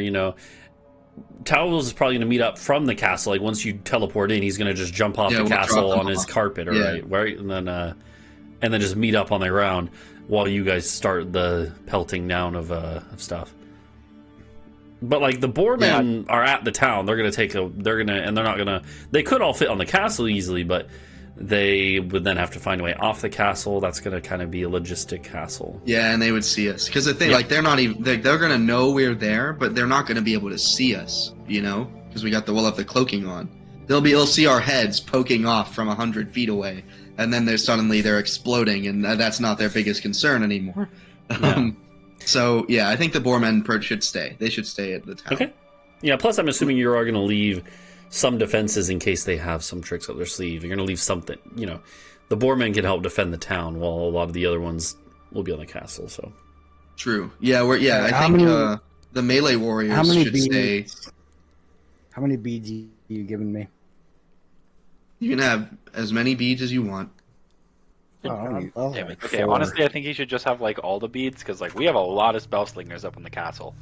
Talvo's is probably gonna meet up from the castle. Like once you teleport in, he's gonna just jump off the we'll castle drop them on his off. carpet, Yeah. right? And then just meet up on the ground while you guys start the pelting down of stuff. But like the Boarmen are at the town, they could all fit on the castle easily, but they would then have to find a way off the castle. That's going to kind of be a logistic hassle. Yeah, and they would see us because the thing, like, they're not even. They're going to know we're there, but they're not going to be able to see us. Because we'll have the cloaking on. They'll see our heads poking off from 100 feet away, and then they're exploding, and that's not their biggest concern anymore. Yeah. So yeah, I think the Boarmen should stay. They should stay at the town. Okay. Yeah. Plus, I'm assuming you are going to leave some defenses in case they have some tricks up their sleeve. You're going to leave something. The Boarmen can help defend the town, while a lot of the other ones will be on the castle. So. True. Yeah. I think the melee warriors should stay. How many beads you giving me? You can have as many beads as you want. Okay, honestly, I think he should just have like all the beads because like we have a lot of spell slingers up in the castle.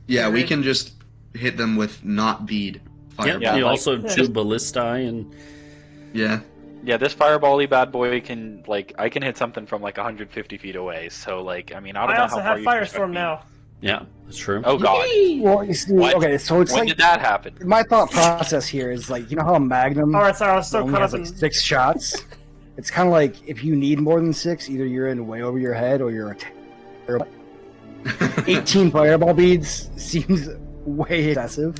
Yeah, we can just hit them with not bead. Fireball. Yeah. You like- also have 2 ballistae and. Yeah. Yeah, this fireball-y bad boy can like I can hit something from like 150 feet away. So like I mean I don't I know also how far have you can expect Firestorm me. now. Yeah, that's true. Oh god, Well, you see, What? okay, so it's when like did that happen? my thought process here is like, you know how a Magnum Alright, sorry, I was so only caught has up in. like 6 shots? It's kind of like if you need more than 6, either you're in way over your head or you're a terrible. 18 fireball beads seems way excessive.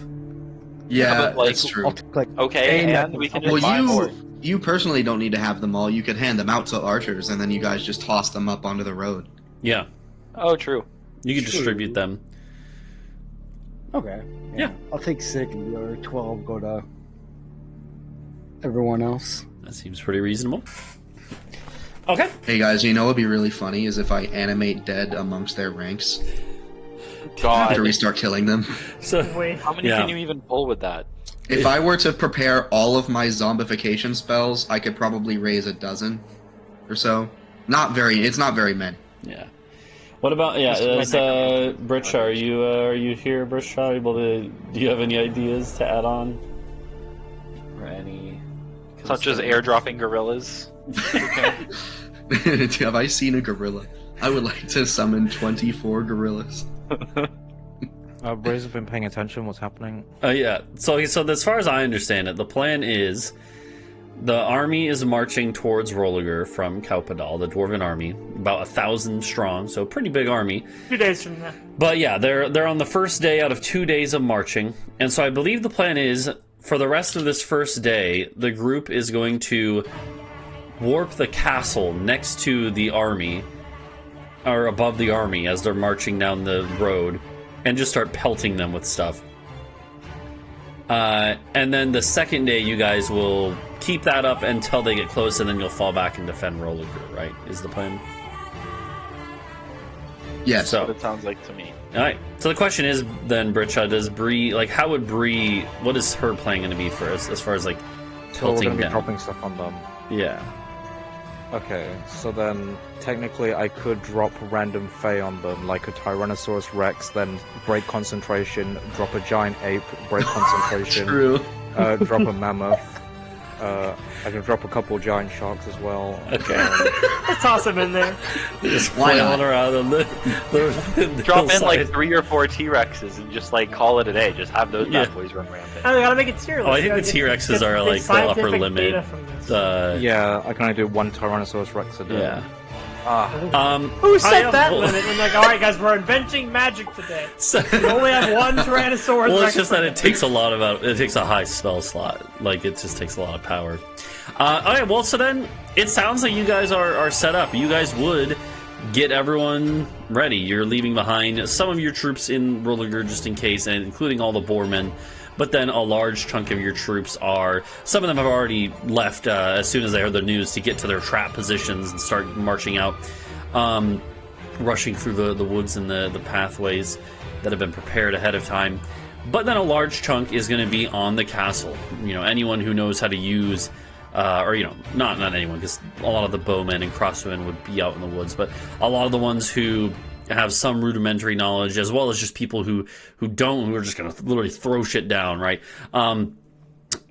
Yeah, but, like, that's true. I'll take, like, Okay, aim and at we can them. just buy more. You personally don't need to have them all. You could hand them out to archers, and then you guys just toss them up onto the road. Yeah, Oh, true. you can True. distribute them. Okay. Yeah. I'll take 6 and the other 12 go to everyone else. That seems pretty reasonable. Okay. Hey guys, you know what'd be really funny is if I animate dead amongst their ranks God, after we start killing them. So Wait. how many Yeah. can you even pull with that? If I were to prepare all of my zombification spells, I could probably raise a dozen or so. It's not very many. yeah. What about Britsha? Are you here, Britsha? Do you have any ideas to add on? Or any? Such as airdropping gorillas. Have I seen a gorilla? I would like to summon 24 gorillas. Bree's have been paying attention. What's happening? Yeah. So as far as I understand it, the plan is the army is marching towards Roliger from Kaupadal, the Dwarven army, about 1,000 strong, so a pretty big army. 2 days from now. But yeah, they're on the first day out of 2 days of marching, and so I believe the plan is for the rest of this first day, the group is going to warp the castle next to the army, or above the army as they're marching down the road, and just start pelting them with stuff. And then the second day, you guys will keep that up until they get close, and then you'll fall back and defend Roliger, right? Is the plan? Yes. So, What it sounds like to me. all right. So the question is then, Britsha, does Bree, like, how would Bree, what is her plan going to be for us as far as, like, So we're tilting going to be down? dropping stuff on them. Yeah. Okay, so then technically I could drop random Fey on them, like a Tyrannosaurus Rex, then break concentration, drop a giant ape, break concentration, True. Drop a mammoth. I can drop a couple giant sharks as well. Okay. Let's toss him in there. Just Why flailing not? around on the Drop in like hillside. 3 or 4 T-Rexes and just like call it a day. Just have those Yeah. bad boys run rampant. Oh, we gotta make it tier list. Oh, I think We the gotta T-Rexes get are, like, the upper scientific limit. data from this. Yeah, I can only do one Tyrannosaurus Rex a day. Yeah. Ah, Who I set have- that well- limit? And like, all right, guys, we're inventing magic today. So, We only have one Tyrannosaurus. well, Rex it's just that per it day. takes a lot of it takes a high spell slot. Like, it just takes a lot of power. Okay, well, so then it sounds like you guys are set up. You guys would get everyone ready. You're leaving behind some of your troops in Roliger just in case, and including all the Boarmen. But then a large chunk of your troops are... Some of them have already left as soon as they heard the news to get to their trap positions and start marching out, rushing through the woods and the pathways that have been prepared ahead of time. But then a large chunk is going to be on the castle. You know, anyone who knows how to use... or, you know, not anyone, because a lot of the bowmen and crossbowmen would be out in the woods, but a lot of the ones who have some rudimentary knowledge, as well as just people who don't, who are just going to literally throw shit down, right?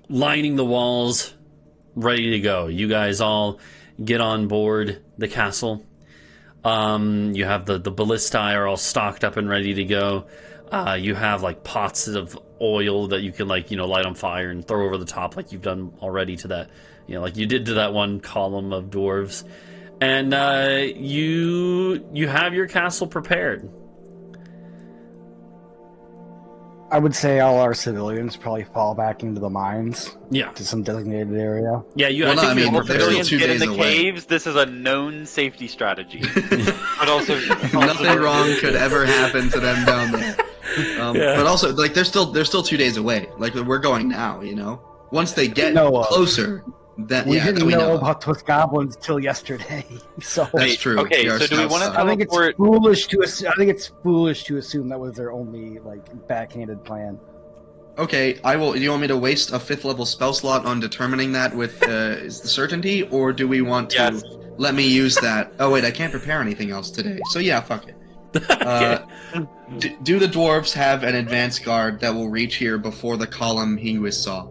Lining the walls, ready to go. You guys all get on board the castle. You have the ballistae are all stocked up and ready to go. You have, like, pots of oil that you can, like, you know, light on fire and throw over the top, like you've done already to that, you know, like you did to that one column of dwarves. And you have your castle prepared. I would say all our civilians probably fall back into the mines Yeah, to some designated area. yeah. You. Well, I no, think I mean, you're they're prepared. civilians still 2 get in days the away. caves. This is a known safety strategy. But also, Nothing wrong could ever happen to them down there. Yeah. But also, like, they're still 2 days away. Like, we're going now, you know. Once they get know of. closer, that We yeah, didn't that we know of. about those goblins till yesterday, so That's Wait, true. okay, Our so do we scouts wanna suck. tell- I think it's Teleport. foolish to. I think it's foolish to assume that was their only like backhanded plan. Okay, I will. Do you want me to waste a 5th level spell slot on determining that with is the certainty, or do we want to Yes. let me use that? Oh wait, I can't prepare anything else today. So yeah, fuck it. Do the dwarves have an advance guard that will reach here before the column Hingwis saw?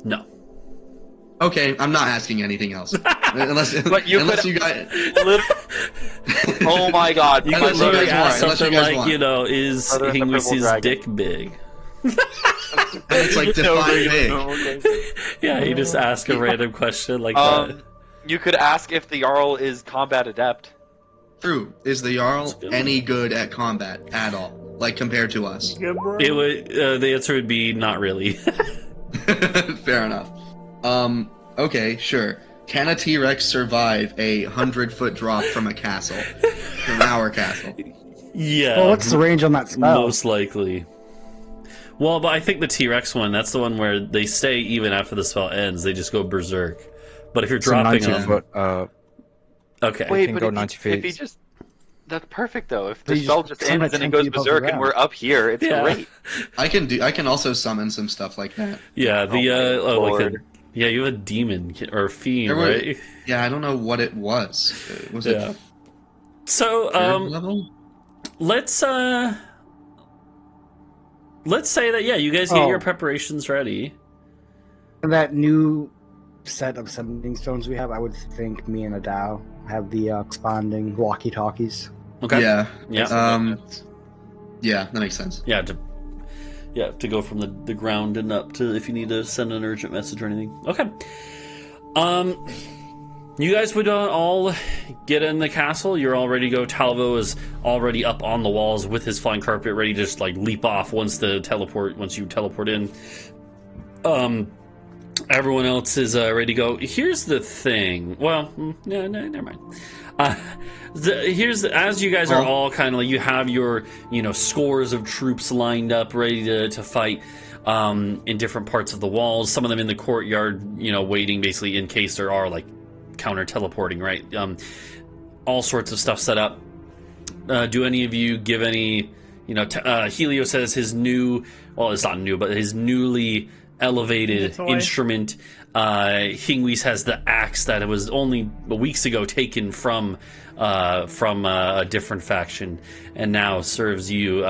No. Okay, I'm not asking anything else. unless But you unless could- you guys. Oh my god! You Unless could you literally guys want, ask unless you something guys like, want. you know, is Brother of the Purple Hingwis's Dragon. dick big? It's like define big. Yeah, you just ask a random question like that. You could ask if the Jarl is combat adept. True. Is the Jarl good. any good at combat at all? Like compared to us? Good, bro. It would. The answer would be not really. Fair enough. Okay, sure. Can a T-Rex survive a 100-foot drop from a castle? From our castle? Yeah. Well, what's the range on that spell? Most likely. Well, but I think the T-Rex one, that's the one where they stay even after the spell ends. They just go berserk. But if you're It's a dropping 90 them... foot. Okay. Wait, can but go if, 90 if he feet. just... That's perfect, though. If the He spell just just ends and it 10 goes feet above the berserk and ground. we're up here, it's Yeah. great. I can also summon some stuff like that. Yeah, the... Oh my like lord. yeah, you have a demon, or a fiend, There was- right? Yeah, I don't know what it was. Was Yeah. it So, 3rd level? let's say that, yeah, you guys get your preparations ready. For that new set of sending stones we have, I would think me and Adau have the corresponding walkie-talkies. Okay. Yeah. Yeah. Yeah, that makes sense. Yeah, to go from the ground and up to if you need to send an urgent message or anything. Okay. You guys would all get in the castle. You're all ready to go. Talvo is already up on the walls with his flying carpet, ready to just like leap off once you teleport in. Everyone else is ready to go. Here's the thing. Well, no, never mind. As you guys are all kind of like, you have your, scores of troops lined up, ready to fight in different parts of the walls. Some of them in the courtyard, waiting basically in case there are like counter teleporting, right? All sorts of stuff set up. Do any of you give any, Helios says his new, well, it's not new, but his newly elevated instrument. Hingwis has the axe that was only weeks ago taken from a different faction and now serves you.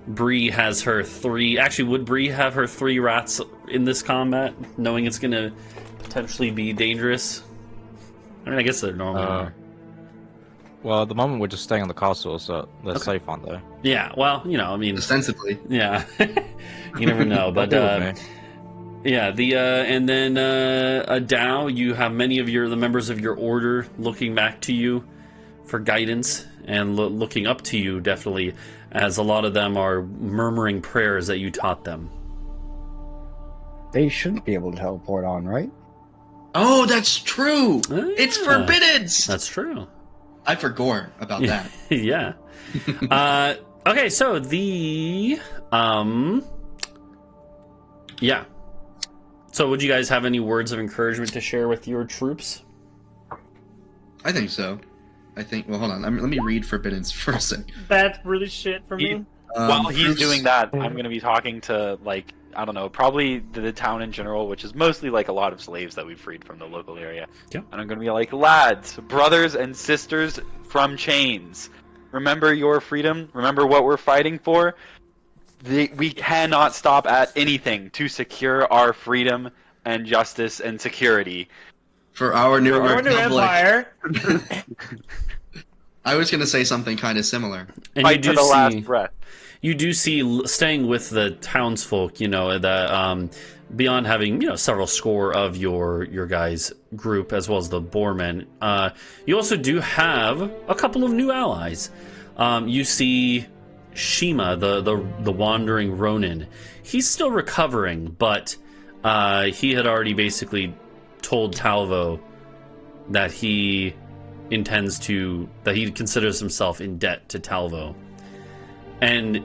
Bree has her 3. Actually, would Bree have her 3 rats in this combat, knowing it's going to potentially be dangerous? I mean, I guess they're normal. Well, at the moment we're just staying in the castle, so they're safe, aren't they? Yeah. Well, I mean, ostensibly. Yeah. You never know, but. Yeah, and then Adau, you have many of the members of your order looking back to you for guidance and looking up to you, definitely, as a lot of them are murmuring prayers that you taught them. They shouldn't be able to teleport on, right? Oh, that's true! Yeah. It's forbidden! That's true. I forgot about that. Yeah. Okay, so yeah. So would you guys have any words of encouragement to share with your troops? I think so. Well, hold on. Let me read Forbiddance for a second. That's really shit for me. While he's doing that, I'm going to be talking to, like, I don't know, probably the town in general, which is mostly, like, a lot of slaves that we've freed from the local area. Yeah. And I'm going to be like, lads, brothers and sisters from chains, remember your freedom? Remember what we're fighting for? We cannot stop at anything to secure our freedom and justice and security. For our new empire. I was going to say something kind of similar. And fight to the last breath. You do see, staying with the townsfolk, that beyond having, several score of your guys' group, as well as the Boarman, you also do have a couple of new allies. You see Shima, the wandering Ronin. He's still recovering, but he had already basically told Talvo that he considers himself in debt to Talvo. And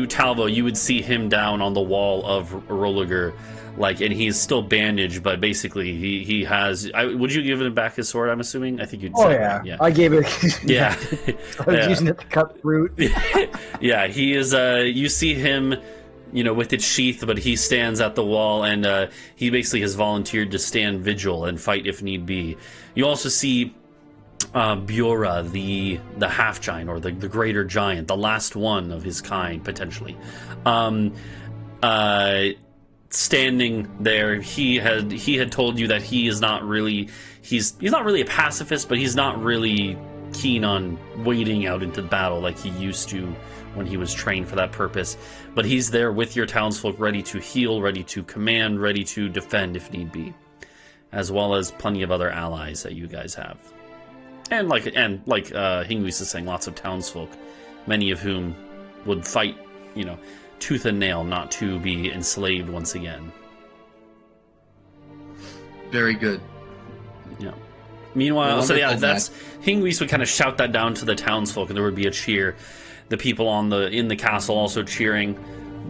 Talvo, you would see him down on the wall of Roliger, and he's still bandaged, but basically he has. Would you give him back his sword? I'm assuming. I think you'd. Oh say yeah. That. Yeah, I gave it. Yeah, I was using it to cut fruit. Yeah, he is. You see him, with its sheath, but he stands at the wall, and he basically has volunteered to stand vigil and fight if need be. You also see Biora, the half giant, or the greater giant, the last one of his kind potentially, standing there. He had told you that he's not really a pacifist, but he's not really keen on wading out into battle like he used to when he was trained for that purpose. But he's there with your townsfolk, ready to heal, ready to command, ready to defend if need be, as well as plenty of other allies that you guys have. And like Hingwis is saying, lots of townsfolk, many of whom would fight, tooth and nail not to be enslaved once again. Very good. Yeah. Meanwhile, Hingwis would kind of shout that down to the townsfolk, and there would be a cheer. The people in the castle also cheering.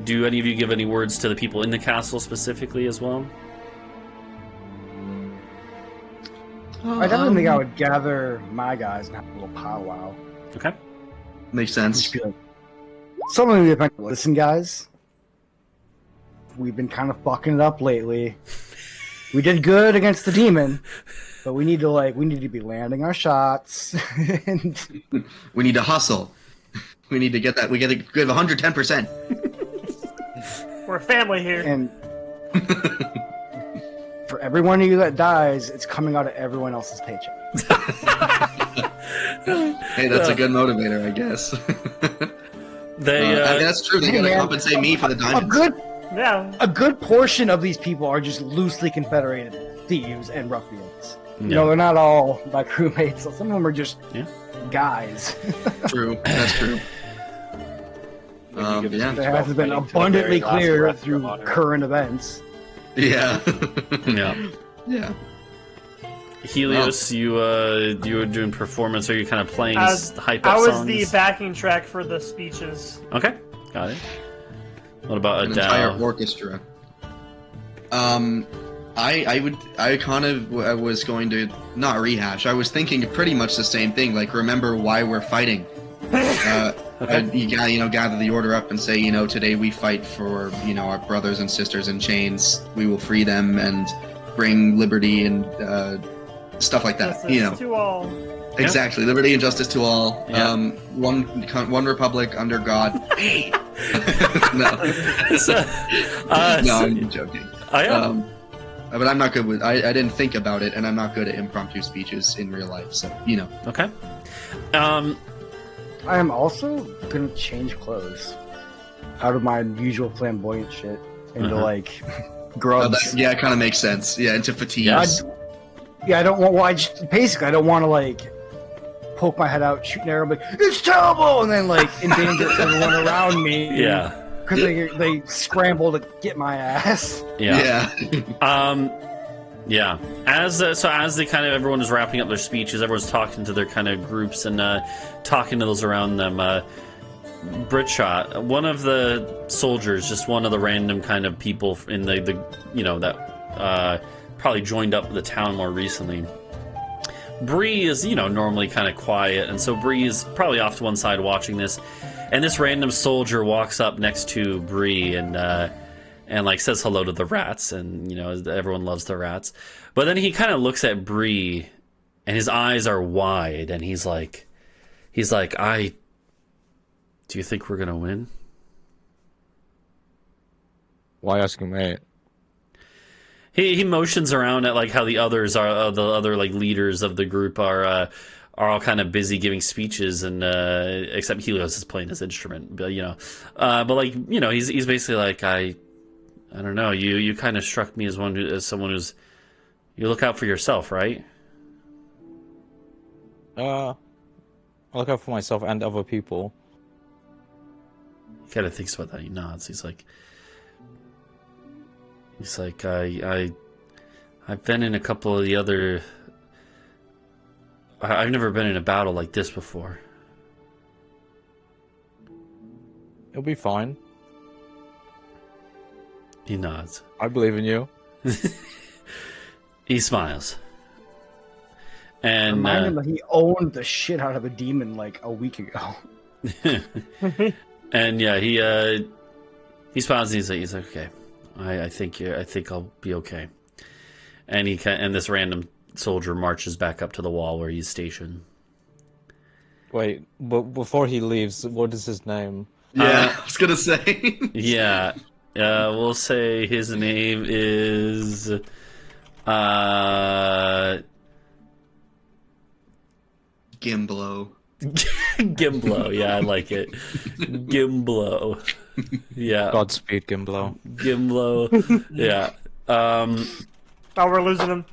Do any of you give any words to the people in the castle specifically as well? I definitely think I would gather my guys and have a little powwow. Okay. Makes sense. Listen, guys. We've been kind of fucking it up lately. We did good against the demon, but we need to be landing our shots. And we need to hustle. We need to get that. We got to give 110%. We're a family here. And for every one of you that dies, it's coming out of everyone else's paycheck. Hey, that's a good motivator, I guess. They that's true. They Hey, gotta man, compensate me for the diamonds. Yeah. A good portion of these people are just loosely confederated thieves and ruffians. You know, they're not all my crewmates. Some of them are just guys. True, that's true. When you give Yeah. That has been fighting to the abundantly very last clear breath through for honor. current events. Yeah. Yeah. Yeah. Helios, you were doing performance. Are you kind of playing hype I up was songs? the backing track for the speeches. Okay, got it. What about An entire Adau? orchestra. I kind of was going to not rehash. I was thinking pretty much the same thing. Like, remember why we're fighting. You gotta, gather the order up and say, today we fight for, our brothers and sisters in chains. We will free them and bring liberty and stuff like that. Justice to all. Exactly, liberty and justice to all. Yeah. One republic under God. No, So, no, I'm joking. I am. But I'm not good with. I didn't think about it, and I'm not good at impromptu speeches in real life. So Okay. I am also gonna change clothes out of my usual flamboyant shit into like grubs. it kind of makes sense. Yeah, into fatigues. Yes. I don't want. Well, I don't want to like poke my head out, shoot an arrow, like it's Talvo, and then like endanger everyone around me. Yeah. Because they scramble to get my ass. Yeah. Yeah. Yeah. As they kind of everyone is wrapping up their speeches, everyone's talking to their kind of groups and talking to those around them. Britsha, one of the soldiers, just one of the random kind of people in the that probably joined up with the town more recently. Bree is normally kind of quiet, and so Bree is probably off to one side watching this. And this random soldier walks up next to Bree and like says hello to the rats, and everyone loves the rats. But then he kind of looks at Bree, and his eyes are wide, and he's like, do you think we're gonna win? Why asking me? He motions around at like how the others are, the other like leaders of the group are all kind of busy giving speeches, and except Helios is playing his instrument. But he's basically like, I don't know. You kind of struck me as someone who's you look out for yourself, right? I look out for myself and other people. He kind of thinks about that. He nods. He's like, I've been in a couple of the other. I've never been in a battle like this before. It'll be fine. He nods. I believe in you. He smiles. And Remind him that he owned the shit out of a demon like a week ago. and yeah, he smiles and he's like, okay, I think I'll be okay. And this random soldier marches back up to the wall where he's stationed. Wait, but before he leaves, what is his name? Yeah, I was gonna say. Yeah, we'll say his name is Gimblo. Gimblo. Yeah, I like it. Gimblo. Yeah. Godspeed, Gimblo. Gimblo. Yeah. Oh, we're losing him.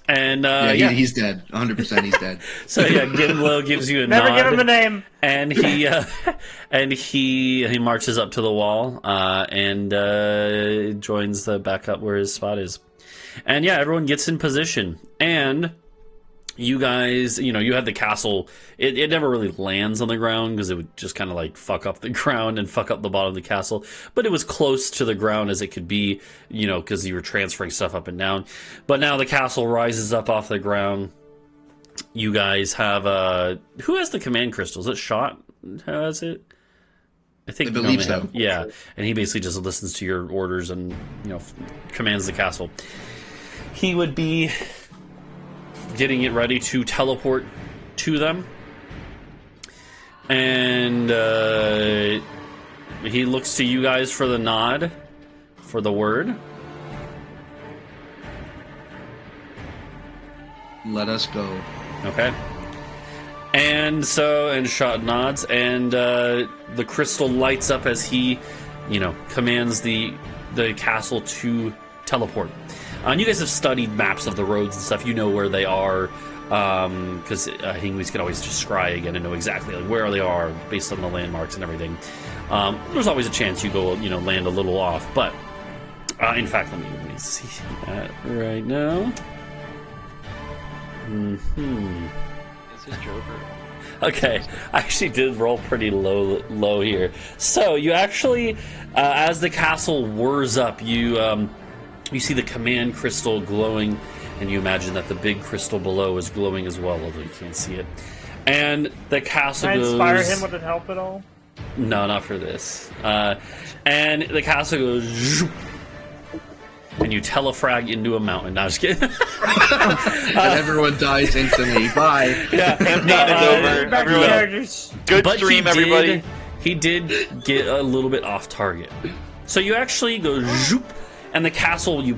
And He's dead. 100%. He's dead. So yeah, Gimblo gives you a Never nod. give him a name. And he marches up to the wall and joins the back up where his spot is. And yeah, everyone gets in position. And you guys, you have the castle. It never really lands on the ground because it would just kind of like fuck up the ground and fuck up the bottom of the castle. But it was close to the ground as it could be, because you were transferring stuff up and down. But now the castle rises up off the ground. You guys have who has the command crystals? Is it Shot? Who has it? I think I believe so. Yeah, and he basically just listens to your orders and commands the castle. He would be getting it ready to teleport to them, and he looks to you guys for the nod, for the word. Let us go. Okay. And Shot nods, and the crystal lights up as he, commands the castle to teleport. And you guys have studied maps of the roads and stuff. You know where they are, because Hingwis can always just scry again and know exactly where they are based on the landmarks and everything. There's always a chance you go, land a little off, but in fact, let me see that right now. Is it Joker? Okay, I actually did roll pretty low here. So you actually, as the castle whirs up, you see the command crystal glowing, and you imagine that the big crystal below is glowing as well, although you can't see it. And the castle Can I goes... inspire him? Would it help at all? No, not for this. And the castle goes... zoop, and you telefrag into a mountain. No, I'm just kidding. And everyone dies instantly. Bye. Yeah, Campaign is over. Back to Everyone, characters. good But stream, everybody. He did get a little bit off target. So you actually go zoop, and the castle you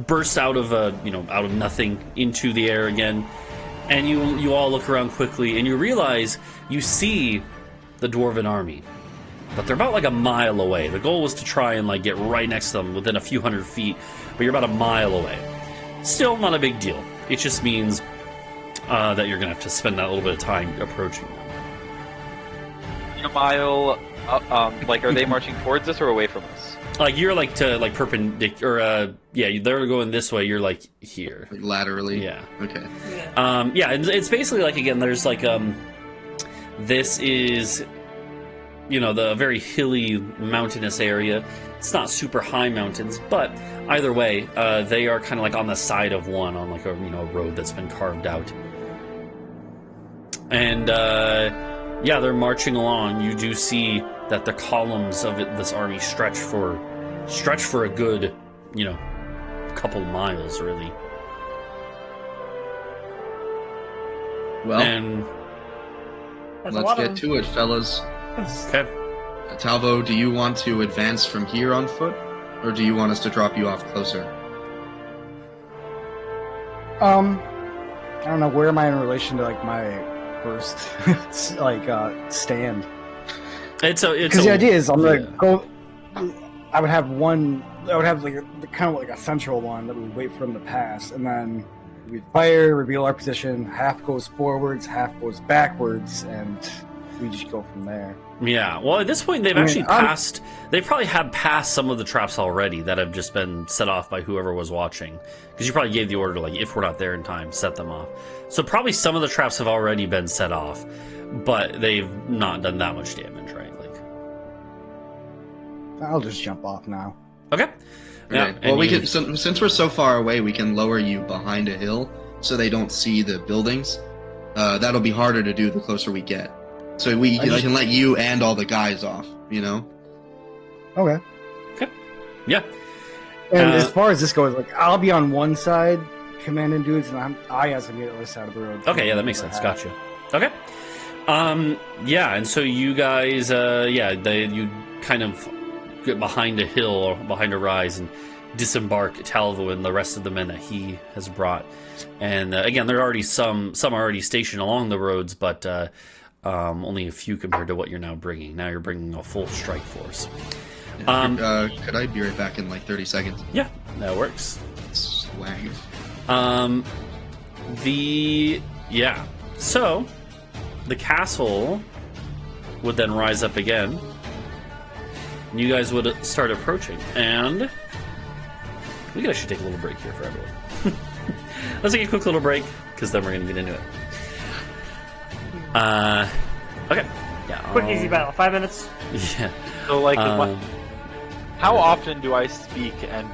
bursts out of out of nothing into the air again, and you all look around quickly, and you realize you see the dwarven army, but they're about like a mile away. The goal was to try and get right next to them within a few hundred feet, but you're about a mile away. Still not a big deal. It just means that you're gonna have to spend that little bit of time approaching them. In a mile, are they marching towards us or away from us? You're perpendicular, or they're going this way. You're here. Like laterally? Yeah. Okay. It's basically again, there's this is, the very hilly, mountainous area. It's not super high mountains, but either way, they are kind of on the side of one on a road that's been carved out. And they're marching along. You do see that the columns of this army stretch for a good, couple miles, really. Well, and let's get to it, fellas. okay. Talvo, do you want to advance from here on foot, or do you want us to drop you off closer? I don't know, where am I in relation to my first stand? Because the idea is I'm gonna go. I would have a central one that would wait for them to pass, and then we'd fire, reveal our position. Half goes forwards, half goes backwards, and we just go from there. Yeah. Well, at this point, they've actually passed. They probably have passed some of the traps already that have just been set off by whoever was watching. Because you probably gave the order if we're not there in time, set them off. So probably some of the traps have already been set off, but they've not done that much damage, right? I'll just jump off now. Okay. Okay. Yeah, well, since we're so far away, we can lower you behind a hill so they don't see the buildings. That'll be harder to do the closer we get. So I can let you and all the guys off, Okay. Okay. Yeah. And as far as this goes, I'll be on one side commanding dudes, and I guys can be on the other side of the road. Okay, yeah, that makes sense. Gotcha. Okay. And so you guys, you kind of get behind a hill or behind a rise and disembark Talvo and the rest of the men that he has brought. And again, there are already some are already stationed along the roads, but only a few compared to what you're now bringing. Now you're bringing a full strike force. Could I be right back in 30 seconds? Yeah, that works. Swag. So the castle would then rise up again. And you guys would start approaching, and we could actually take a little break here for everyone. Let's take a quick little break, because then we're going to get into it. Okay. Yeah. Quick, easy battle. 5 minutes. Yeah. So, how often do I speak and,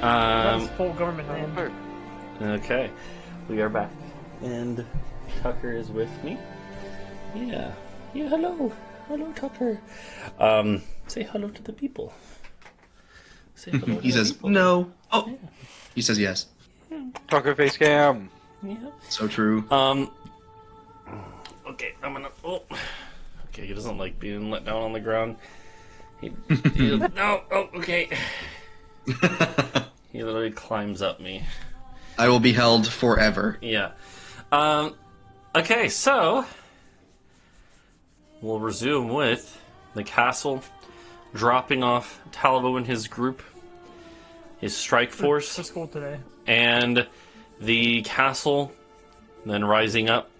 That's full government name. Okay, we are back, and Tucker is with me. Yeah, hello, Tucker. Say hello to the people. Say hello. He says people. no. Oh, Yeah. he says yes. Tucker face cam. Yeah. So true. Okay, I'm gonna. Oh. Okay, he doesn't like being let down on the ground. No. Oh, okay. He literally climbs up me. I will be held forever. Yeah. Okay, so we'll resume with the castle dropping off Talvo and his group, his strike force, To school today. and the castle then rising up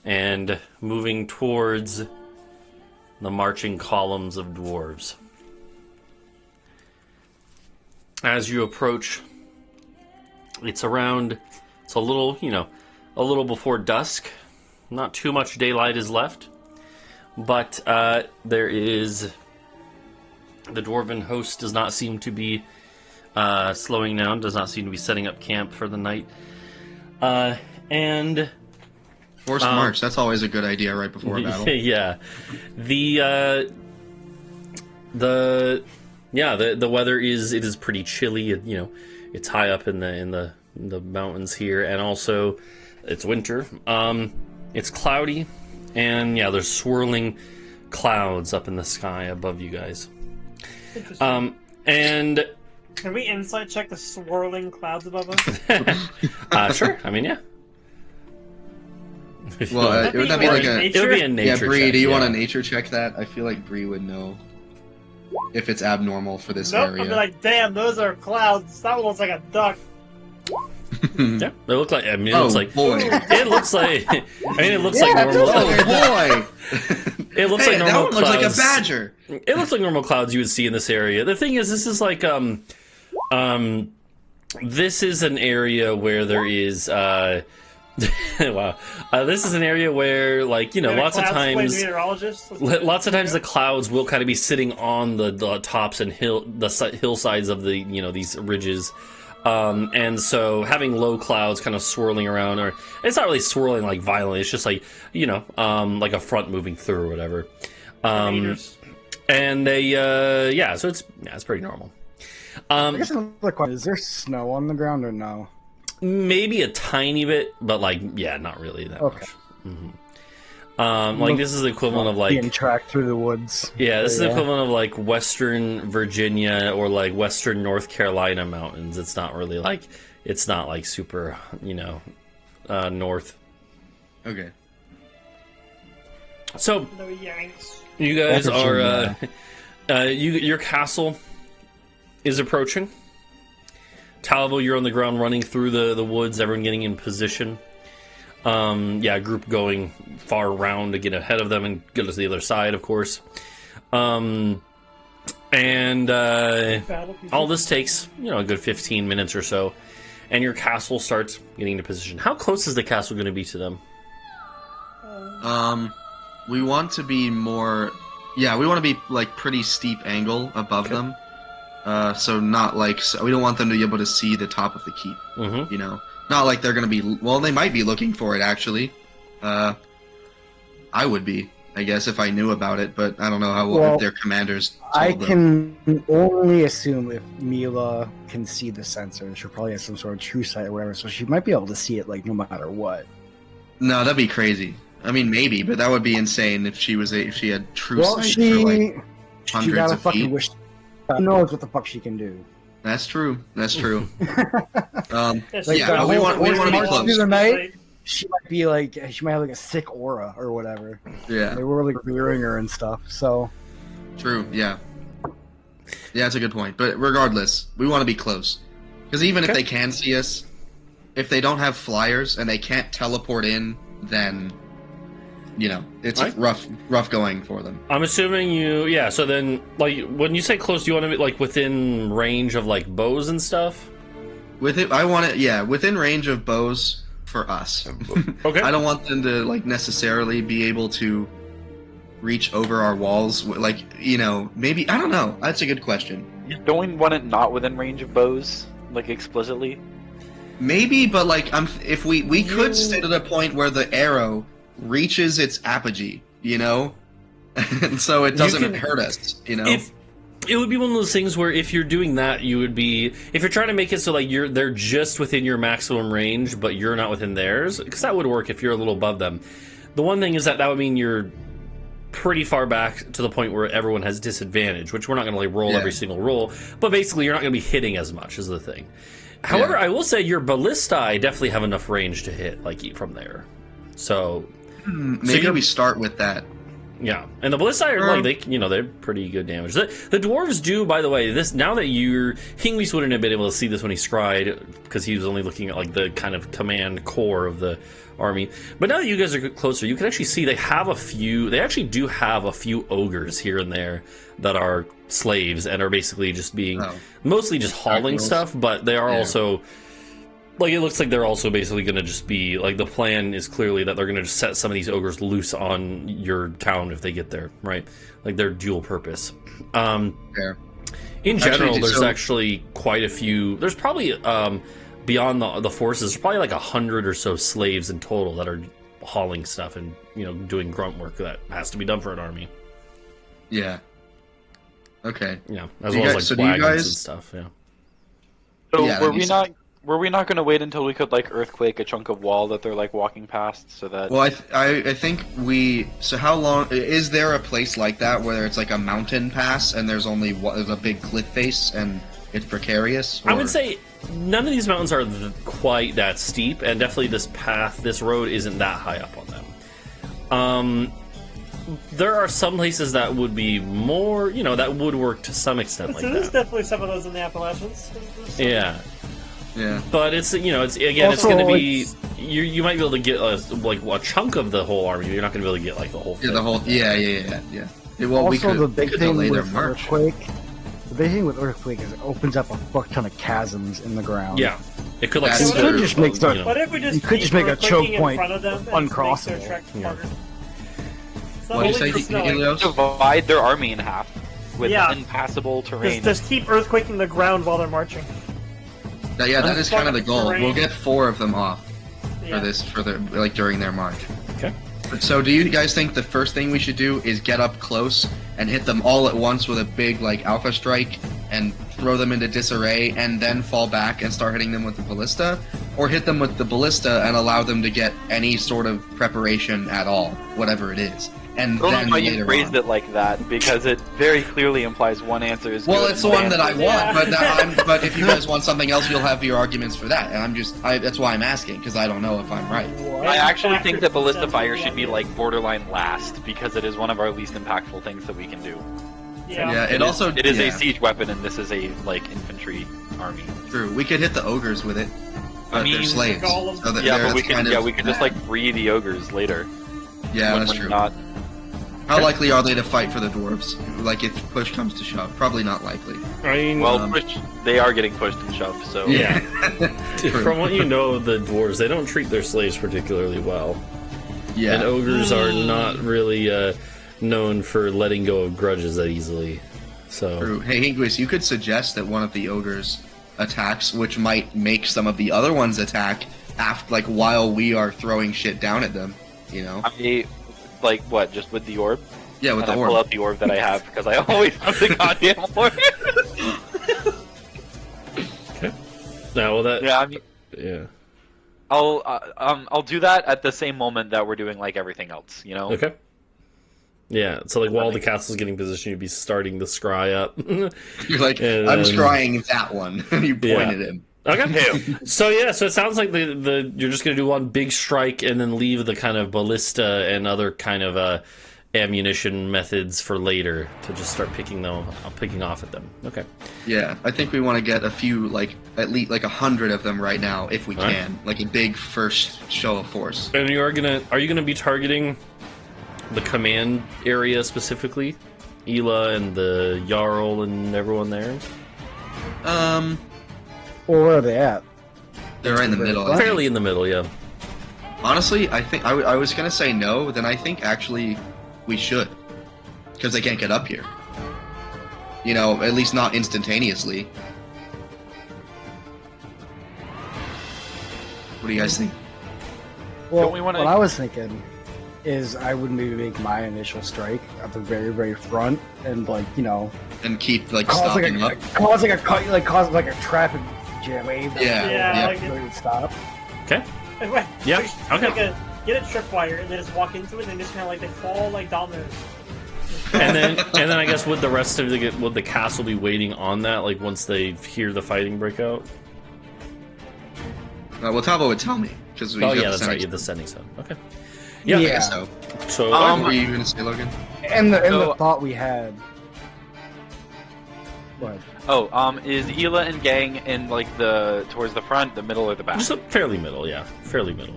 and moving towards the marching columns of dwarves. As you approach, it's a little, a little before dusk. Not too much daylight is left, but there is... The dwarven host does not seem to be slowing down, does not seem to be setting up camp for the night. And... Forced march. That's always a good idea right before a battle. Yeah. The weather is pretty chilly. It's high up in the mountains here, and also it's winter. It's cloudy, and there's swirling clouds up in the sky above you guys. And Can we insight check the swirling clouds above us? sure. I mean, yeah. Well, would that be like a... It would be a nature Yeah, Bree, check, do you want to nature check that? I feel like Bree would know if it's abnormal for this Nope, area. I'd be like, damn, those are clouds. That one looks like a duck. Yeah, it looks like. I mean, it Oh looks like. boy! It looks like. I mean, it looks like normal. Oh boy! It looks Hey, like that normal one looks like a clouds. badger. It looks like normal clouds you would see in this area. The thing is, this is like this is an area where there is wow. This is an area where, like, lots of times the clouds will kind of be sitting on the tops and hillsides of the these ridges. And so having low clouds kind of swirling around, or it's not really swirling like violently, it's just like, like a front moving through or whatever. And they, so it's pretty normal. I guess another question: is there snow on the ground or no? Maybe a tiny bit, but not really that much. Like this is the equivalent of being tracked through the woods. Yeah, this is the equivalent of like Western Virginia or like Western North Carolina mountains. It's not really it's not like super, north. Okay. So No Yanks. you guys That's are, your castle is approaching. Talvo, you're on the ground running through the woods, everyone getting in position. A group going far around to get ahead of them and get to the other side, of course. All this takes, a good 15 minutes or so, and your castle starts getting into position. How close is the castle going to be to them? We want to be more... Yeah, we want to be, like, pretty steep angle above them. So not like... So we don't want them to be able to see the top of the keep, Not like they're going to be... Well, they might be looking for it, actually. I would be, I guess, if I knew about it, but I don't know how if their commanders told them. Can only assume if Mila can see the sensor. She'll probably have some sort of true sight or whatever, so she might be able to see it, no matter what. No, that'd be crazy. I mean, maybe, but that would be insane if she had true sight for, she hundreds gotta of fucking feet. wish. Who knows what the fuck she can do? That's true. That's true. We want to be Through close. the night, she might have a sick aura or whatever. Yeah. They were revering her and stuff. So True. Yeah. Yeah, that's a good point. But regardless, we want to be close, because even if they can see us, if they don't have flyers and they can't teleport in, then it's rough going for them. I'm assuming so then, when you say close, do you want to be, within range of, bows and stuff? I want it, within range of bows for us. Okay. I don't want them to, necessarily be able to reach over our walls, maybe, I don't know. That's a good question. You don't want it not within range of bows? like explicitly? Maybe, but like, if we could sit at a point where the arrow reaches its apogee, you know, and so it doesn't hurt us, you know. If it would be one of those things where if you're doing that, you would be, if you're trying to make it so like they're just within your maximum range, but you're not within theirs, because that would work if you're a little above them. The one thing is that would mean you're pretty far back to the point where everyone has disadvantage, which we're not going to like roll every single roll, but basically you're not going to be hitting as much is the thing. However, I will say your ballistae definitely have enough range to hit like from there. So maybe we start with that. Yeah, and the ballistae are like they're pretty good damage. The dwarves do, by the way. This now that Hingwis wouldn't have been able to see this when he scried because he was only looking at like the kind of command core of the army. But now that you guys are closer, you can actually see they have a few. They actually do have a few ogres here and there that are slaves and are basically just being mostly just hauling stuff. But they are also. Like, it looks like they're also basically going to just be, like, the plan is clearly that they're going to just set some of these ogres loose on your town if they get there, right? Like, they're dual purpose. In general, there's actually quite a few, there's probably, beyond the forces, there's probably like 100 or so slaves in total that are hauling stuff and, doing grunt work that has to be done for an army. Yeah. Okay. Yeah, as well as, like, wagons and stuff, yeah. So, were we not going to wait until we could like earthquake a chunk of wall that they're like walking past so that? Well, I think we. So how long is there a place like that where it's like a mountain pass and there's a big cliff face and it's precarious? Or? I would say none of these mountains are quite that steep, and definitely this road isn't that high up on them. There are some places that would be more, that would work to some extent like that. There's definitely some of those in the Appalachians. Yeah. Yeah, but it's it's going to be you might be able to get a chunk of the whole army. You're not going to be able to get like the whole thing. Yeah. Well, also, the big thing with earthquake, is it opens up a fuck ton of chasms in the ground. Yeah, it could like. You could just make a choke point uncrossable. What do you say, Helios? Divide their army in half with impassable terrain. Just keep earthquaking the ground while they're marching. That is kind of the goal. We'll get 4 of them off during their march. Okay. So, do you guys think the first thing we should do is get up close and hit them all at once with a big alpha strike and throw them into disarray, and then fall back and start hitting them with the ballista, or hit them with the ballista and allow them to get any sort of preparation at all, whatever it is? And I don't know why you phrased it like that, because it very clearly implies one answer is well, good. It's the one that I want, but if you guys want something else, you'll have your arguments for that, and that's why I'm asking, because I don't know if I'm right. I actually think that Ballista Fire should be borderline last, because it is one of our least impactful things that we can do. Yeah, it is a siege weapon, and this is a infantry army. True, we could hit the ogres with it, but they're slaves. So but we could just free the ogres later. Yeah, that's true. How likely are they to fight for the dwarves? If push comes to shove, probably not likely. I mean, they are getting pushed and shoved. So yeah. From what you know of the dwarves, they don't treat their slaves particularly well. Yeah, and ogres are not really known for letting go of grudges that easily. So, true. Hey, Hingwis, you could suggest that one of the ogres attacks, which might make some of the other ones attack after, while we are throwing shit down at them. What? Just with the orb? Yeah, with the orb. I pull out the orb that I have because I always have the goddamn orb. Okay. Now, yeah. I'll do that at the same moment that we're doing everything else. Okay. Yeah. So while the castle's getting positioned, you'd be starting the scry up. You're like, I'm scrying that one. You point at him. Okay. So it sounds like you're just gonna do one big strike and then leave the kind of ballista and other kind of ammunition methods for later to just start picking off at them. Okay. Yeah, I think we want to get a few, at least 100 of them right now if we can, a big first show of force. And are you gonna be targeting the command area specifically, Ela and the Jarl and everyone there? Well, where are they at? They're right in the middle. Fairly in the middle, yeah. Honestly, I think I was gonna say no. Then I think actually we should, because they can't get up here. At least not instantaneously. What do you guys think? Well, Don't we wanna- what I was thinking is I would maybe make my initial strike at the very, very front, and like And keep like cause stopping up. cause like a traffic jam wave. that Yeah, would really would stop. Okay. Wait, Yeah, okay. Get a tripwire and then just walk into it and just kind of like they fall like dominoes. And then I guess would the rest of the castle be waiting on that? Like once they hear the fighting break out? Well, Talvo would tell me because we. Oh got yeah, the that's right. sending You have the sending stone. Okay. Yeah, Yeah. I guess so. So What were you going to say, Logan? And the So- thought we had. What? Oh, is Hila and gang in like towards the front, the middle, or the back? just a fairly middle, yeah, fairly middle.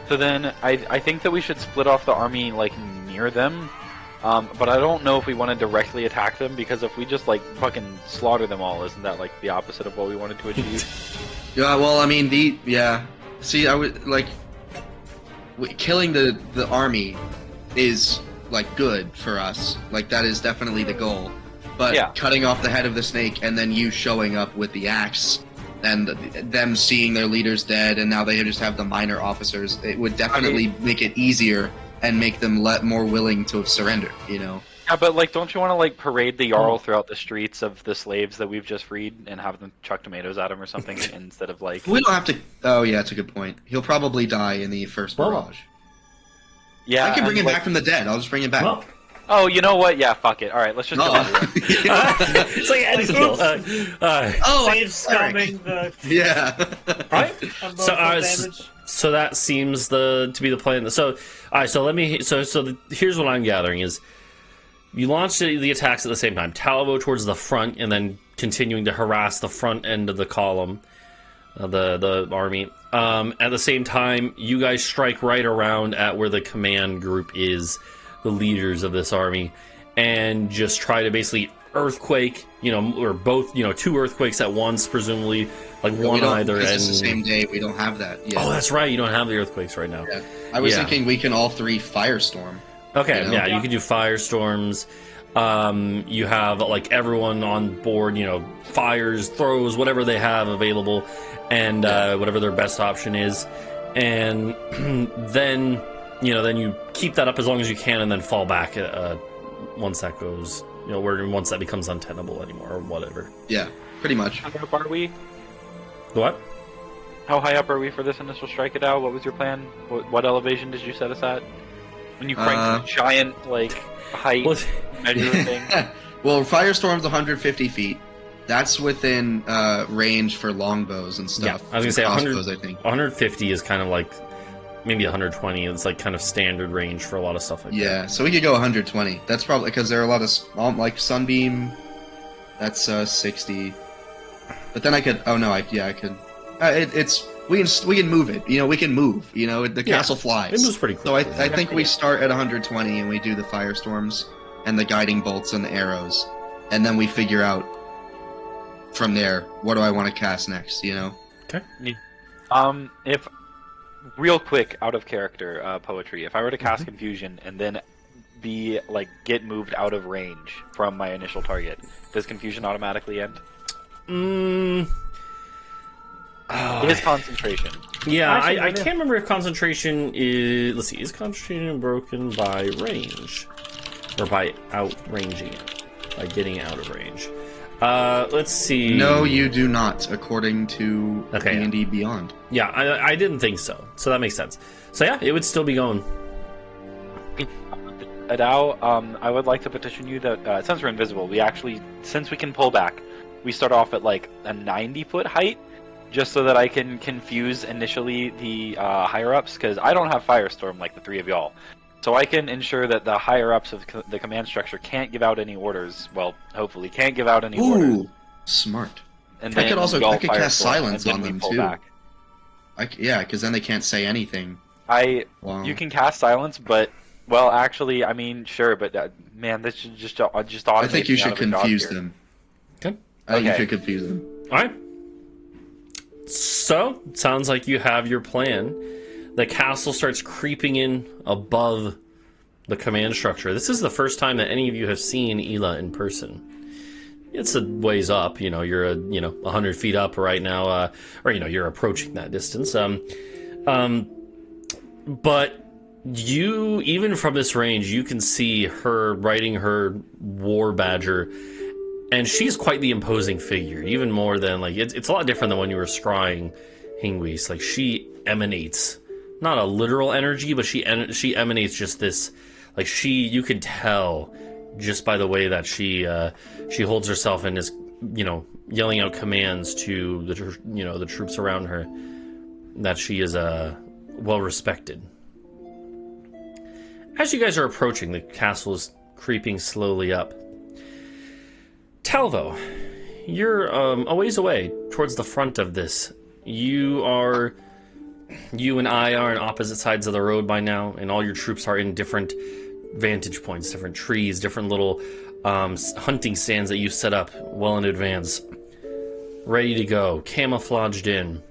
So then I think that we should split off the army like near them. But I don't know if we want to directly attack them, because if we just like fucking slaughter them all, isn't that like the opposite of what we wanted to achieve? Yeah, well, I mean, See, I would like killing the army is like good for us. Like that is definitely the goal. But Yeah. cutting off the head of the snake and then you showing up with the axe and them seeing their leaders dead and now they just have the minor officers, it would definitely make it easier and make them more willing to surrender. Yeah, but like, don't you want to like parade the Jarl throughout the streets of the slaves that we've just freed and have them chuck tomatoes at him or something instead of like? We don't have to. Oh yeah, that's a good point. He'll probably die in the first barrage. Yeah, I can bring and, him like- back from the dead. I'll just bring him back. Well, Oh, you know what? Yeah, fuck it. All right, let's just go. it's like Eddie's Oh, Saves Cleric. scumming the Yeah. Alright. emotional damage. So that seems to be the plan. So alright, so here's what I'm gathering is you launch the attacks at the same time. Talvo towards the front and then continuing to harass the front end of the column, the army. At the same time, you guys strike right around at where the command group is, the leaders of this army, and just try to basically earthquake, or both, two earthquakes at once, presumably, like one on either end. It's the same day. We don't have that yet. Oh, that's right. You don't have the earthquakes right now. Yeah. I was thinking we can all three firestorm. Okay, You know? yeah, you can do firestorms. You have like everyone on board, fires, throws, whatever they have available, and whatever their best option is, and then you keep that up as long as you can, and then fall back once that goes, once that becomes untenable anymore or whatever. Yeah, pretty much. How up are we? What? How high up are we for this initial strike, Adau? What was your plan? What elevation did you set us at? When you cranked the giant like height Well, measure thing. Well, firestorm's 150 feet. That's within range for longbows and stuff. Yeah, I was gonna say 100. crossbows, I think. 150 is kind of like maybe 120. It's like kind of standard range for a lot of stuff like that. Yeah, so we could go 120. That's probably because there are a lot of like sunbeam. That's 60. But then I could. Oh no, I could. We can move it. We can move. The castle flies. It moves pretty So quickly. I think we start at 120 and we do the firestorms and the guiding bolts and the arrows, and then we figure out from there what do I want to cast next. If real quick out of character poetry, if I were to cast confusion and then get moved out of range from my initial target, does confusion automatically end? Is concentration? Yeah, Actually, I can't remember if concentration is. Let's see, is concentration broken by range or by outranging it, by getting out of range? Let's see. No, you do not, according to Okay, D&D Beyond. Yeah, I didn't think so. So that makes sense. So yeah, it would still be going. Adau, I would like to petition you that since we're invisible, since we can pull back, we start off at like a 90-foot height, just so that I can confuse initially the higher-ups, because I don't have Firestorm like the three of y'all. So I can ensure that the higher-ups of the command structure can't give out any orders. Well, hopefully can't give out any orders. Ooh, smart. And I could then also y'all cast Firestorm, silence and then on we them pull too. back. Yeah, because then they can't say anything. Wow. You can cast silence, but actually, I mean, sure, but man, this should just automate. I think you me out should of a job confuse here. them. Okay. I think you Okay. should confuse them. All right. So, sounds like you have your plan. The castle starts creeping in above the command structure. This is the first time that any of you have seen Ela in person. it's a ways up. You're 100 feet up right now, or you're approaching that distance. But you, even from this range, you can see her riding her war badger, and she's quite the imposing figure. Even more than it's a lot different than when you were scrying Hingwis. Like, she emanates not a literal energy, but she emanates just this. Like, you could tell just by the way that she holds herself and is yelling out commands to the troops around her, that she is well respected. As you guys are approaching, the castle is creeping slowly up. Talvo, you're a ways away towards the front of this. You and I are on opposite sides of the road by now, and all your troops are in different vantage points, different trees, different little hunting stands that you set up well in advance, ready to go, camouflaged in.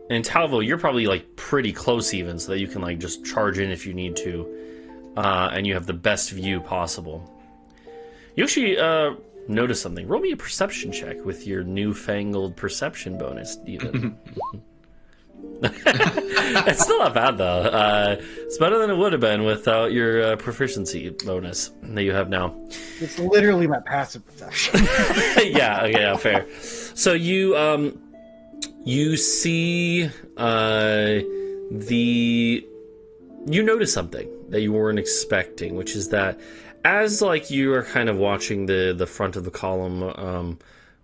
And Talvo, you're probably pretty close even, so that you can just charge in if you need to, and you have the best view possible. You actually notice something. Roll me a perception check with your newfangled perception bonus, even. It's still not bad though. It's better than it would have been without your proficiency bonus that you have now. It's literally my passive perception. Yeah, fair. So you see you notice something that you weren't expecting, which is that as you are kind of watching the front of the column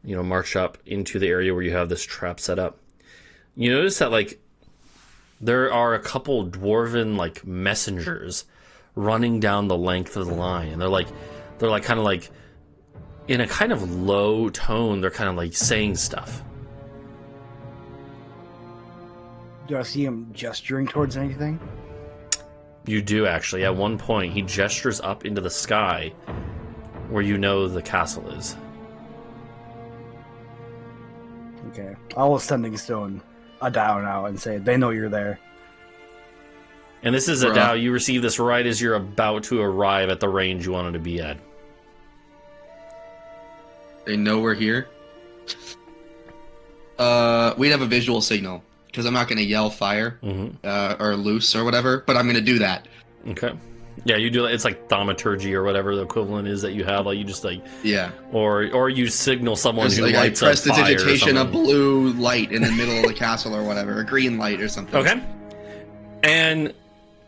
march up into the area where you have this trap set up, you notice that there are a couple dwarven messengers running down the length of the line, and they're kind of in a kind of low tone, they're kind of saying stuff. Do I see him gesturing towards anything? You do, actually. At one point, he gestures up into the sky where the castle is. Okay. I will Sending Stone Adau now and say, they know you're there. And this is Adau. You receive this right as you're about to arrive at the range you wanted to be at. They know we're here? We'd have a visual signal. Because I'm not going to yell fire or loose or whatever, but I'm going to do that. Okay. Yeah, you do. It's like thaumaturgy or whatever the equivalent is that you have. You just yeah. Or you signal someone who lights I press a fire digitation a blue light in the middle of the castle or whatever, a green light or something. Okay. And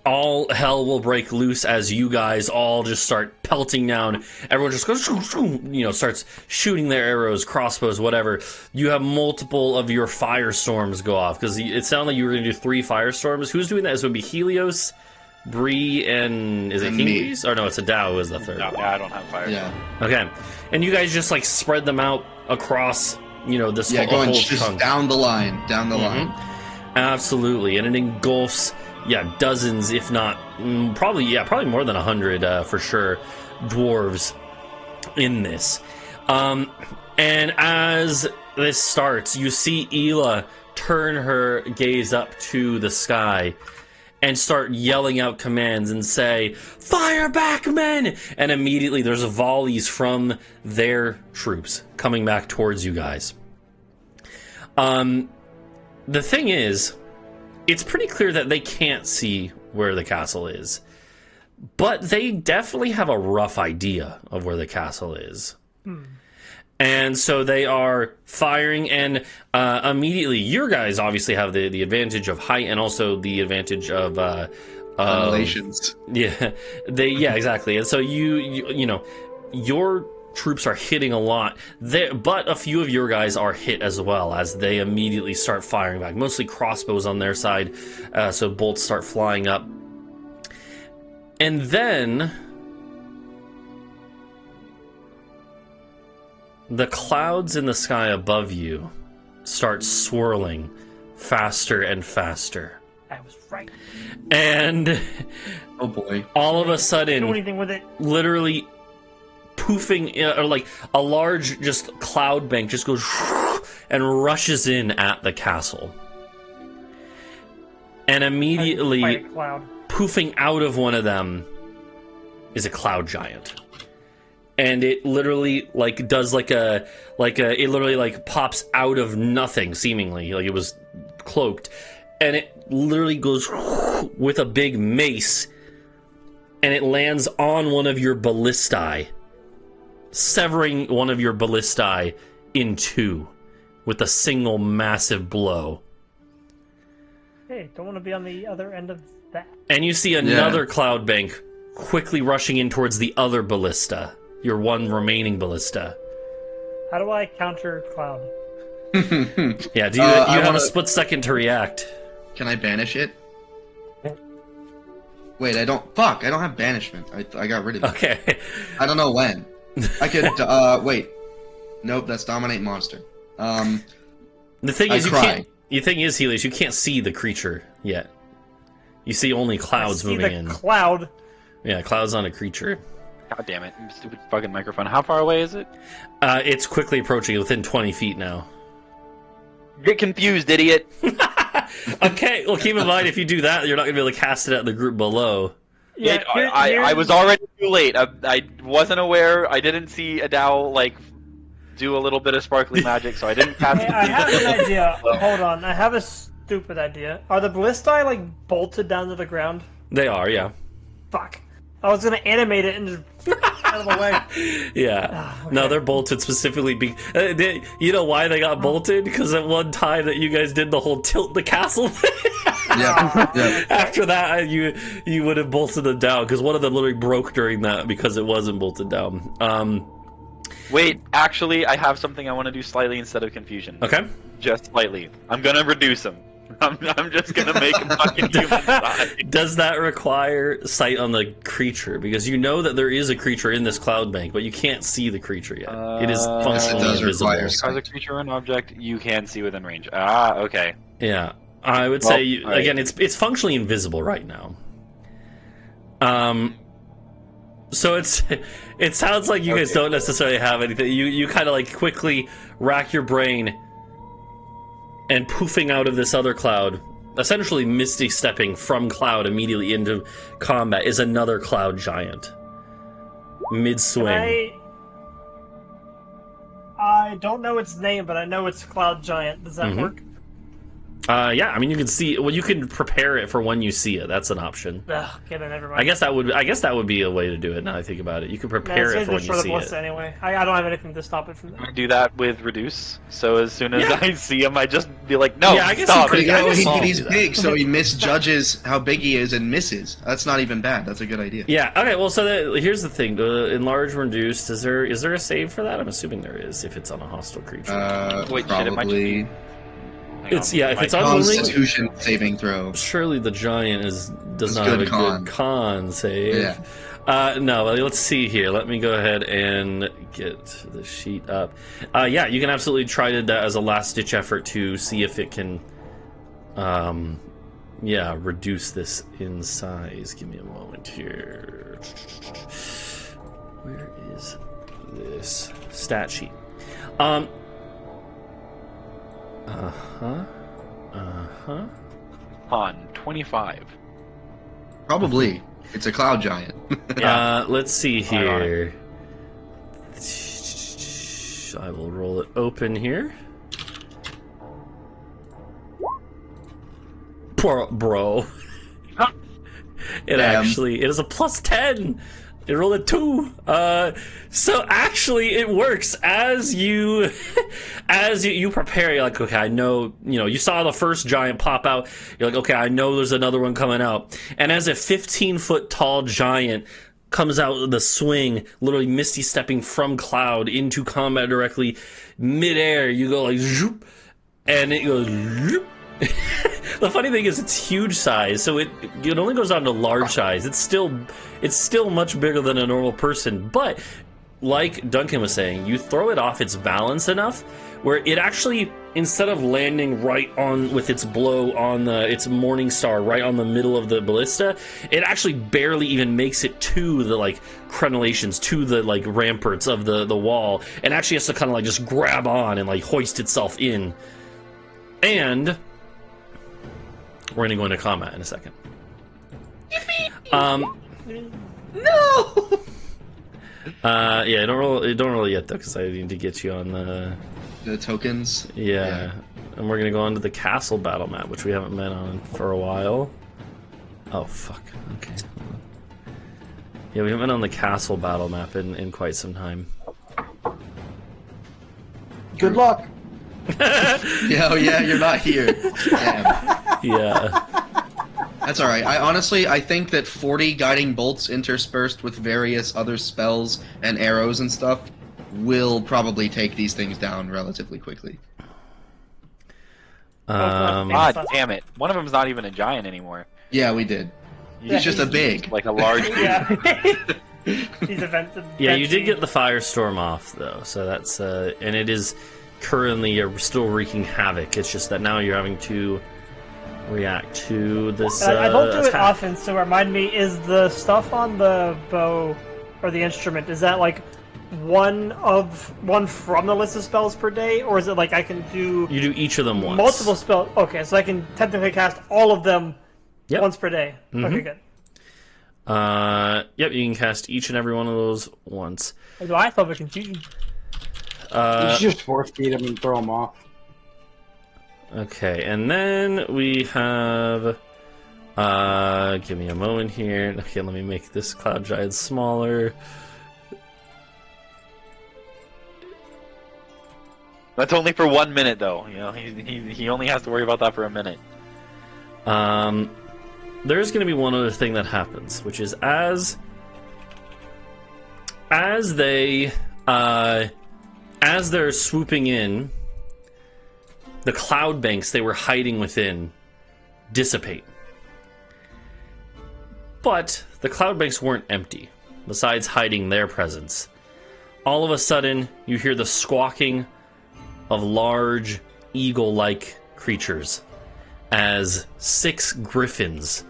all hell will break loose as you guys all just start pelting down. Everyone just goes, starts shooting their arrows, crossbows, whatever. You have multiple of your firestorms go off, because it sounded like you were going to do 3 firestorms. Who's doing that? This would be Helios, Bree, and is it Hingwis? Or no, it's Adau is the third. No, I don't have fire. Yeah. Okay. And you guys just spread them out across, this going whole just chunk. down the line. Absolutely. And it engulfs dozens, if not probably more than 100 for sure, dwarves in this. And as this starts, you see Ela turn her gaze up to the sky and start yelling out commands and say, "Fire back, men!" And immediately there's volleys from their troops coming back towards you guys. The thing is, it's pretty clear that they can't see where the castle is, but they definitely have a rough idea of where the castle is. And so they are firing, and immediately your guys obviously have the advantage of height and also the advantage of Relations. Yeah, exactly. And so your troops are hitting a lot there, but a few of your guys are hit as well as they immediately start firing back, mostly crossbows on their side, so bolts start flying up. And then the clouds in the sky above you start swirling faster and faster. I was right. And oh boy, all of a sudden, do anything with it. Literally poofing, or a large just cloud bank just goes and rushes in at the castle. And immediately poofing out of one of them is a cloud giant. and it literally like does like a it literally like pops out of nothing, seemingly like it was cloaked, and it literally goes with a big mace, and it lands on one of your ballistae, severing one of your ballistae in two with a single massive blow. Hey, don't want to be on the other end of that. And you see another cloud bank quickly rushing in towards the other ballista, your one remaining ballista. How do I counter cloud? Yeah, do you have a split second to react? Can I banish it? Wait, I don't. Fuck, I don't have banishment. I got rid of it. Okay. I don't know when. I could. Wait. Nope, that's dominate monster. The thing is, the thing is, Helios, you can't see the creature yet. You see only clouds moving in. Cloud. Yeah, clouds on a creature. God damn it! Stupid fucking microphone. How far away is it? It's quickly approaching, within 20 feet now. Get confused, idiot. Okay, well, keep in mind, if you do that, you're not going to be able to cast it at the group below. Yeah, I was already too late. I wasn't aware. I didn't see Adau, like, do a little bit of sparkly magic, so I didn't cast it. I have an idea. Hold on. I have a stupid idea. Are the ballistae, like, bolted down to the ground? They are, yeah. Fuck. I was going to animate it and just out of the way. Yeah. Okay. No, they're bolted specifically. You know why they got bolted? Because at one time that you guys did the whole tilt the castle thing. Yeah. After that, you would have bolted them down, because one of them literally broke during that because it wasn't bolted down. Wait, actually, I have something I want to do slightly instead of confusion. Okay. Just slightly. I'm gonna reduce him. I'm just gonna make him fucking human size. Does that require sight on the creature? Because you know that there is a creature in this cloud bank, but you can't see the creature yet. It is functionally invisible. As a creature or an object, you can see within range. Ah, okay. Yeah, I would say again, it's functionally invisible right now. So it sounds like you guys don't necessarily have anything. You kind of like quickly rack your brain, and poofing out of this other cloud, essentially misty stepping from cloud immediately into combat, is another cloud giant. Mid-swing. I don't know its name, but I know it's Cloud Giant. Does that work? Yeah, I mean, you can see. Well, you can prepare it for when you see it. That's an option. Ugh, okay, then never mind. I guess that would be a way to do it. Now I think about it, you can prepare it for when you see it. Anyway, I don't have anything to stop it from that. I do that with reduce. So as soon as I see him, I just be like, no, I guess stop. He's big, so he misjudges how big he is and misses. That's not even bad. That's a good idea. Yeah. Okay. Well, so here's the thing: enlarge, reduced. Is there a save for that? I'm assuming there is if it's on a hostile creature. Wait, probably. shit, it might just be... If it's on Constitution saving throw. Surely the giant does not have a good con save. Yeah. No, let's see here. Let me go ahead and get the sheet up. Yeah, you can absolutely try that as a last-ditch effort to see if it can, reduce this in size. Give me a moment here. Where is this stat sheet? On 25. Probably. It's a cloud giant. Let's see here. I will roll it open here. Bro. It is a plus 10. It rolled a 2. So actually it works as you prepare. You're like, okay, I know, you saw the first giant pop out. You're like, okay, I know there's another one coming out. And as a 15-foot tall giant comes out of the swing, literally misty stepping from cloud into combat directly, midair, you go like, zoop, and it goes, zoop. The funny thing is, it's huge size, so it only goes down to large size. It's still much bigger than a normal person, but like Duncan was saying, you throw it off its balance enough where it actually, instead of landing right on with its blow on its morning star right on the middle of the ballista, it actually barely even makes it to the crenellations, to the ramparts of the wall, and actually has to kind of just grab on and hoist itself in. And we're gonna go into combat in a second. No! Yeah, don't roll yet though, because I need to get you on The tokens. yeah. And we're gonna go on to the castle battle map, which we haven't been on for a while. Oh fuck. Okay. Yeah, we haven't been on the castle battle map in quite some time. Good luck. Yeah, oh yeah, you're not here. Damn. Yeah. That's alright. I think that 40 guiding bolts interspersed with various other spells and arrows and stuff will probably take these things down relatively quickly. God damn it! One of them's not even a giant anymore. Yeah, we did. He's just a big. Like a large. Yeah. He's evented. Yeah, you did get the firestorm off though, so that's and it is currently still wreaking havoc. It's just that now you're having to react to this. I don't do it attack. often, so remind me: is the stuff on the bow or the instrument, is that like one from the list of spells per day, or is it like I can do You do each of them once. multiple spells? Okay, so I can technically cast all of them Yep. once per day. Okay, good. Yep, you can cast each and every one of those once. Although I thought of confusion. You should just force feed him and throw him off. Okay, and then we have. Give me a moment here. Okay, let me make this cloud giant smaller. That's only for 1 minute, though. You know, he only has to worry about that for a minute. There's going to be one other thing that happens, which is as they're swooping in, the cloud banks they were hiding within dissipate. But the cloud banks weren't empty. Besides hiding their presence, all of a sudden you hear the squawking of large eagle-like creatures as 6 griffins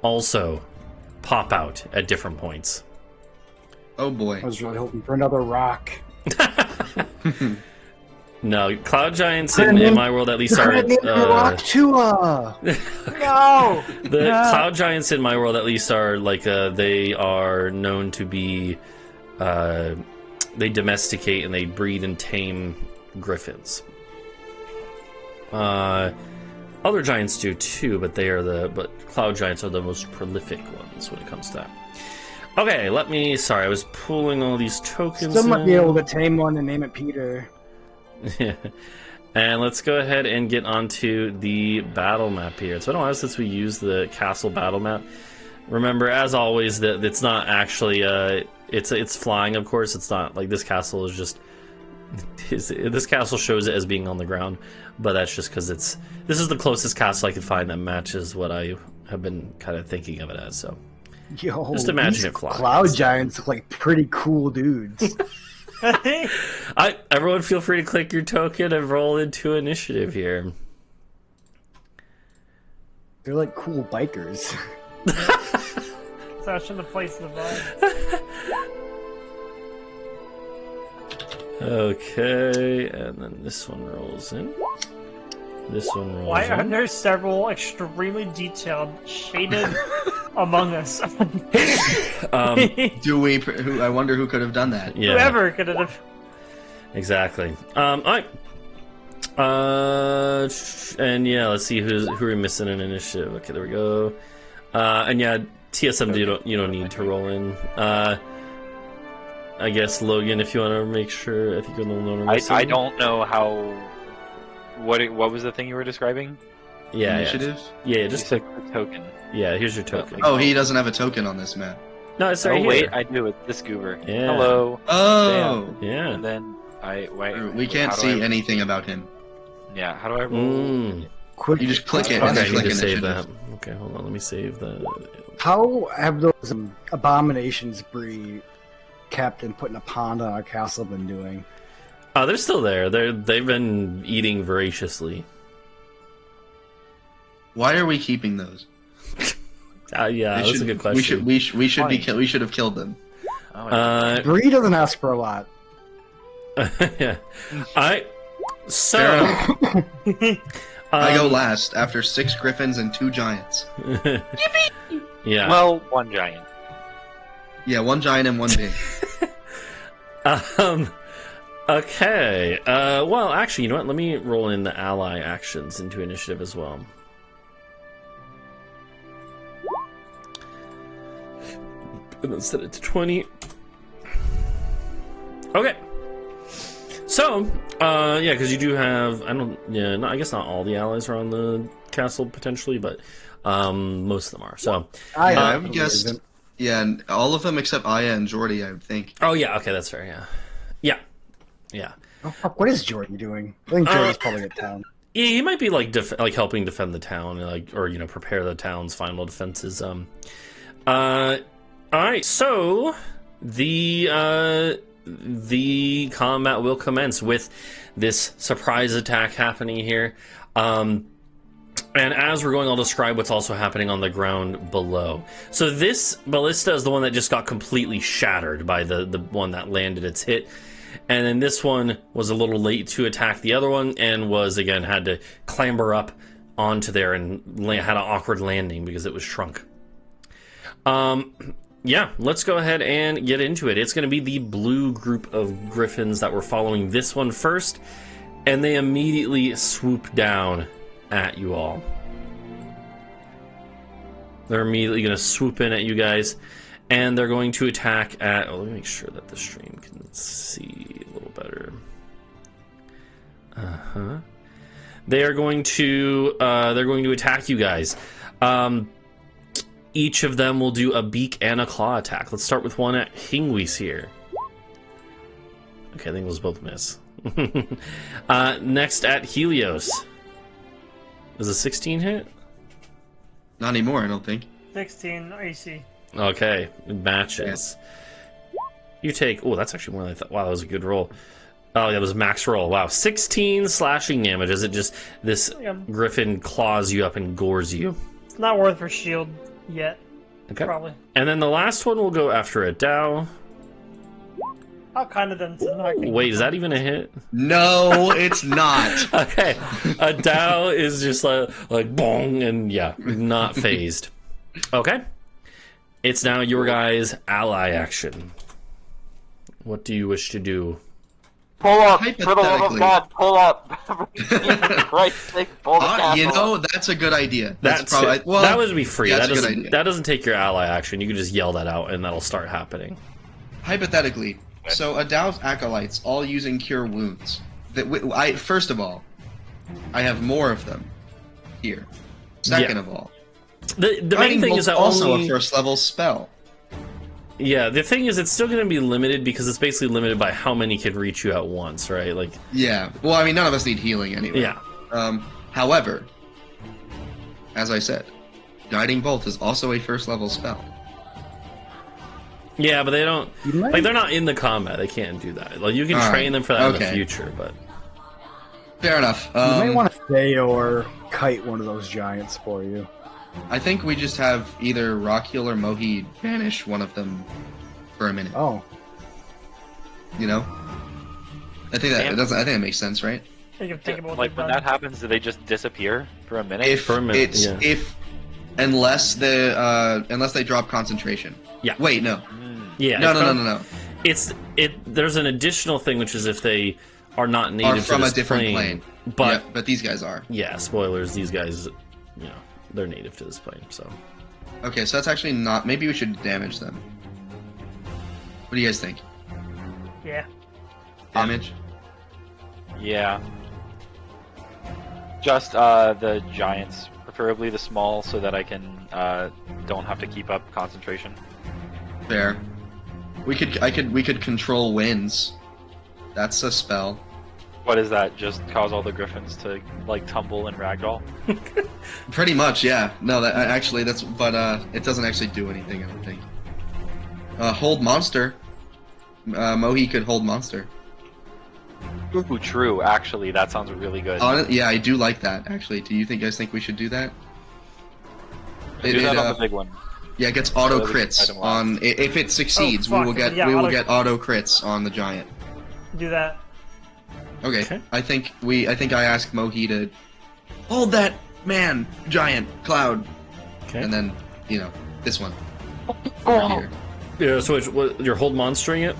also pop out at different points. Oh boy. I was really hoping for another rock. No, cloud giants in my world at least are rock Tua. No! the cloud giants in my world at least are like they are known to be they domesticate and they breed and tame griffins. Other giants do too, but cloud giants are the most prolific ones when it comes to that. Okay, sorry, I was pulling all these tokens. Still might be able to tame one and name it Peter. Yeah. And let's go ahead and get onto the battle map here. It's been a while since we used the castle battle map. Remember, as always, that it's not actually it's flying, of course. It's not like this castle is just this castle shows it as being on the ground, but that's just because this is the closest castle I could find that matches what I have been kind of thinking of it as. So Yo, just imagine these it flying. Cloud giants look like pretty cool dudes. Everyone feel free to click your token and roll into initiative here. They're like cool bikers. So I shouldn't have placed the vibe. Okay, and then this one rolls in. This one rolls Why are in. there several extremely detailed, shaded Among Us? I wonder who could have done that. Yeah, Whoever could have. exactly. All right. And yeah, let's see who are we missing in initiative. Okay, there we go. And yeah, TSM, you don't need to roll in. I guess Logan, if you want to make sure. I think you're the only one missing. I don't know how. What was the thing you were describing? Yeah, Initiative? Yeah, You just said token. yeah. Here's your token. Oh, he doesn't have a token on this map. No, it's Oh right wait, here. I do. It's this goober. Yeah. Hello. Oh! Yeah. And then We can't how do see I- anything about him. Yeah. How do I roll? Mm. Quick, You just click it Okay, and I then need click to save initiative. that. Okay, hold on. Let me save that. How have those abominations, Bree, kept and putting a pond on our castle been doing? Oh, they're still there. They've been eating voraciously. Why are we keeping those? Yeah, They that's should- a good question. We should have killed them. Oh, Bree doesn't ask for a lot. Yeah. So Fair I go um, last after 6 griffins and 2 giants. yeah. well, one giant. Yeah, 1 giant and 1 big. Okay. Well, actually, you know what? Let me roll in the ally actions into initiative as well. And then set it to 20. Okay. So, yeah, because you do have, I guess not all the allies are on the castle potentially, but most of them are. So, I would guess, yeah, and all of them except Aya and Jordy, I would think. Oh yeah, okay, that's fair. Yeah. Oh, fuck, what is Jordy doing? I think Jordy's probably at town. Yeah, he might be like helping defend the town, or prepare the town's final defenses. All right, so the combat will commence with this surprise attack happening here. And as we're going, I'll describe what's also happening on the ground below. So this ballista is the one that just got completely shattered by the one that landed its hit. And then this one was a little late to attack the other one and had to clamber up onto there and had an awkward landing because it was shrunk. Yeah, let's go ahead and get into it. It's going to be the blue group of griffins that were following this one first, and they immediately swoop down at you all. They're immediately going to swoop in at you guys, and they're going to attack at... Oh, let me make sure that the stream can see a little better. They're going to attack you guys. Each of them will do a beak and a claw attack. Let's start with one at Hingwis here. Okay, I think those both miss. Next at Helios. Is a 16 hit? Not anymore, I don't think. 16 AC. Okay, it matches. Yeah. You take... Oh, that's actually more than I thought. Wow, that was a good roll. Oh, yeah, that was max roll. Wow, 16 slashing damage as it just... This griffin claws you up and gores you. It's not worth for shield yet. Okay. Probably. And then the last one will go after Adau. I'll kind of then... Wait, is that even a hit? No, it's not. Okay. Adau is just like bong, and yeah, not phased. Okay. It's now your guys' ally action. What do you wish to do? Pull up! For the love of God, pull up! Right, pull the castle. You know, that's a good idea. That would be free. Yeah, that doesn't take your ally action. You can just yell that out, and that'll start happening. Hypothetically, so Adau's acolytes all using cure wounds. First of all, I have more of them here. Second of all, the main thing is that also only... a first level spell. Yeah, the thing is, it's still going to be limited because it's basically limited by how many can reach you at once, right? Like, yeah. Well, I mean, none of us need healing anyway. Yeah. However, as I said, Guiding Bolt is also a first level spell. Yeah, but they don't... Like, they're not in the combat. They can't do that. Like, you can train them for that in the future, but... Fair enough. You may want to stay or kite one of those giants for you. I think we just have either Rockheal or Mohi banish one of them for a minute. Oh. You know? I think that I think it makes sense, right? Like, when that happens, do they just disappear for a minute? Unless they drop concentration. Yeah. Wait, no. Yeah. No. There's an additional thing, which is if they are not native from to this a different plane. But these guys are. Yeah, spoilers, these guys, they're native to this plane, so. Okay, so that's actually not... Maybe we should damage them. What do you guys think? Yeah. Damage? Yeah. Just the giants, preferably the small, so that I can don't have to keep up concentration. Fair. We could control winds. That's a spell. What is that? Just cause all the griffins to like tumble and ragdoll? Pretty much, yeah. No, but it doesn't actually do anything, I don't think. Hold monster. Mohi could hold monster. Ooh, true. Actually, that sounds really good. Yeah, I do like that. Actually, do you guys think we should do that? Do that on the big one. Yeah, it gets auto crits on. If it succeeds, we will get auto crits on the giant. Do that. Okay. I think I asked Mohi to hold that giant cloud. Okay. And then, this one. Oh. Yeah, so you're hold monstering it?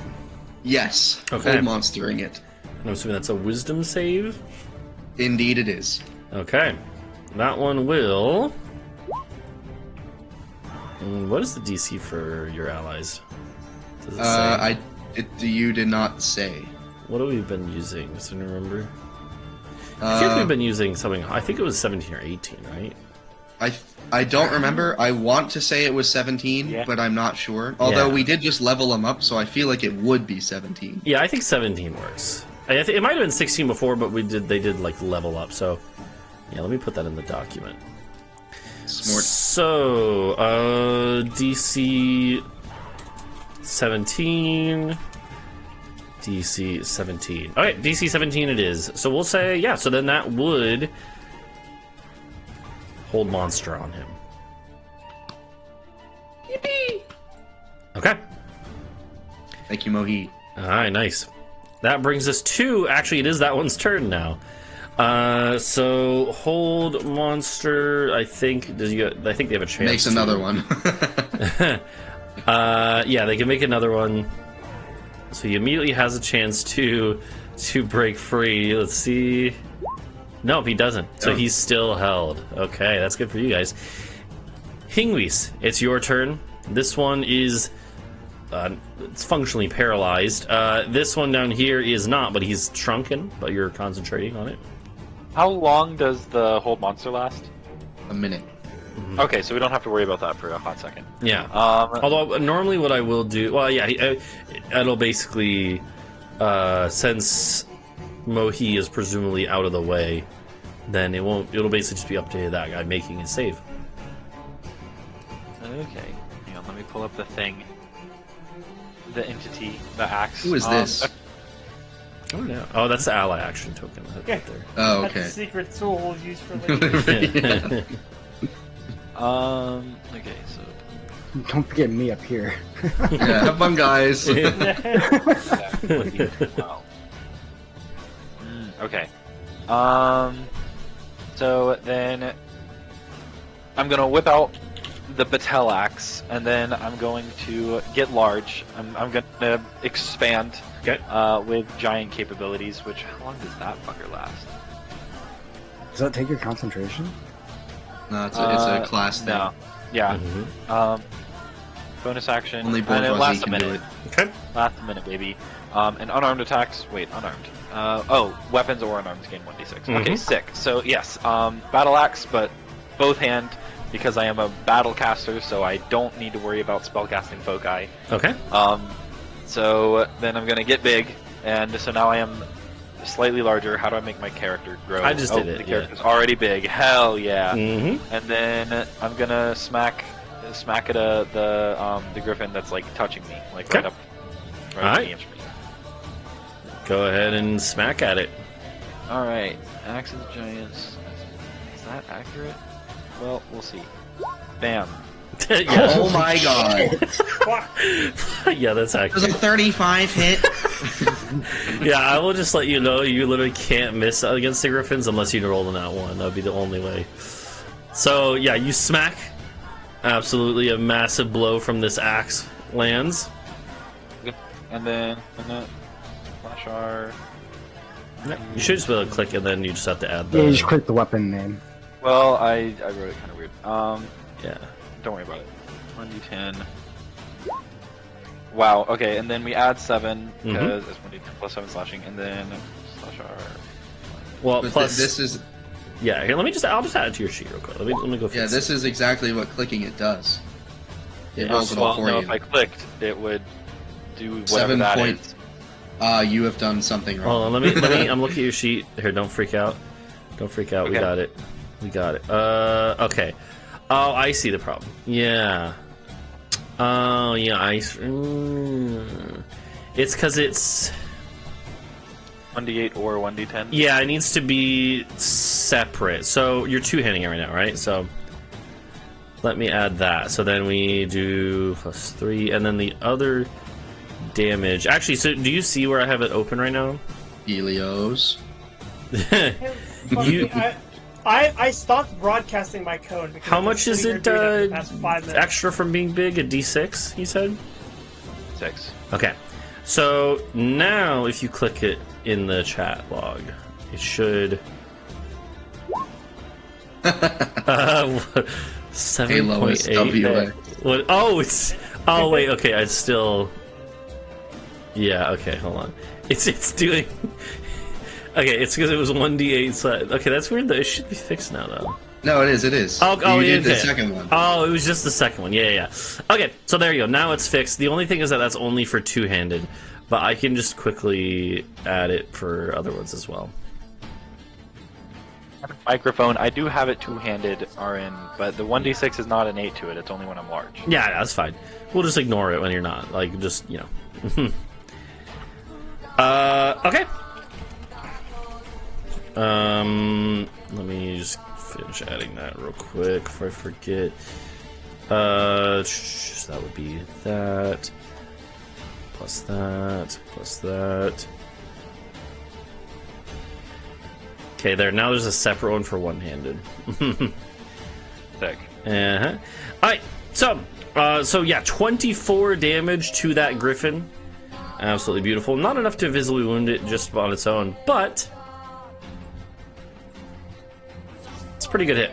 Yes. Okay. Hold monstering it. I'm assuming that's a wisdom save. Indeed, it is. Okay. That one will. What is the DC for your allies? Does it say? You did not say. What have we been using? Does anyone remember? I feel like we've been using something. I think it was 17 or 18, right? I don't remember. I want to say it was 17, but I'm not sure. Although we did just level them up, so I feel like it would be 17. Yeah, I think 17 works. It might have been 16 before, but they did like level up. So yeah, let me put that in the document. Smart. So DC 17. DC 17. Okay, DC 17 it is. So we'll say, yeah, so then that would hold monster on him. Yippee! Okay. Thank you, Mohi. Alright, nice. That brings us to, actually, it is that one's turn now. So hold monster, I think they have a chance. Makes another one. Yeah, they can make another one. So he immediately has a chance to break free. Let's see. Nope, he doesn't. So he's still held. Okay, that's good for you guys. Hingwis, it's your turn. This one is it's functionally paralyzed. This one down here is not, but he's shrunken, but you're concentrating on it. How long does the hold monster last? A minute. Okay, so we don't have to worry about that for a hot second. Yeah. Although normally what I will do, well, yeah, it'll basically since Mohi is presumably out of the way, then it'll basically just be up to that guy making his save. Okay. Hang on, let me pull up the thing. The entity, the axe. Who is this? Oh no! Oh, that's the ally action token right there. Oh, That's okay. a secret tool we'll use for later. Okay, so Don't forget me up here. Yeah, have fun, guys. wow. Okay. So then I'm gonna whip out the Batel axe, and then I'm going to get large. I'm gonna expand. Okay. With giant capabilities. Which how long does that fucker last? Does that take your concentration? No, it's a class thing. No. Yeah. Mm-hmm. Bonus action. Only and it bourgeoisie lasts a can do minute. it. Okay. Last a minute, baby. And unarmed attacks. Wait, unarmed. Weapons or unarmed gain 1d6. Okay, sick. So yes, battle axe, but both hand because I am a battle caster, so I don't need to worry about spellcasting foci. Okay. So then I'm gonna get big, and so now I am slightly larger. How do I make my character grow? I just did it. The character's already big. Hell yeah! Mm-hmm. And then I'm gonna smack at the griffin that's like touching me, like Okay. right All up right. the inch me. Go ahead and smack at it. All right, axe of the giants. Is that accurate? Well, we'll see. Bam. Yeah. Oh my god. Yeah, that's Does a accurate. 35 hit? Yeah, I will just let you know you literally can't miss against the Griffins unless you roll in that one. That would be the only way. So, yeah, you smack. Absolutely a massive blow from this axe lands. And then flash R. You should just be able to click and then you just have to add the... Yeah, you just click the weapon name. Well, I wrote it kind of weird. Yeah. Don't worry about it. 1d10. Wow. Okay, and then we add 7 because it's 1d10 plus 7 slashing, and then slash R. Well, But plus... this is Yeah, here, I'll just add it to your sheet real quick. Let me go fix it. this is exactly what clicking it does. It Yeah. rolls it all Well, for no, you. if I clicked, it would do whatever 7 that point- is. You have done something wrong. Hold on, let me. I'm looking at your sheet. Here, don't freak out. Don't freak out. We Okay. got it. We got it. Okay. Oh, I see the problem. Yeah. Oh, yeah. It's because it's. 1d8 or 1d10. Yeah, it needs to be separate. So you're two-handing it right now, right? So let me add that. So then we do +3, and then the other damage. Actually, so do you see where I have it open right now? Helios. You- I stopped broadcasting my code. Because How I've been much is sitting it here doing that for the past 5 minutes. extra from being big? A D6, you said? 6. Okay. So now, if you click it in the chat log, it should. 7.8. What? Oh, it's. Oh wait. Okay, I still. Yeah. Okay. Hold on. It's doing. Okay, it's because it was 1d8. So okay, that's weird though. It should be fixed now though. No, it is. It is. Oh, you did the okay. second one. Oh, it was just the second one. Yeah. Okay, so there you go. Now it's fixed. The only thing is that that's only for two-handed, but I can just quickly add it for other ones as well. Microphone, I do have it two-handed, RN, but the 1d6 is not innate to it. It's only when I'm large. Yeah, that's fine. We'll just ignore it when you're not. Like, just, okay. Let me just finish adding that real quick before I forget. That would be that. Plus that. Plus that. Okay, there. Now there's a separate one for one-handed. Sick. Alright, so yeah, 24 damage to that griffin. Absolutely beautiful. Not enough to visibly wound it just on its own, but it's a pretty good hit.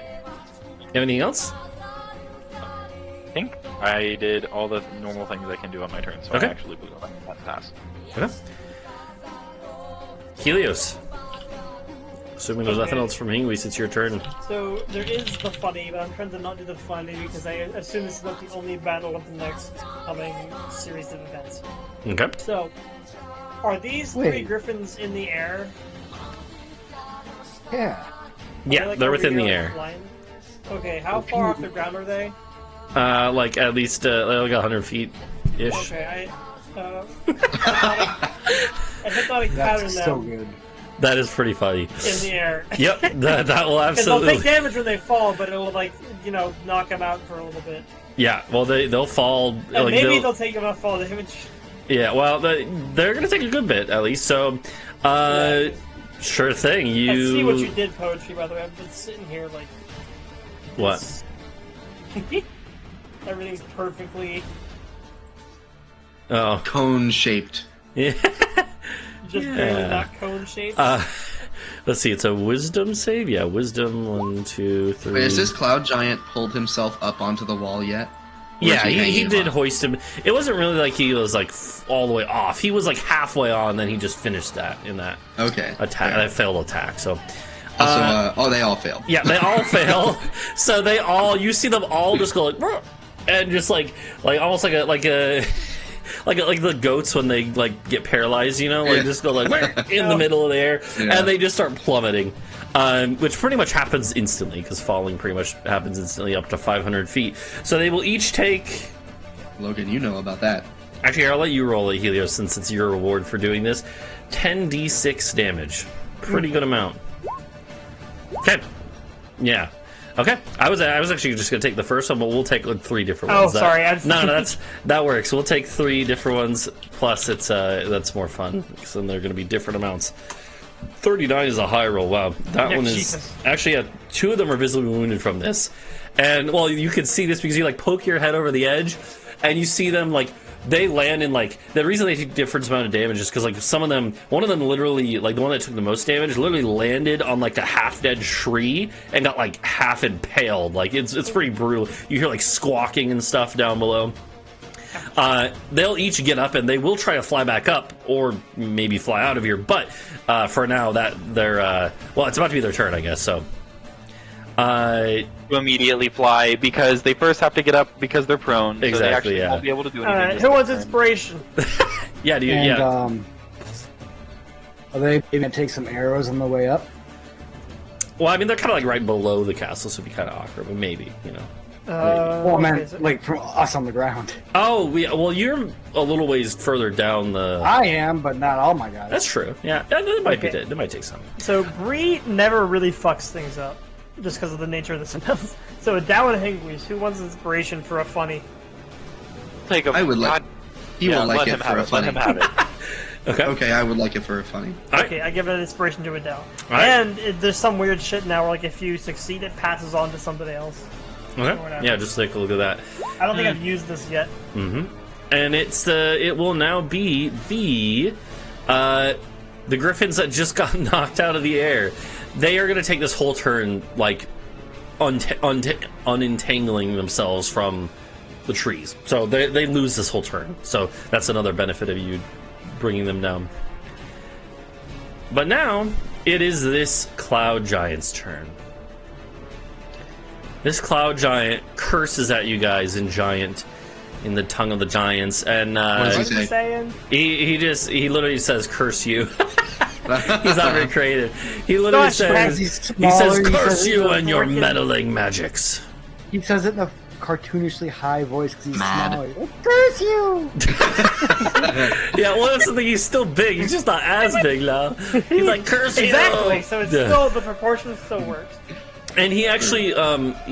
You have anything else? I think I did all the normal things I can do on my turn, so Okay. I actually blew that pass. Okay. Helios. Assuming there's nothing else from Hingwis, it's your turn. So there is the funny, but I'm trying to not do the funny because I assume this is not the only battle of the next coming series of events. Okay. So, are these three griffins in the air? Yeah. Yeah, Like they're over within here, the like, air. flying? Okay, how far off the ground are they? Like at least like 100 feet ish. Okay, I hypnotic pattern That's so them good. That is pretty funny. in the air. Yep, that will Because they'll absolutely. take damage when they fall, but it'll knock them out for a little bit. Yeah, well they'll fall. And Like, maybe they'll take enough fall damage. Yeah, well they're gonna take a good bit at least. So, sure thing. You. I see what you did, poetry. By the way, I've been sitting here like. What? this. Everything's perfectly Oh. Cone shaped. Yeah. just Yeah. barely not cone shaped. Let's see. It's a wisdom save. Yeah, wisdom. 1, 2, 3. Wait, has this cloud giant pulled himself up onto the wall yet? Or Yeah, is he hanging did off? hoist him. It wasn't really like he was like all the way off. He was like halfway on, then he just finished that in that Okay. attack, fair. that failed attack. So, Also, they all failed. yeah, they all fail. So they all, you see them all just go like, "Bruh," and just like almost like like the goats when they like get paralyzed, you know, like Yeah. just go like "Bruh," in the middle of the air, Yeah. and they just start plummeting. Which pretty much happens instantly, because falling pretty much happens instantly up to 500 feet. So they will each take. Logan, you know about that. Actually, I'll let you roll it, Helios, since it's your reward for doing this. 10d6 damage. Pretty good amount. Okay. Yeah. Okay. I was actually just gonna take the first one, but we'll take like 3 different Oh, ones. sorry, No, that works. We'll take 3 different ones. Plus, it's that's more fun. So they're gonna be different amounts. 39 is a high roll. Wow, that Yeah, one is Jesus. actually 2 of them are visibly wounded from this, and well, you can see this because you like poke your head over the edge, and you see them like they land in like the reason they take different amount of damage is because like some of them, one of them literally like the one that took the most damage literally landed on like a half dead tree and got like half impaled. Like it's pretty brutal. You hear like squawking and stuff down below. They'll each get up and they will try to fly back up or maybe fly out of here, but for now that they're well, it's about to be their turn, I guess. So To immediately fly because they first have to get up because they're prone. So they Exactly, actually yeah. won't be able to do anything. Alright, this who wants turn. inspiration? yeah, do you, And yeah. are they maybe gonna take some arrows on the way up? Well, I mean they're kind of like right below the castle, so it'd be kind of awkward, but maybe, you know. Well, man, okay, so- like from us on the ground. Oh, well, you're a little ways further down the. I am, but not all my guys. That's true. Yeah, that might be. Okay. That might take some. So Bree never really fucks things up, just because of the nature of the spells. So Adau and Hingwis, who wants inspiration for a funny? Take a I would like. God- He yeah, will like let it him for have a it. Let funny. him have it. Okay. Okay, I would like it for a funny. All right. Okay, I give an inspiration to Adau. Alright. And there's some weird shit now where like if you succeed, it passes on to somebody else. Okay. whatever. Yeah, just take a look at that. I don't think I've used this yet. Mm-hmm. and it will now be the griffins that just got knocked out of the air. They are going to take this whole turn, like, unentangling themselves from the trees. So they lose this whole turn. So that's another benefit of you bringing them down. But now, it is this cloud giant's turn. This cloud giant curses at you guys in the tongue of the giants, and What does he say? saying? he literally says curse you. He's not very creative. He literally says curse you and your meddling magics. He says it in a cartoonishly high voice because he's Mad. smaller. Curse you! Yeah, well, that's the thing. He's still big. He's just not as big now. He's like curse you. Exactly. So it's Yeah. still the proportion still works. And he actually,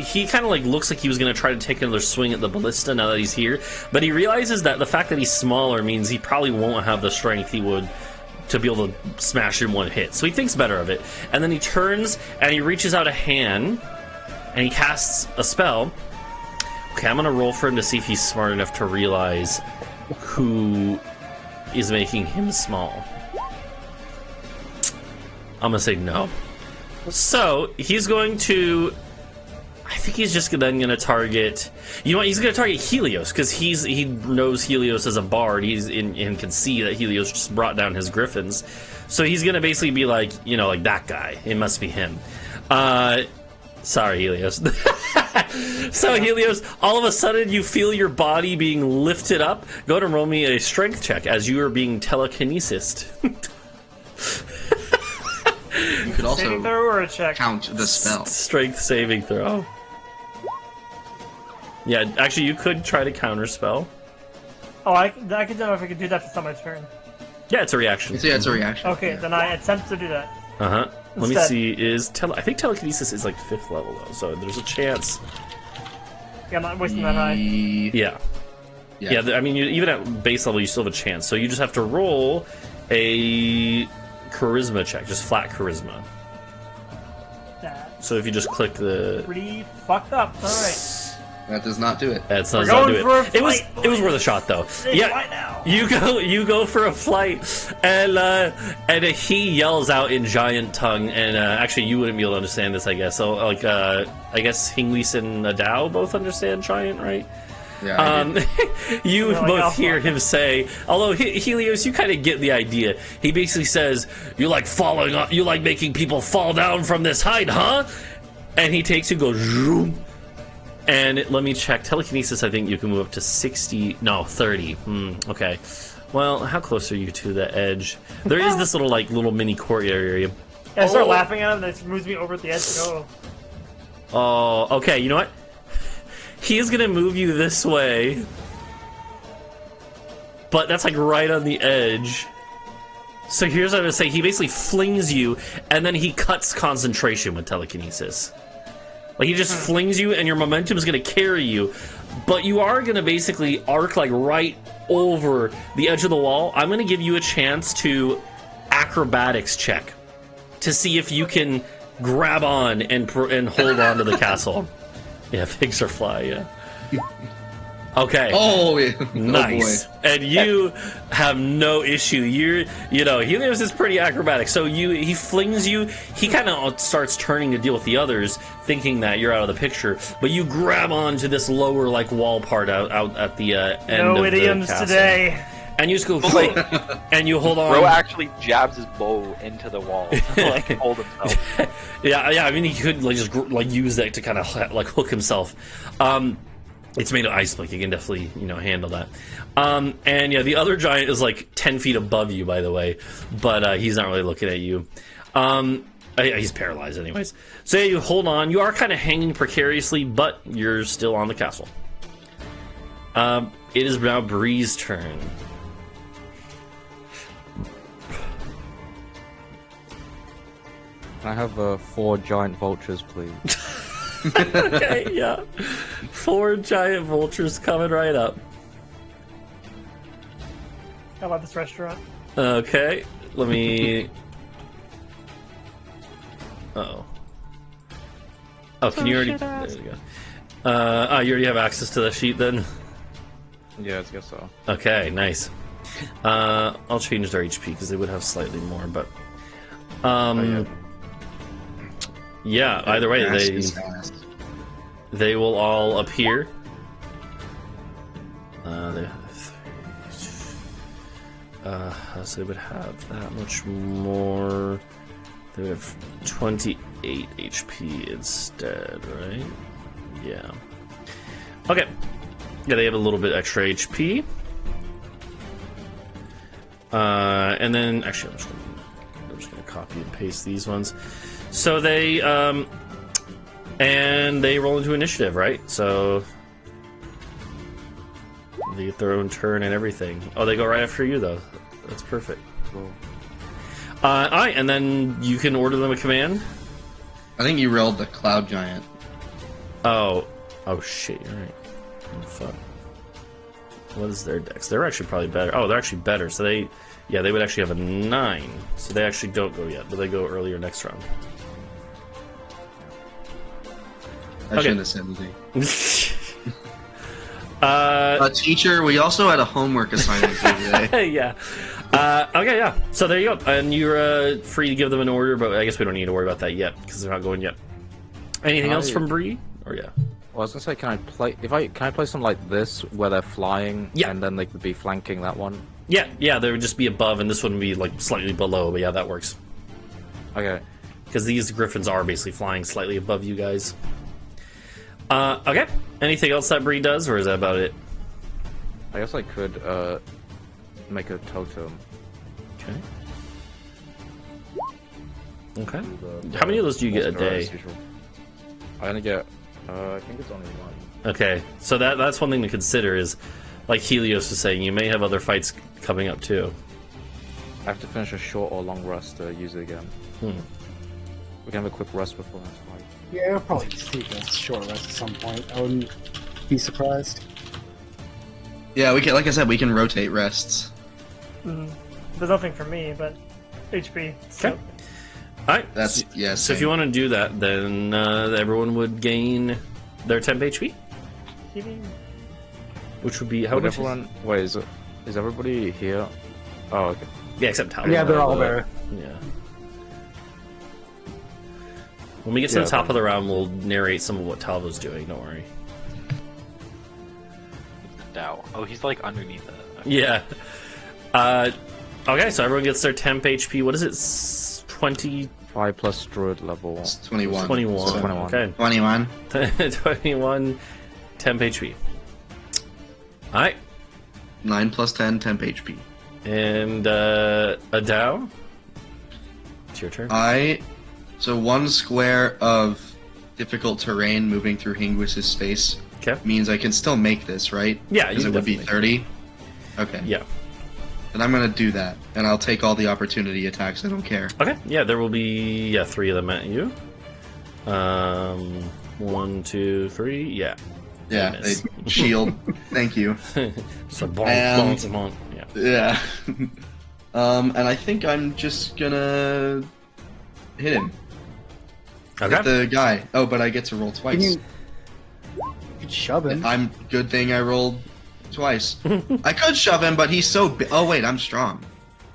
he kind of like looks like he was going to try to take another swing at the ballista now that he's here, but he realizes that the fact that he's smaller means he probably won't have the strength he would to be able to smash in one hit. So he thinks better of it, and then he turns and he reaches out a hand and he casts a spell. Okay, I'm going to roll for him to see if he's smart enough to realize who is making him small. I'm going to say no. So, he's going to... I think he's just then going to target... You know what? He's going to target Helios, because he knows Helios as a bard. And can see that Helios just brought down his griffins. So he's going to basically be like, you know, like that guy. It must be him. Sorry, Helios. So, Helios, all of a sudden you feel your body being lifted up. Go ahead and roll me a strength check as you are being telekinesised. You could also Saving throw or a check? count the spell. Strength saving throw. Yeah, actually, you could try to counterspell. Oh, I don't know if I could do that to start my turn. Yeah, it's a reaction. Yeah, it's a reaction. Okay, then I attempt to do that. Uh-huh. Let me Instead. see, I think telekinesis is like 5th level, though, so there's a chance. Yeah, I'm not wasting that high. Yeah. I mean, even at base level, you still have a chance, so you just have to roll a charisma check, just flat charisma. That's So if you just click the... pretty fucked up. Alright. That does not do it. That's We're not going do it. for a It was flight, it was boys. worth a shot though. Hey, Yeah, fly now. you go for a flight, and he yells out in giant tongue, and actually you wouldn't be able to understand this, I guess. So like I guess Hingwis and Adau both understand giant, right? Yeah, I did. You You're like, both "Oh, hear fuck." him say, although Helios, you kind of get the idea. He basically says, "You like falling off, you like making people fall down from this height, huh?" And he takes you, goes zoom. And let me check. Telekinesis, I think you can move up to 30. Okay. Well, how close are you to the edge? There is this little mini courtyard area. Yeah, I start Oh. laughing at him, and it moves me over at the edge. Oh, Oh, okay. You know what? He is gonna move you this way, but that's like right on the edge. So here's what I'm gonna say. He basically flings you, and then he cuts concentration with telekinesis. Like, he just flings you, and your momentum is going to carry you. But you are going to basically arc, like, right over the edge of the wall. I'm going to give you a chance to acrobatics check to see if you can grab on and hold on to the castle. Yeah, pigs are fly, yeah. Okay. Oh, yeah. Nice. Oh, boy. And you have no issue. Helios is pretty acrobatic. So he flings you. He kind of starts turning to deal with the others, thinking that you're out of the picture. But you grab onto this lower wall part out at the end no of idioms the castle. today. And you just go, and you hold on. Bro actually jabs his bow into the wall to like hold himself. Yeah. I mean, he could just use that to kind of hook himself. It's made of ice, like you can definitely handle that. And yeah, the other giant is like 10 feet above you, by the way, but he's not really looking at you. He's paralyzed, anyways. So yeah, you hold on. You are kind of hanging precariously, but you're still on the castle. It is now Bree's turn. Can I have 4 giant vultures, please? Okay, yeah. 4 giant vultures coming right up. I love this restaurant. Okay, let me... Uh-oh. Oh, can you already... There we go. You already have access to the sheet, then? Yeah, I guess so. Okay, nice. I'll change their HP because they would have slightly more, but yeah. Either way, they will all appear. So they would have that much more. They would have 28 HP instead, right? Yeah. Okay. Yeah, they have a little bit extra HP. And then, actually, I'm just gonna copy and paste these ones. So they, and they roll into initiative, right? So they get their own turn and everything. Oh, they go right after you, though. That's perfect. Cool. Alright, and then you can order them a command. I think you rolled the Cloud Giant. Oh shit, you're right. Oh, fuck. What is their dex? They're actually probably better. Oh, they're actually better. So they would actually have a 9. So they actually don't go yet, but they go earlier next round. I shouldn't have said anything. Teacher, we also had a homework assignment for today. Yeah. Okay, yeah. So there you go. And you're free to give them an order, but I guess we don't need to worry about that yet because they're not going yet. Anything else from Bree? Or yeah. Well, I was gonna say, can I play something like this where they're flying, and then they could be flanking that one? Yeah, they would just be above, and this one would be like slightly below. But yeah, that works. Okay. Because these griffins are basically flying slightly above you guys. Okay. Anything else that Bree does, or is that about it? I guess I could make a totem. Okay. Okay. How many of those do you get a day? I only get. I think it's only one. Okay, so that's one thing to consider is, like Helios was saying, you may have other fights coming up too. I have to finish a short or long rest to use it again. We can have a quick rest before that fight. Yeah, I'll probably take a short rest at some point. I wouldn't be surprised. Yeah, we can. Like I said, we can rotate rests. There's nothing for me, but HP. So. Okay. Alright. That's yes. So if you want to do that, then everyone would gain their temp HP, which would be how much? Wait, is everybody here? Oh, okay. Yeah, except Talvo. Yeah, they're all there. Yeah. When we get to the top of the round, we'll narrate some of what Talvo's doing. Don't worry. Adau. Oh, he's like underneath it. Okay. Yeah. Okay, so everyone gets their temp HP. What is it? 25 plus Druid level. It's 21. 21. So 21. Okay. 21. 21 temp HP. Alright. 9 plus 10, temp HP. And Adau? It's your turn. So 1 square of difficult terrain moving through Hingwis' space means I can still make this, right? Yeah, because it would be 30. Okay. Yeah. Then I'm gonna do that, and I'll take all the opportunity attacks. I don't care. Okay. Yeah, there will be 3 of them at you. 1, 2, 3. Yeah. Yeah. They shield. Thank you. So bonk, bonk. Yeah. And I think I'm just gonna hit him. Okay. Hit the guy. Oh, but I get to roll twice. You could shove him. Good thing I rolled twice. I could shove him, but he's so big. Oh wait, I'm strong.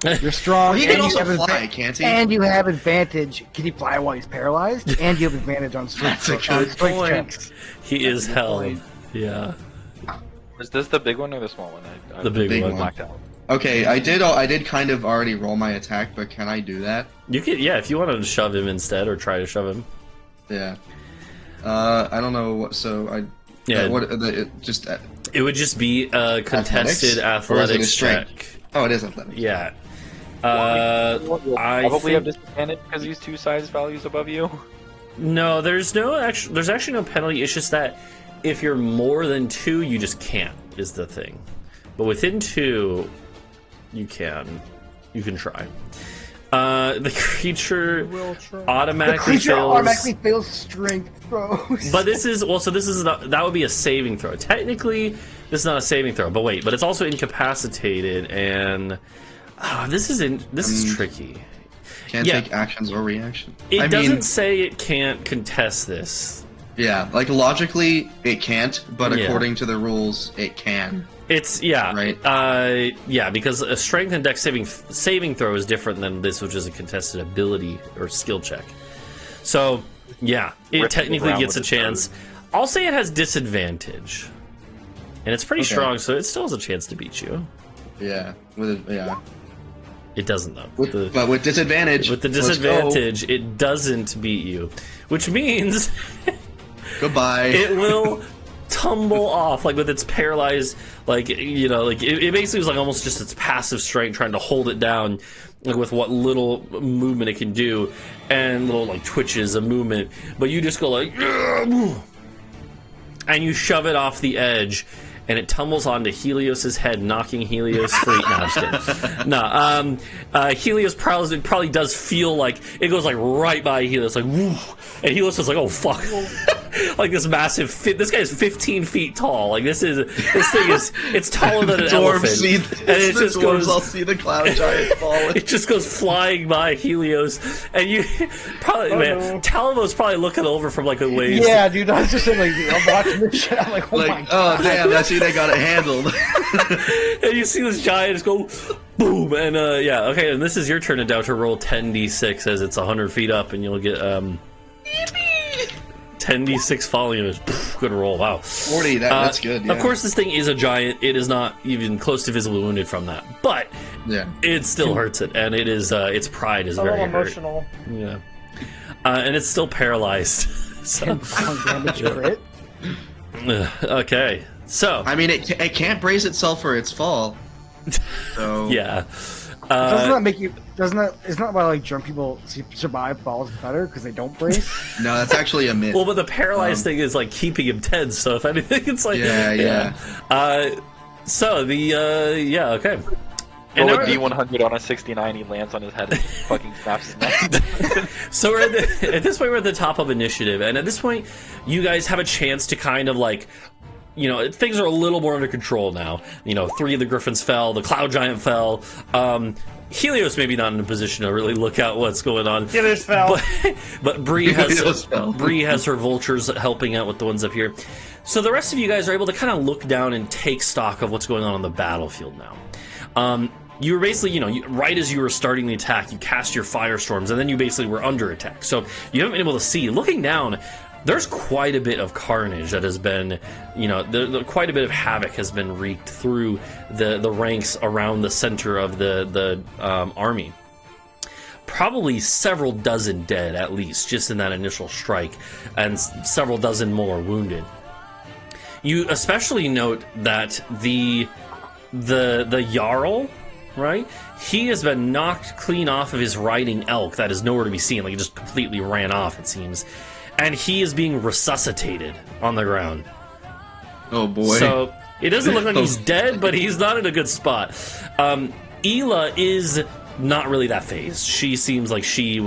You're strong. Well, he can also fly, can't he? And you have advantage. Can he fly while he's paralyzed? And you have advantage on strength. That's a good point. Checks. He is held. Yeah. Is this the big one or the small one? The big one. Blacked out. Okay, I did kind of already roll my attack, but can I do that? You can, if you want to shove him instead, or try to shove him. Yeah. I don't know what. So I. Yeah. It would just be a contested athletics check. Oh, it is athletics. Yeah. I probably have disadvantage because he's 2 size values above you. No, there's actually no penalty. It's just that if you're more than 2, you just can't. Is the thing. But within 2, you can try. The creature automatically fails strength throws. But this is that would be a saving throw. Technically, this is not a saving throw. But wait, it's also incapacitated, and this is tricky. Can't take actions or reactions. It doesn't say it can't contest this. Yeah, like logically it can't, but according to the rules, it can. It's Right. Yeah, because a strength and dex saving throw is different than this, which is a contested ability or skill check. So yeah, it technically gets a chance. I'll say it has disadvantage, and it's pretty strong, so it still has a chance to beat you. Yeah. It doesn't though. But with disadvantage. With the disadvantage, it doesn't beat you, which means goodbye. It will tumble off, like with its paralyzed, like it basically was like almost just its passive strength trying to hold it down, like with what little movement it can do, and little like twitches of movement. But you just go like, and you shove it off the edge. And it tumbles onto Helios's head, knocking Helios free. No, I'm just kidding. No, Helios probably does feel like it goes like right by Helios, like woo, and Helios is like, oh fuck, like this massive. This guy is 15 feet tall. Like this thing is it's taller than an elephant. And it just goes. I'll see the cloud giant fall. It just goes flying by Helios, and you probably Talvo's probably looking over from like a ways. Yeah, dude, I was just saying, like, I'm watching this shit. I'm like, oh my god. Oh damn, that's they got it handled. And you see this giant just go boom, and okay, and this is your turn, Adau, to roll 10d6 as it's 100 feet up, and you'll get 10d6 falling damage. Good roll, wow. 40, that's good. Yeah. Of course, this thing is a giant. It is not even close to visibly wounded from that, but it still hurts it, and it is its pride is very emotional. Hurt. Yeah, and it's still paralyzed. So damage crit. Okay. So I mean, it can't brace itself for its fall. So yeah, doesn't that make you? Doesn't that? Isn't that why like drunk people survive falls better because they don't brace? No, that's actually a myth. Well, but the paralyzed thing is like keeping him tense. So if anything, it's like yeah. So the okay. Roll a D100 on a 69, he lands on his head and fucking snaps his neck. So we're at this point, we're at the top of initiative, and at this point, you guys have a chance to kind of like, things are a little more under control now. 3 of the griffins fell, the cloud giant fell. Helios maybe not in a position to really look out what's going on. Helios fell. But Bree has her vultures helping out with the ones up here. So the rest of you guys are able to kind of look down and take stock of what's going on the battlefield now. You were basically, right as you were starting the attack, you cast your firestorms, and then you basically were under attack. So you haven't been able to see. Looking down, there's quite a bit of carnage that has been, quite a bit of havoc has been wreaked through the ranks around the center of the army. Probably several dozen dead, at least, just in that initial strike, and several dozen more wounded. You especially note that the Jarl, right? He has been knocked clean off of his riding elk that is nowhere to be seen. Like, he just completely ran off, it seems. And he is being resuscitated on the ground. Oh, boy. So, it doesn't look like he's dead, but he's not in a good spot. Ela is not really that phased. She seems like she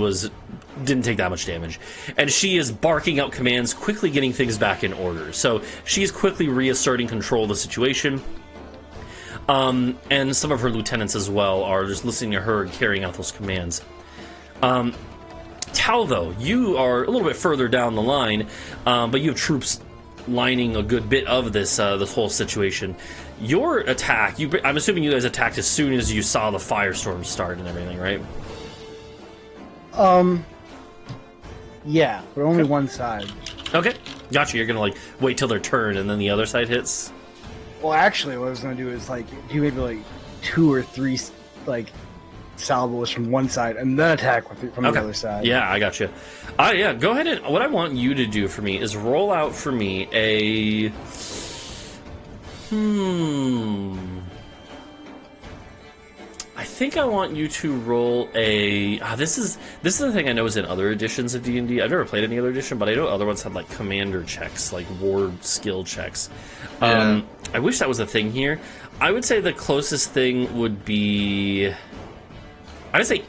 didn't take that much damage. And she is barking out commands, quickly getting things back in order. So, she's quickly reasserting control of the situation. And some of her lieutenants as well are just listening to her and carrying out those commands. Talvo, you are a little bit further down the line, but you have troops lining a good bit of this whole situation. Your attack, I'm assuming you guys attacked as soon as you saw the firestorm start and everything, right? Yeah, but only one side. Okay, gotcha. You're gonna wait till their turn and then the other side hits. Well, actually, what I was gonna do is do maybe 2 or 3 salvos from one side and then attack from the other side. Yeah, I got you. Yeah, go ahead and what I want you to do for me is roll out for me a. I think I want you to roll a. This is the thing I know is in other editions of D&D. I've never played any other edition, but I know other ones had commander checks, war skill checks. Yeah. I wish that was a thing here. I would say the closest thing would be. I'd say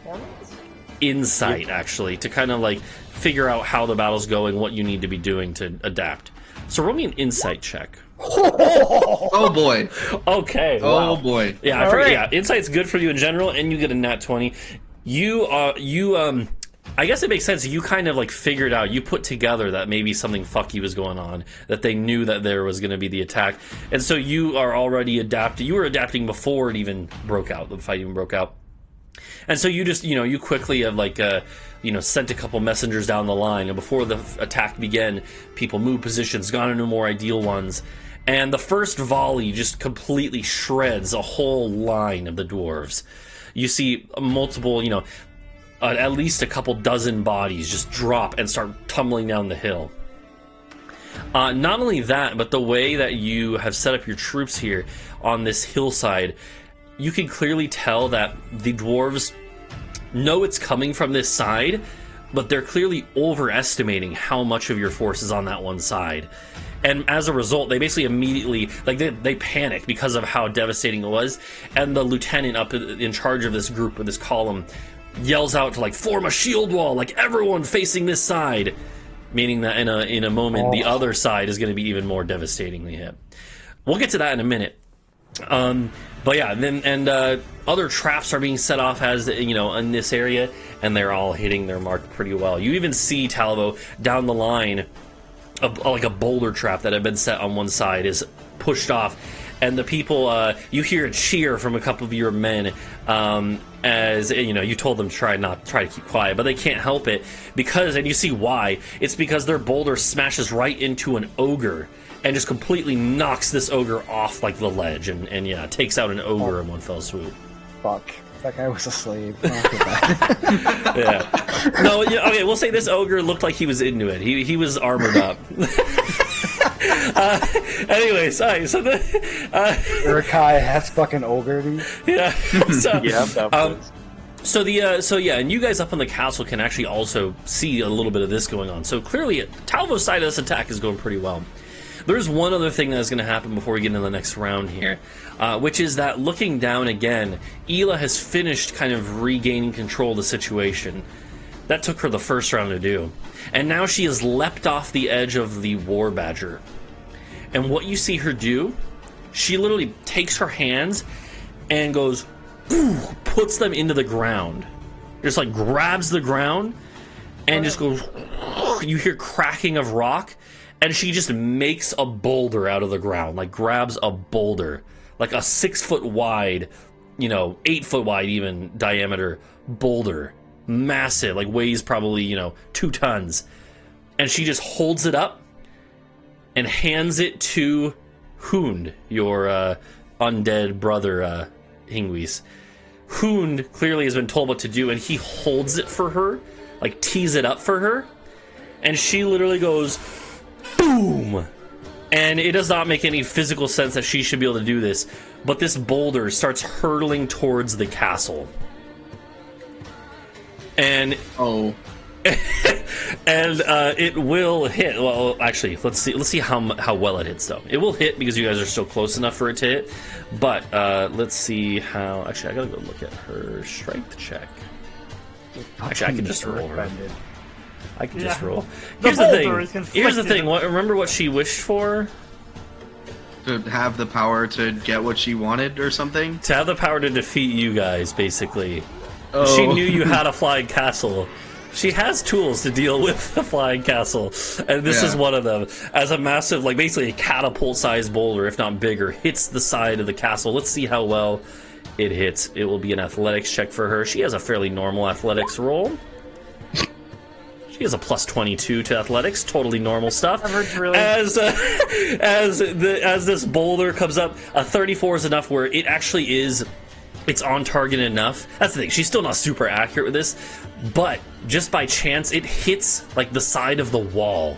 insight, actually, to kind of figure out how the battle's going, what you need to be doing to adapt. So roll me an insight check. Oh boy. Okay. Oh boy. Yeah, I forget. Yeah, insight's good for you in general, and you get a nat 20. You I guess it makes sense. You kind of like figured out, you put together that maybe something fucky was going on, that they knew that there was going to be the attack, and so you are already adapting. You were adapting before it even broke out, the fight even broke out, and so you just, you quickly have like, sent a couple messengers down the line, and before the attack began, people moved positions, gone into more ideal ones, and the first volley just completely shreds a whole line of the dwarves. You see multiple, at least a couple dozen bodies just drop and start tumbling down the hill. Not only that, but the way that you have set up your troops here on this hillside, you can clearly tell that the dwarves know it's coming from this side, but they're clearly overestimating how much of your force is on that one side. And as a result, they basically immediately, like, they panic because of how devastating it was, and the lieutenant up in charge of this group, of this column, yells out to, like, form a shield wall, like, everyone facing this side, meaning that in a moment the other side is going to be even more devastatingly hit. We'll get to that in a minute. But yeah, other traps are being set off as, in this area, and they're all hitting their mark pretty well. You even see, Talvo, down the line, like a boulder trap that had been set on one side is pushed off, and the people, you hear a cheer from a couple of your men, as you told them to try to keep quiet, but they can't help it because, and you see why, it's because their boulder smashes right into an ogre and just completely knocks this ogre off like the ledge, and takes out an ogre in one fell swoop. Fuck. That guy was a slave. Yeah. No, okay, we'll say this ogre looked like he was into it. He was armored up. Anyways, sorry, so Urikai has fucking ogre, dude. Yeah. So, Yeah. And you guys up on the castle can actually also see a little bit of this going on. So clearly, Talvo's side of this attack is going pretty well. There's one other thing that's going to happen before we get into the next round here, which is that looking down again, Ela has finished kind of regaining control of the situation. That took her the first round to do. And now she has leapt off the edge of the War Badger. And what you see her do, she literally takes her hands and goes, puts them into the ground. Just like grabs the ground and just goes, you hear cracking of rock. And she just makes a boulder out of the ground, like grabs a boulder, like a 6 foot wide, 8 foot wide even diameter boulder, massive, like weighs probably, 2 tons. And she just holds it up and hands it to Hund, your undead brother, Hingwis. Hund clearly has been told what to do, and he holds it for her, like tees it up for her, and she literally goes, boom! And it does not make any physical sense that she should be able to do this, but this boulder starts hurtling towards the castle. And it will hit. Well, actually, let's see how well it hits, though. It will hit because you guys are still close enough for it to hit. But let's see how. Actually, I gotta go look at her strength check. Actually, I can just roll her. I can just roll. Here's the thing. Remember what she wished for? To have the power to get what she wanted or something? To have the power to defeat you guys, basically. Oh. She knew you had a flying castle. She has tools to deal with the flying castle, and this is one of them. As a massive, like basically a catapult-sized boulder, if not bigger, hits the side of the castle. Let's see how well it hits. It will be an athletics check for her. She has a fairly normal athletics roll. She has a plus 22 to athletics, totally normal stuff. Really. As this boulder comes up, a 34 is enough where it actually is. It's on target enough. That's the thing. She's still not super accurate with this, but just by chance, it hits like the side of the wall.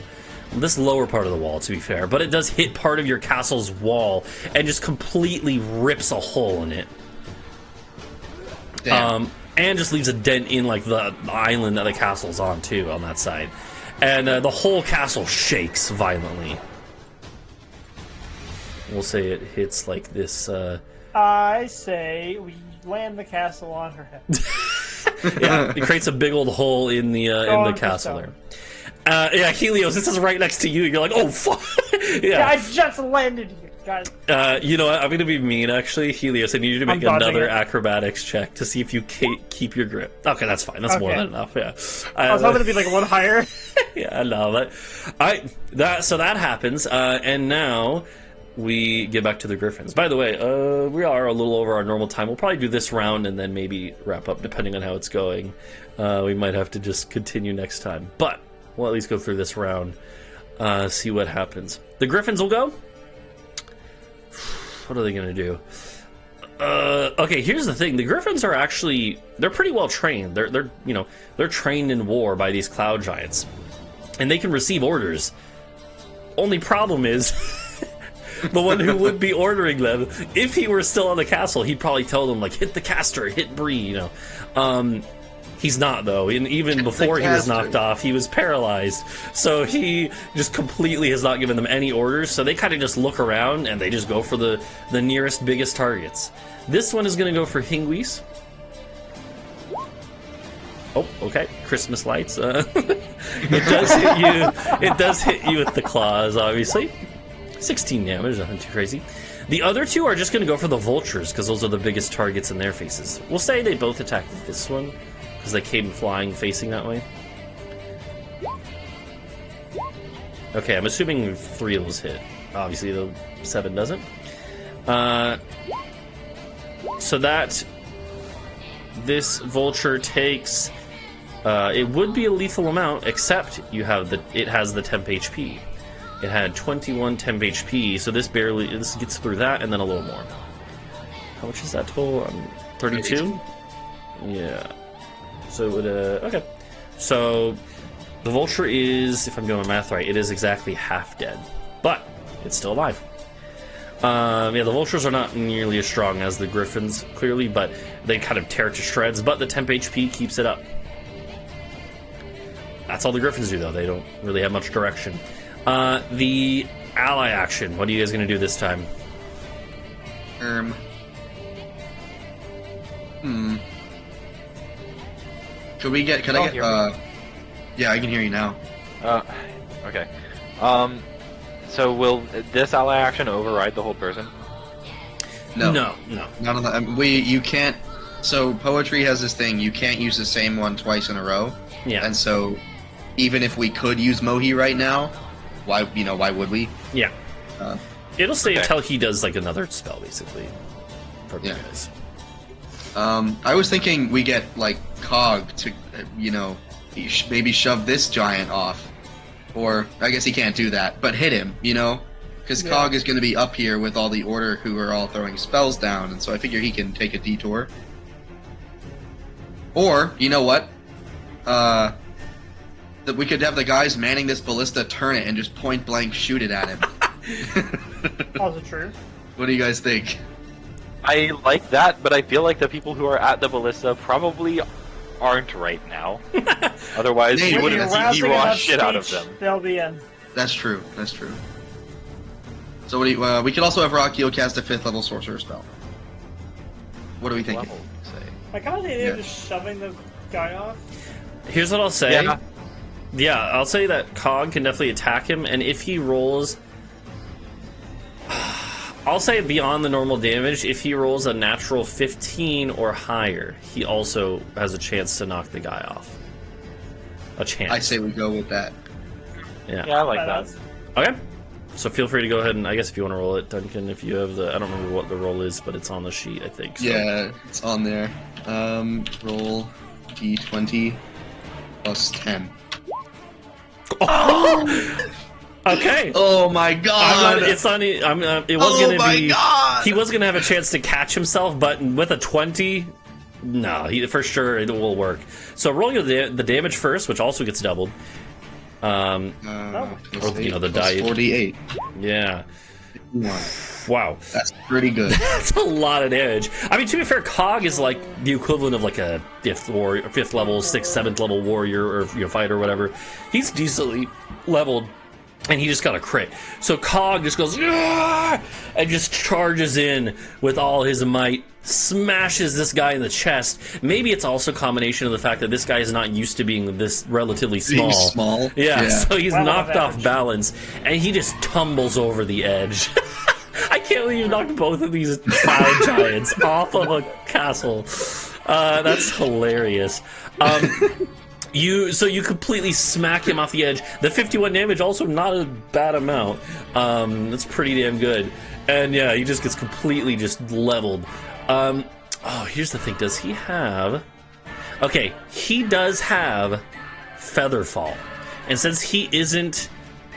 This lower part of the wall, to be fair, but it does hit part of your castle's wall and just completely rips a hole in it. Damn. And just leaves a dent in like the island that the castle's on too, on that side. And the whole castle shakes violently. We'll say it hits like this. I say we land the castle on her head. Yeah, it creates a big old hole in the castle there. Yeah, Helios, this is right next to you. You're like, oh fuck. Yeah, I just landed here. Guys, You know what? I'm going to be mean, actually. Helios, I need you to make dodging another it. acrobatics check to see if you keep your grip. Okay, that's fine. That's more Okay. than enough, yeah. I was hoping to be like one higher. Yeah, no, so that happens, and now we get back to the Griffins. By the way, we are a little over our normal time. We'll probably do this round and then maybe wrap up, depending on how it's going. We might have to just continue next time, but we'll at least go through this round, see what happens. The Griffins will go. What are they gonna do? Okay, here's the thing. The Griffins are actually, they're pretty well trained. They're trained in war by these cloud giants. And they can receive orders. Only problem is the one who would be ordering them, if he were still on the castle, he'd probably tell them, like, hit the caster, hit Bree, you know. He's not, though. And even before he was knocked off, he was paralyzed. So he just completely has not given them any orders. So they kind of just look around and they just go for the nearest, biggest targets. This one is going to go for Hingwis. Oh, okay. Christmas lights. It does hit you. It does hit you with the claws, obviously. 16 damage, nothing too crazy. The other two are just going to go for the vultures because those are the biggest targets in their faces. We'll say they both attacked this one because they came flying facing that way. Okay, I'm assuming 3 of those hit. Obviously, the 7 doesn't. So that this vulture takes. It would be a lethal amount, except it has the temp HP. It had 21 temp HP, so this gets through that and then a little more. How much is that total? 32? Yeah. So it would, okay. So the vulture is, if I'm doing my math right, it is exactly half dead. But it's still alive. Yeah, the vultures are not nearly as strong as the griffins, clearly, but they kind of tear it to shreds, but the temp HP keeps it up. That's all the griffins do, though. They don't really have much direction. The ally action. What are you guys going to do this time? Could I get, yeah, I can hear you now. Okay. So will this ally action override the whole person? No. None of that. You can't, so poetry has this thing, you can't use the same one twice in a row. Yeah. And so, even if we could use Mohi right now, why would we? Yeah. It'll stay okay. until he does, like, another spell, basically. For you guys. I was thinking we get, like, Cog to, maybe shove this giant off. Or, I guess he can't do that, but hit him, Because Cog is going to be up here with all the Order who are all throwing spells down, and so I figure he can take a detour. Or, you know what? That we could have the guys manning this ballista turn it and just point blank shoot it at him. Also true. What do you guys think? I like that, but I feel like the people who are at the ballista probably aren't right now. Otherwise, Hey, you what would if have Rousing raw enough shit out of speech, them. They'll be in. That's true. So what do you, we could also have Rockio cast a 5th level sorcerer spell. What are we thinking? Level, say. I kind of think they're just shoving the guy off. Here's what I'll say. Yeah. Yeah, I'll say that Cog can definitely attack him, and if he rolls... I'll say beyond the normal damage, if he rolls a natural 15 or higher, he also has a chance to knock the guy off. A chance. I say we go with that. Yeah. Yeah, I like that. Okay. So feel free to go ahead and, I guess if you want to roll it, Duncan, if you have the... I don't remember what the roll is, but it's on the sheet, I think. So. Yeah, it's on there. Roll d20 plus 10. Okay. Oh my god! It was gonna be. God. He was gonna have a chance to catch himself, but with a 20, no, for sure it will work. So rolling the damage first, which also gets doubled. The die. 48. Yeah. Wow. That's pretty good. That's a lot of damage. I mean, to be fair, Cog is like the equivalent of like a 5th level, 6th, 7th level warrior or fighter or whatever. He's decently leveled. And he just got a crit. So Cog just goes, "Aah!" and just charges in with all his might, smashes this guy in the chest. Maybe it's also a combination of the fact that this guy is not used to being this relatively small. Yeah, so he's knocked off balance, and he just tumbles over the edge. I can't believe you knocked both of these cloud giants off of a castle. That's hilarious. So you completely smack him off the edge. The 51 damage, also not a bad amount. That's pretty damn good. And yeah, he just gets completely just leveled. Here's the thing. Does he have... Okay, he does have Featherfall. And since he isn't...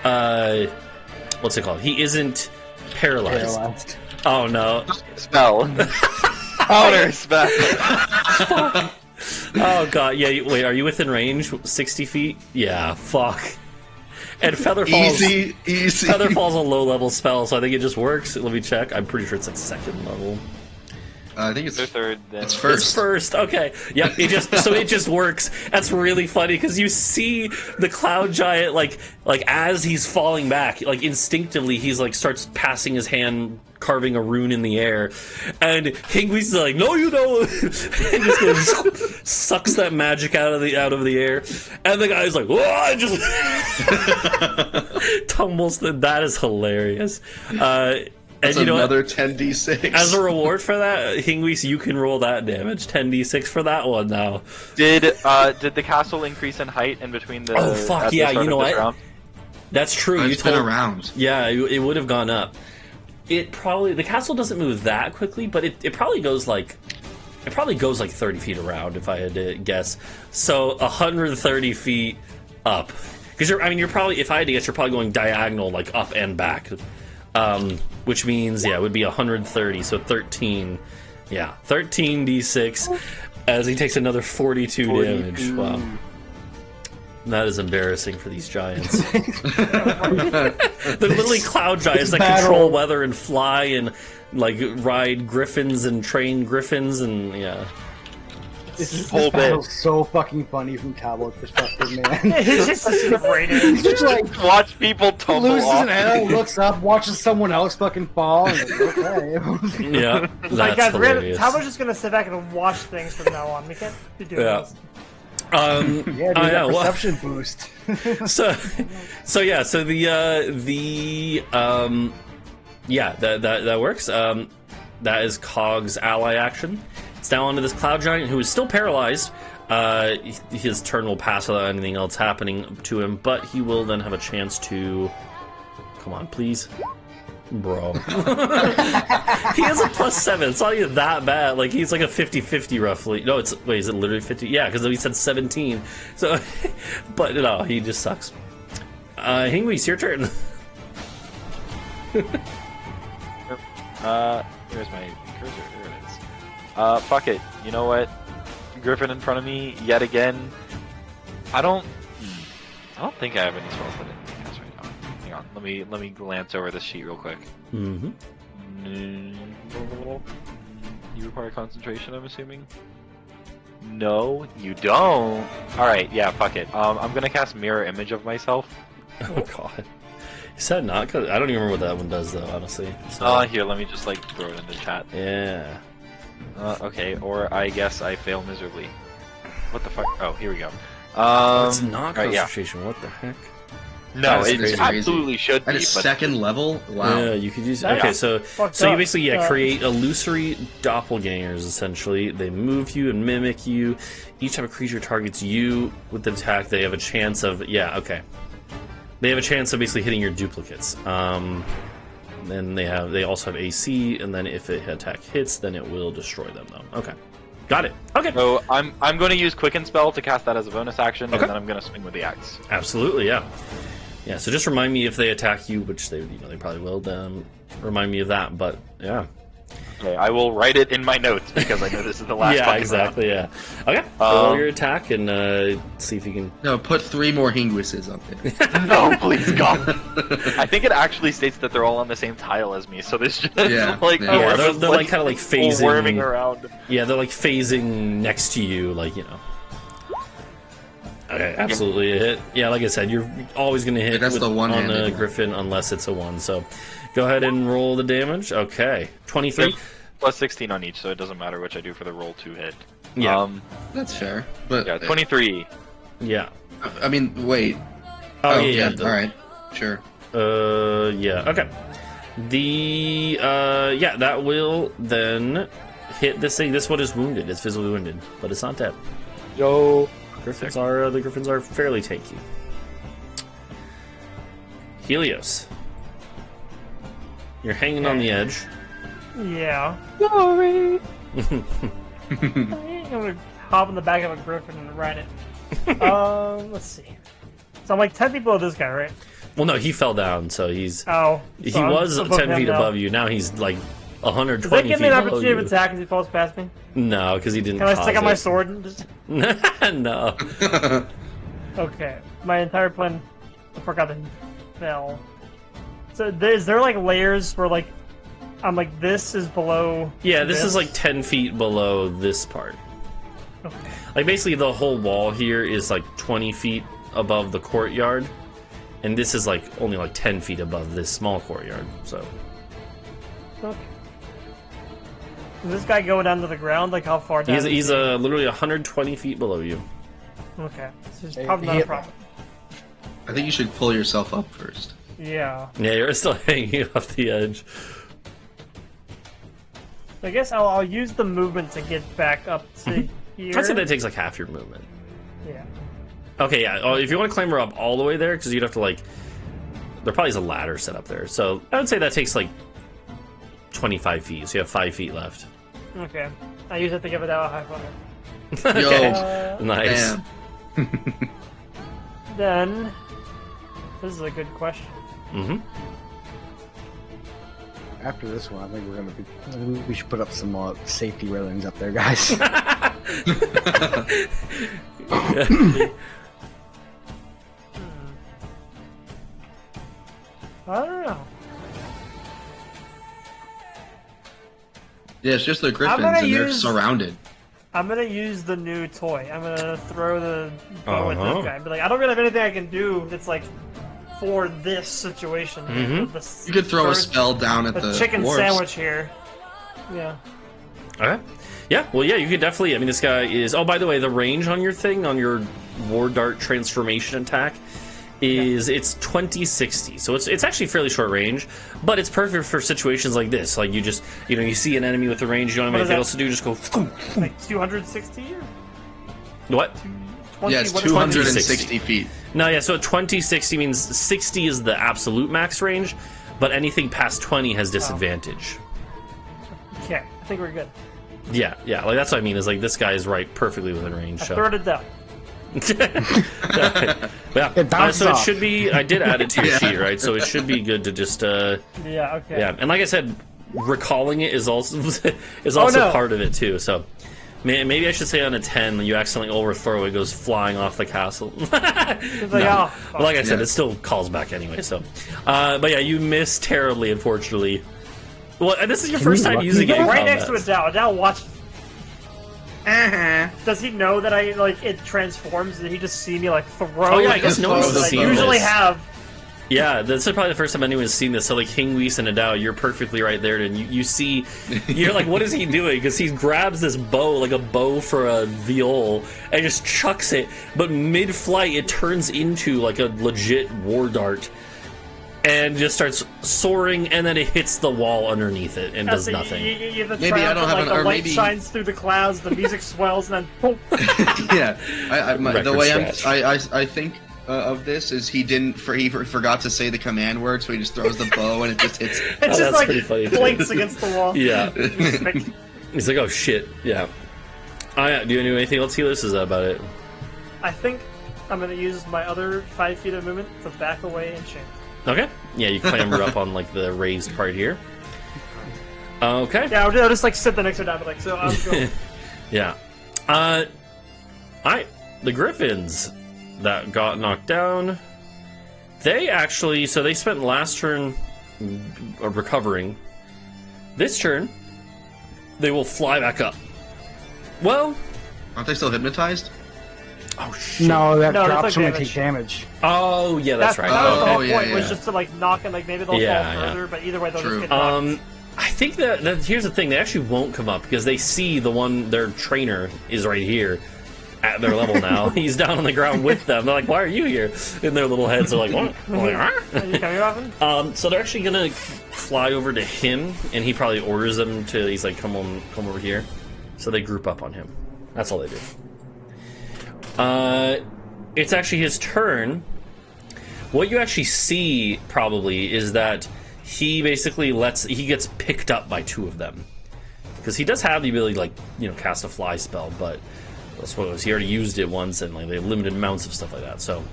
what's it called? He isn't paralyzed. Oh, no. Spell. Counter spell. Fuck. Oh, God. Yeah, wait, are you within range? 60 feet? Yeah, fuck. And Featherfall's... Easy. Featherfall's a low-level spell, so I think it just works. Let me check. I'm pretty sure it's like second level. I think it's third. Then. It's first. It's first. Okay. Yep. It just works. That's really funny because you see the cloud giant like as he's falling back, like instinctively he's like starts passing his hand, carving a rune in the air, and Hingwis is like, "No, you don't," and just goes, sucks that magic out of the air, and the guy's like, "Whoa!" and just tumbles. That is hilarious. That's and you know another what? 10d6. As a reward for that, Hingwis, you can roll that damage. 10d6 for that one now. Did the castle increase in height in between the? Oh fuck yeah! You know what? Round? That's true. It's been around. Yeah, it would have gone up. The castle doesn't move that quickly, but it probably goes like 30 feet around if I had to guess. So 130 feet up. Because you're probably, if I had to guess, you're probably going diagonal, like up and back. Which means, it would be 130, so 13. Yeah, 13d6 as he takes another 42 damage. Wow. That is embarrassing for these giants. They're literally cloud giants that control weather and fly and, like, ride griffins and train griffins and, yeah. This battle's so fucking funny from Talvo's perspective, man. He's just celebrating. He's just like watch people tumble loses off. an arrow, looks up, watches someone else fucking fall, and like, okay. Yeah, that's guys, hilarious. Talvo's just gonna sit back and watch things from now on. We can't be doing this. Perception boost. So that works. That is Cog's ally action. It's now onto this cloud giant who is still paralyzed. His turn will pass without anything else happening to him, but he will then have a chance to... Come on, please. Bro. He has a +7. It's not even that bad. Like, he's like a 50-50 roughly. No, is it literally 50? Yeah, because he said 17. So, but no, he just sucks. Hingwis, your turn. Where's my cursor? There it is. Fuck it. You know what? Griffin in front of me yet again. I don't think I have any spells that I can cast right now. Hang on. Let me glance over this sheet real quick. Mm-hmm. You require concentration, I'm assuming? No, you don't. Alright, yeah, fuck it. I'm gonna cast Mirror Image of myself. Oh god. You said not? Cause I don't even remember what that one does, though, honestly. So... Here, let me just, like, throw it in the chat. Yeah. Okay, or I guess I fail miserably. What the fuck? Oh, here we go. It's not concentration, what the heck? No, That's it crazy. absolutely should be. At a second level? Wow. Yeah, you could use... Okay, so you basically, create illusory doppelgangers, essentially. They move you and mimic you. Each time a creature targets you with an attack, they have a chance of... Yeah, okay. They have a chance of basically hitting your duplicates. Then they also have AC, and then if an attack hits, then it will destroy them, though. Okay. Got it. Okay. So I'm going to use Quicken Spell to cast that as a bonus action, and then I'm going to swing with the axe. Absolutely, yeah. Yeah, so just remind me if they attack you, which they probably will, then remind me of that, but yeah. Okay, I will write it in my notes because I know this is the last yeah, exactly, round. Yeah. Okay, roll your attack and see if you can... No, put 3 more Hingwises up there. No, please, God. I think it actually states that they're all on the same tile as me, so this just they're like kind of like phasing... Worming around. Yeah, they're like phasing next to you, like, you know. Okay, absolutely a hit. Yeah, like I said, you're always going to hit that's the one on a Griffin unless it's a 1, so... Go ahead and roll the damage. Okay. 23. Plus 16 on each, so it doesn't matter which I do for the roll to hit. Yeah. That's fair. But yeah, 23. Yeah. I mean, wait. Oh yeah. Alright. Sure. Yeah. Okay. Yeah, that will then hit this thing. This one is wounded. It's physically wounded, but it's not dead. Yo. The Griffins are fairly tanky. Helios, you're hanging on the edge. Yeah. Glory. I'm gonna hop in the back of a griffin and ride it. Let's see. So I'm like 10 feet below this guy, right? Well, no, he fell down, so he's. Oh. He so was I'm 10 him feet now. above you. Now he's like 120 Does that feet give me an below opportunity you. of attack as he falls past me? No, because he didn't. Can I cause stick out my it. sword and just... No. Okay. My entire plan... I forgot that he fell. So is there like layers where like... I'm like, this is below... Yeah, this is like 10 feet below this part. Okay. Like, basically, the whole wall here is like 20 feet above the courtyard. And this is like only like 10 feet above this small courtyard, so... Okay. Is this guy going down to the ground? Like, how far down? He's literally 120 feet below you. Okay. So it's probably not a problem. I think you should pull yourself up first. Yeah. Yeah, you're still hanging off the edge. I guess I'll use the movement to get back up to here. I'd say that takes like half your movement. Yeah. Okay, yeah. If you want to clamber up all the way there, because you'd have to like... There probably is a ladder set up there. So I would say that takes like 25 feet. So you have 5 feet left. Okay. I use it to give it out a high five. Okay. Nice. Damn. Then... This is a good question. Mm-hmm. After this one, I think we're gonna be. We should put up some safety railings up there, guys. I don't know. Yeah, it's just the griffins, gonna and they're use- surrounded. I'm gonna use the new toy. I'm gonna throw the bow at Uh-huh. this guy. But like, I don't really have anything I can do that's like for this situation. Mhm. The You could throw a bird- spell down at The the chicken dwarves. sandwich here. Yeah. Okay. Yeah, well, yeah, you could definitely... I mean, this guy is... Oh, by the way, the range on your thing, on your War Dart transformation attack, is... It's 20-60. So it's actually fairly short range, but it's perfect for situations like this. Like, you just... You know, you see an enemy with the range, you don't have What is anything that? else to do, just go... Like 260 or What? 20? Yeah, it's what is- 260 feet. No, yeah, so 20-60 means 60 is the absolute max range, but anything past 20 has disadvantage. Okay, I think we're good. Yeah, like that's what I mean. Is like this guy is right perfectly within range. I So. throw it down. Yeah. It bounces So it off. should be. I did add it to your Yeah. sheet, right? So it should be good to just. Yeah. Okay. Yeah, and like I said, recalling it is also no. part of it too. So maybe I should say on a 10, you accidentally overthrow it, goes flying off the castle. It's like, No. oh, Like I said, Yeah. it still calls back anyway. So, but yeah, you missed terribly, unfortunately. Well, and this is your first you time lucky using it. in right next to combat. Adau. Adau, watch. Does he know that I like it transforms? Did he just see me like throw? Oh, yeah, I guess no the one's bow that I seen usually this. have. Yeah, this is probably the first time anyone's seen this. So, like, Hingwis and Adau, you're perfectly right there, and you see, you're like, what is he doing? Because he grabs this bow, like a bow for a viol, and just chucks it, but mid-flight, it turns into, like, a legit war dart, and just starts soaring, and then it hits the wall underneath it, and does So nothing. You have the Maybe I triumph don't of, have like, an- the or light maybe- shines through the clouds, the music swells, and then boom. Yeah, the Record way scratch. I think of this is he forgot to say the command word, so he just throws the bow and it just hits. It that's just like pretty funny. blinks against the wall. Yeah. Respect. He's like, oh, shit, yeah. Yeah. Do you do anything else, Helios? Is that about it? I think I'm gonna use my other 5 feet of movement to back away and chain. Okay. Yeah, you clamber up on, like, the raised part here. Okay. Yeah, I'll just like sit the next to Adau, like so. I'll go. Yeah. Alright. The Griffins that got knocked down. They actually, so they spent last turn recovering. This turn, they will fly back up. Well, Aren't they still hypnotized? oh shit. No, that No, they drops took when they damage. take damage. Oh yeah, that's right. That was the Okay. whole yeah, point. Was yeah. just to like knock and like maybe they'll Yeah, fall yeah. further, but either way they'll True. just get knocked. I think that here's the thing. They actually won't come up because they see the one their trainer is right here, at their level now. He's down on the ground with them. They're like, "Why are you here?" In their little heads, they're like, "What?" I'm like, Are you coming, Robin? So they're actually gonna fly over to him, and he probably orders them to. He's like, come over here." So they group up on him. That's all they do. It's actually his turn. What you actually see probably is that he basically gets picked up by two of them, because he does have the ability to, like, cast a fly spell, but that's what it was. He already used it once, and like they have limited amounts of stuff like that. So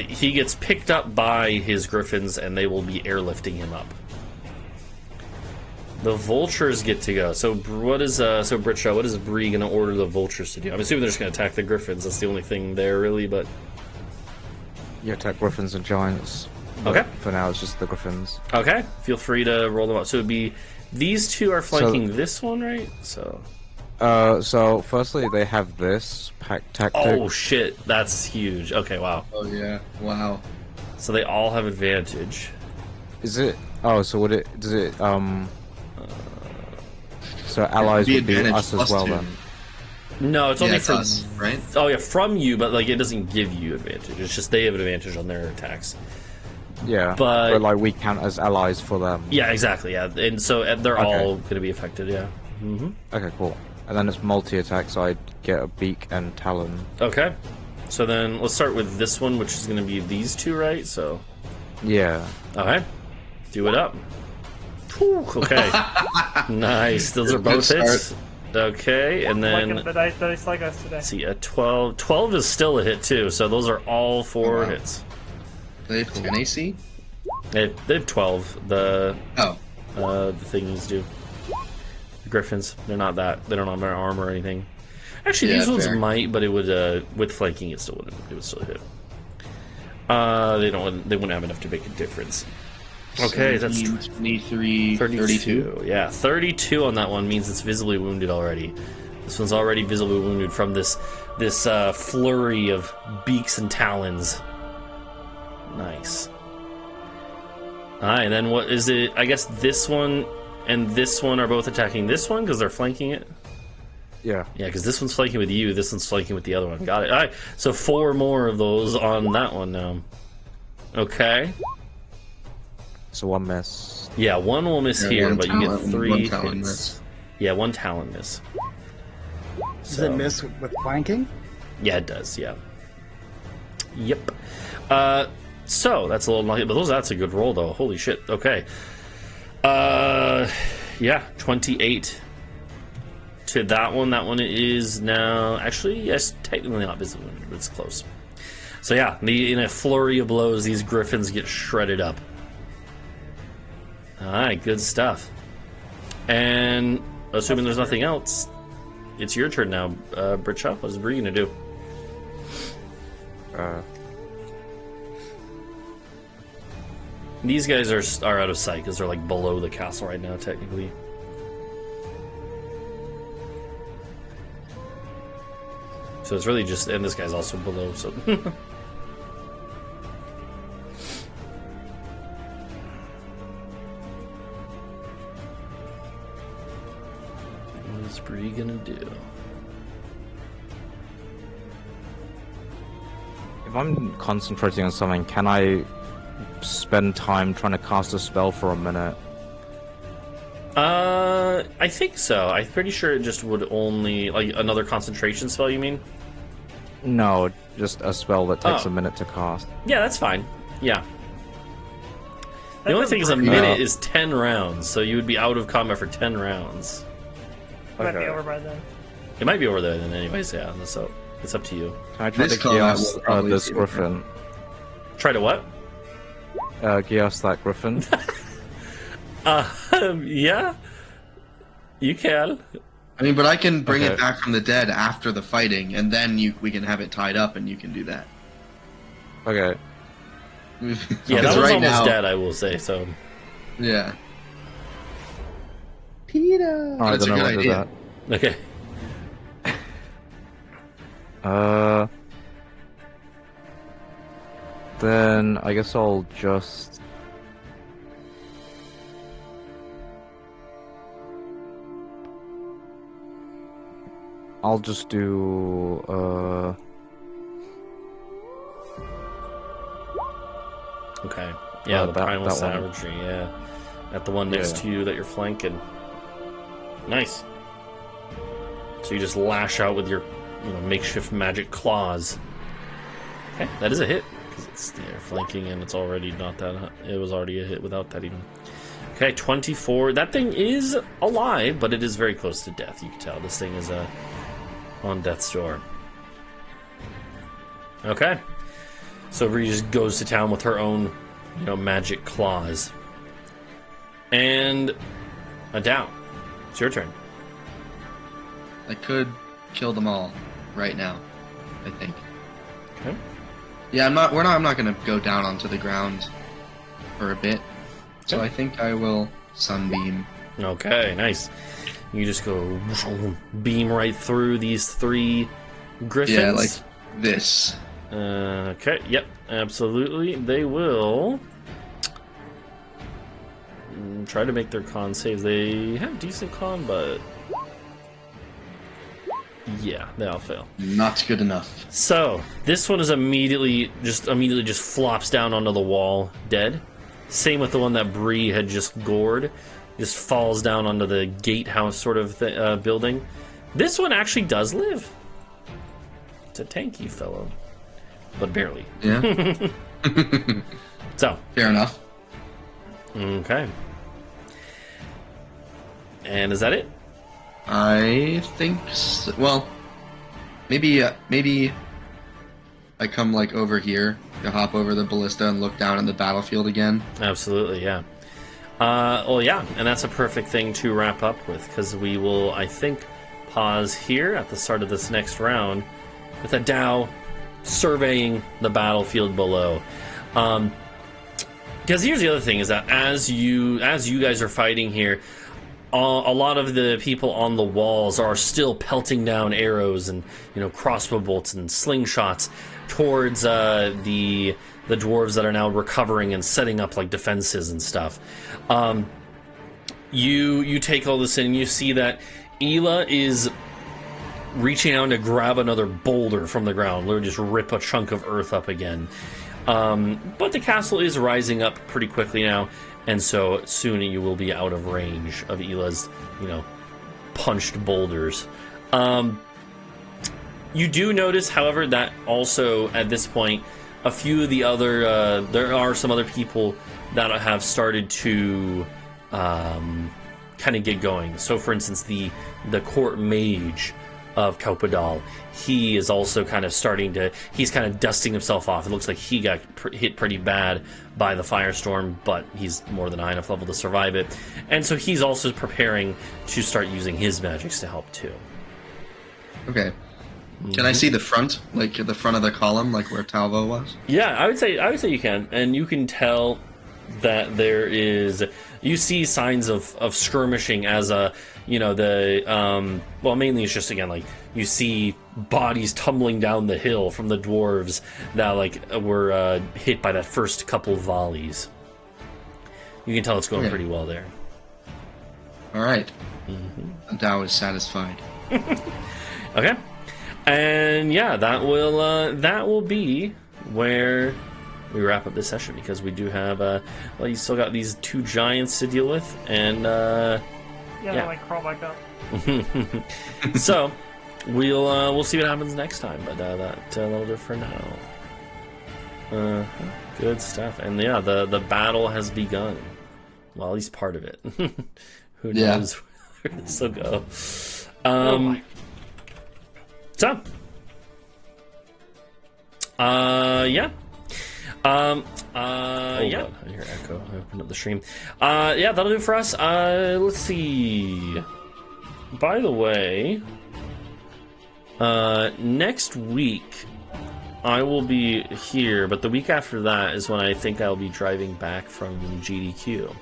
he gets picked up by his griffins, and they will be airlifting him up. The vultures get to go. So Britsha, what is Bree going to order the vultures to do? I'm assuming they're just going to attack the griffins. That's the only thing there, really. But You attack griffins and giants. Okay. For now, it's just the griffins. okay, feel free to roll them up. So it'd be these two are flanking this one, right? So So firstly, they have this pack tactic. oh shit, that's huge. Okay, wow. Oh yeah. Wow. So they all have advantage. Is it? Oh, so would it? Does it? So allies be would be advantage us as plus well 2. then. No, it's Yeah, only it's for us, right? Oh yeah, from you, but like it doesn't give you advantage. It's just they have an advantage on their attacks. Yeah, But- like we count as allies for them. Yeah, exactly. Yeah, and so they're Okay. all going to be affected. Yeah. Mm-hmm. Okay, cool. And then it's multi-attack, so I get a beak and talon. Okay. So then let's start with this one, which is going to be these two, right? So, Yeah. okay, do it up. Whew, okay, nice. Those are Good both start. hits. Okay, and then Like the dice like us today. let's see, a 12. 12 is still a hit too. So those are all four Wow. hits. They have 10 AC? They have 12. The Oh. thingies do. The griffins. They're not that. They don't have their armor or anything. Actually, Yeah, these ones fair. might, but it would with flanking it still wouldn't. It would still hit. They wouldn't have enough to make a difference. Okay, that's 23, 32. Yeah, 32 on that one means it's visibly wounded already. This one's already visibly wounded from this flurry of beaks and talons. Nice. Alright, then what is it? I guess this one and this one are both attacking this one because they're flanking it. Yeah. Yeah, because this one's flanking with you, this one's flanking with the other one. Got it. Alright, so 4 more of those on that one now. Okay. So one miss. Yeah, one will miss Yeah, here, one but you get talon- 3 one talon hits. miss. Yeah, 1 talon miss. Does it miss with flanking? Yeah, it does, yeah. Yep. So, that's a little lucky, but that's a good roll, though. Holy shit, okay. Yeah, 28 to that one. That one is now... Actually, yes, technically not visible, but it's close. So yeah, in a flurry of blows, these griffins get shredded up. Alright, good stuff. And assuming there's nothing else, it's your turn now, Britsha. What is Bree gonna do? These guys are out of sight because they're like below the castle right now, technically. So it's really just, and this guy's also below, so. What is Bree gonna do? If I'm concentrating on something, can I spend time trying to cast a spell for a minute? I think so. I'm pretty sure it just would only, like, another concentration spell, you mean? No, just a spell that takes Oh. a minute to cast. Yeah, that's fine. Yeah. The That only doesn't thing is a work. minute No. is 10 rounds, so you would be out of combat for 10 rounds. Might be Okay. over by then. It might be over there then anyways, yeah, so it's up to you. Can I try This to combat geas will probably this be griffin? Try to what? Geas that griffin? Yeah? You can. I mean, but I can bring Okay. it back from the dead after the fighting, and then we can have it tied up, and you can do that. Okay. Yeah, that Because one's right almost now- dead, I will say, so. Yeah. Peter. Oh, I That's don't a know good what to do idea. that. Okay. Then I guess I'll just... I'll just do Okay. Yeah, the primal that one. savagery. Yeah, at the one next to you that you're flanking. Nice. So you just lash out with your, makeshift magic claws. Okay, that is a hit because it's flanking and it's already not that. It was already a hit without that even. Okay, 24. That thing is alive, but it is very close to death. You can tell this thing is on death's door. Okay, so Bree just goes to town with her own, magic claws. And Adau, it's your turn. I could kill them all right now, I think. Okay. Yeah, I'm not gonna go down onto the ground for a bit. So I think I will sunbeam. Okay, nice. You just go beam right through these 3 griffins. Yeah, like this. Okay, yep, absolutely. They will try to make their con saves. They have decent con, but yeah, they all fail. Not good enough. So this one is immediately just flops down onto the wall, dead. Same with the one that Bree had just gored. Just falls down onto the gatehouse sort of building. This one actually does live. It's a tanky fellow, but barely. Yeah. So fair enough. Okay. And is that it? I think so. Well, maybe I come like over here to hop over the ballista and look down at the battlefield again. Absolutely, yeah. Well, yeah, and that's a perfect thing to wrap up with, because we will, I think, pause here at the start of this next round with Adau surveying the battlefield below. Because here's the other thing, is that as you guys are fighting here, a lot of the people on the walls are still pelting down arrows and crossbow bolts and slingshots towards the dwarves that are now recovering and setting up like defenses and stuff. You take all this in and you see that Ela is reaching out to grab another boulder from the ground, literally just rip a chunk of earth up again. But the castle is rising up pretty quickly now, and so soon you will be out of range of Ela's, punched boulders. You do notice, however, that also at this point, a few of the other, there are some other people that have started to kind of get going. So, for instance, the court mage of Kaupadal, he is also kind of he's kind of dusting himself off. It looks like he got hit pretty bad by the firestorm, but he's more than high enough level to survive it. And so he's also preparing to start using his magics to help too. Okay. Can I see the front, like the front of the column, like where Talvo was? Yeah, I would say you can, and you can tell that there is. You see signs of skirmishing as mainly it's just again like you see bodies tumbling down the hill from the dwarves that were hit by that first couple volleys. You can tell it's going pretty well there. All right. Adau is satisfied. Okay. And yeah, that will be where we wrap up this session, because we do have you still got these 2 giants to deal with, and like crawl back up. So we'll see what happens next time, but that'll do it for now. Good stuff. And yeah, the battle has begun. Well, at least part of it. Who knows where this will go. So, yeah. Oh, yeah. I hear echo. I opened up the stream. Yeah, that'll do it for us. Let's see. By the way, next week I will be here, but the week after that is when I think I'll be driving back from GDQ.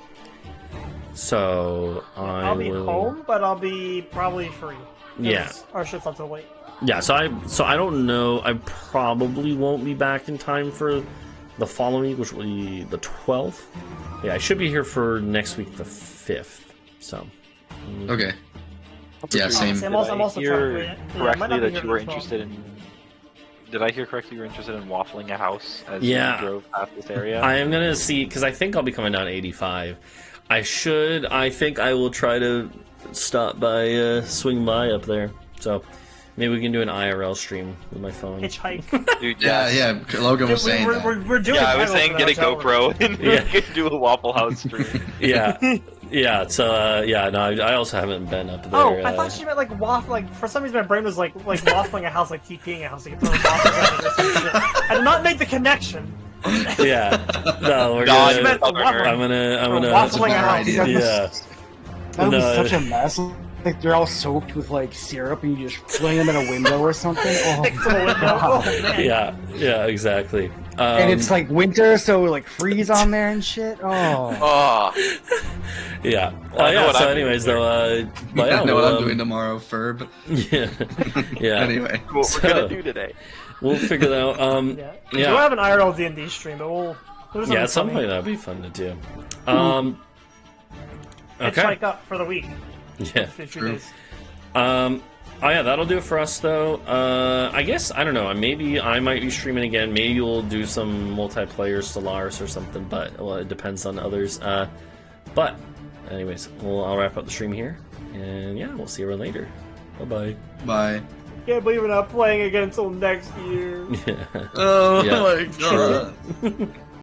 So I'll be home, but I'll be probably free. Yeah. Our shit's not till late. Yeah, so I don't know. I probably won't be back in time for the following week, which will be the 12th. Yeah, I should be here for next week, the 5th. So. Okay. Yeah, same. I'm also Did I hear trying to- yeah, it might correctly not be that here you were as well. interested in? Did I hear correctly? You were interested in waffling a house as Yeah. you drove past this area. I am gonna see because I think I'll be coming down 85. I think I will try to stop by, swing by up there. So maybe we can do an IRL stream with my phone. Hitchhike. Dude, Yeah. Logan was saying that. We're doing. Yeah, I was titles saying for get a that hotel. GoPro and Yeah. we can do a Waffle House stream. Yeah, yeah. So yeah, no, I also haven't been up there. Oh, I thought she meant like waffle. Like for some reason, my brain was like waffling a house, like TPing a house. Like throwing waffles at it or some shit. I did not make the connection. Yeah, no, we're No, She gonna. meant the waffle. I'm gonna. Waffling a house. idea. Yeah. That would No. be such a mess. Like they're all soaked with like syrup, and you just fling them at a window or something. Oh, Next to the window. Oh man. Yeah, exactly. and it's like winter, so like freeze on there and shit. Oh, Oh, yeah. I know Yeah. what So, I'm anyways, doing though, but yeah, I know what I'm we'll, doing tomorrow, Ferb. Yeah. Anyway. what So- we're gonna do today. We'll figure that out. Yeah. Yeah. We'll have an IRL D&D stream, but we'll do Yeah, at some something point that'd be fun to do. Okay. Hitchhike up for the week. Yeah. 50 True. days. Oh yeah, that'll do it for us though. I guess I don't know. Maybe I might be streaming again. Maybe we'll do some multiplayer Stellaris or something. But well, it depends on others. But anyways, I'll wrap up the stream here, and yeah, we'll see everyone later. Bye Bye. Can't believe we're not playing again until next year. bye. Oh Yeah. my god.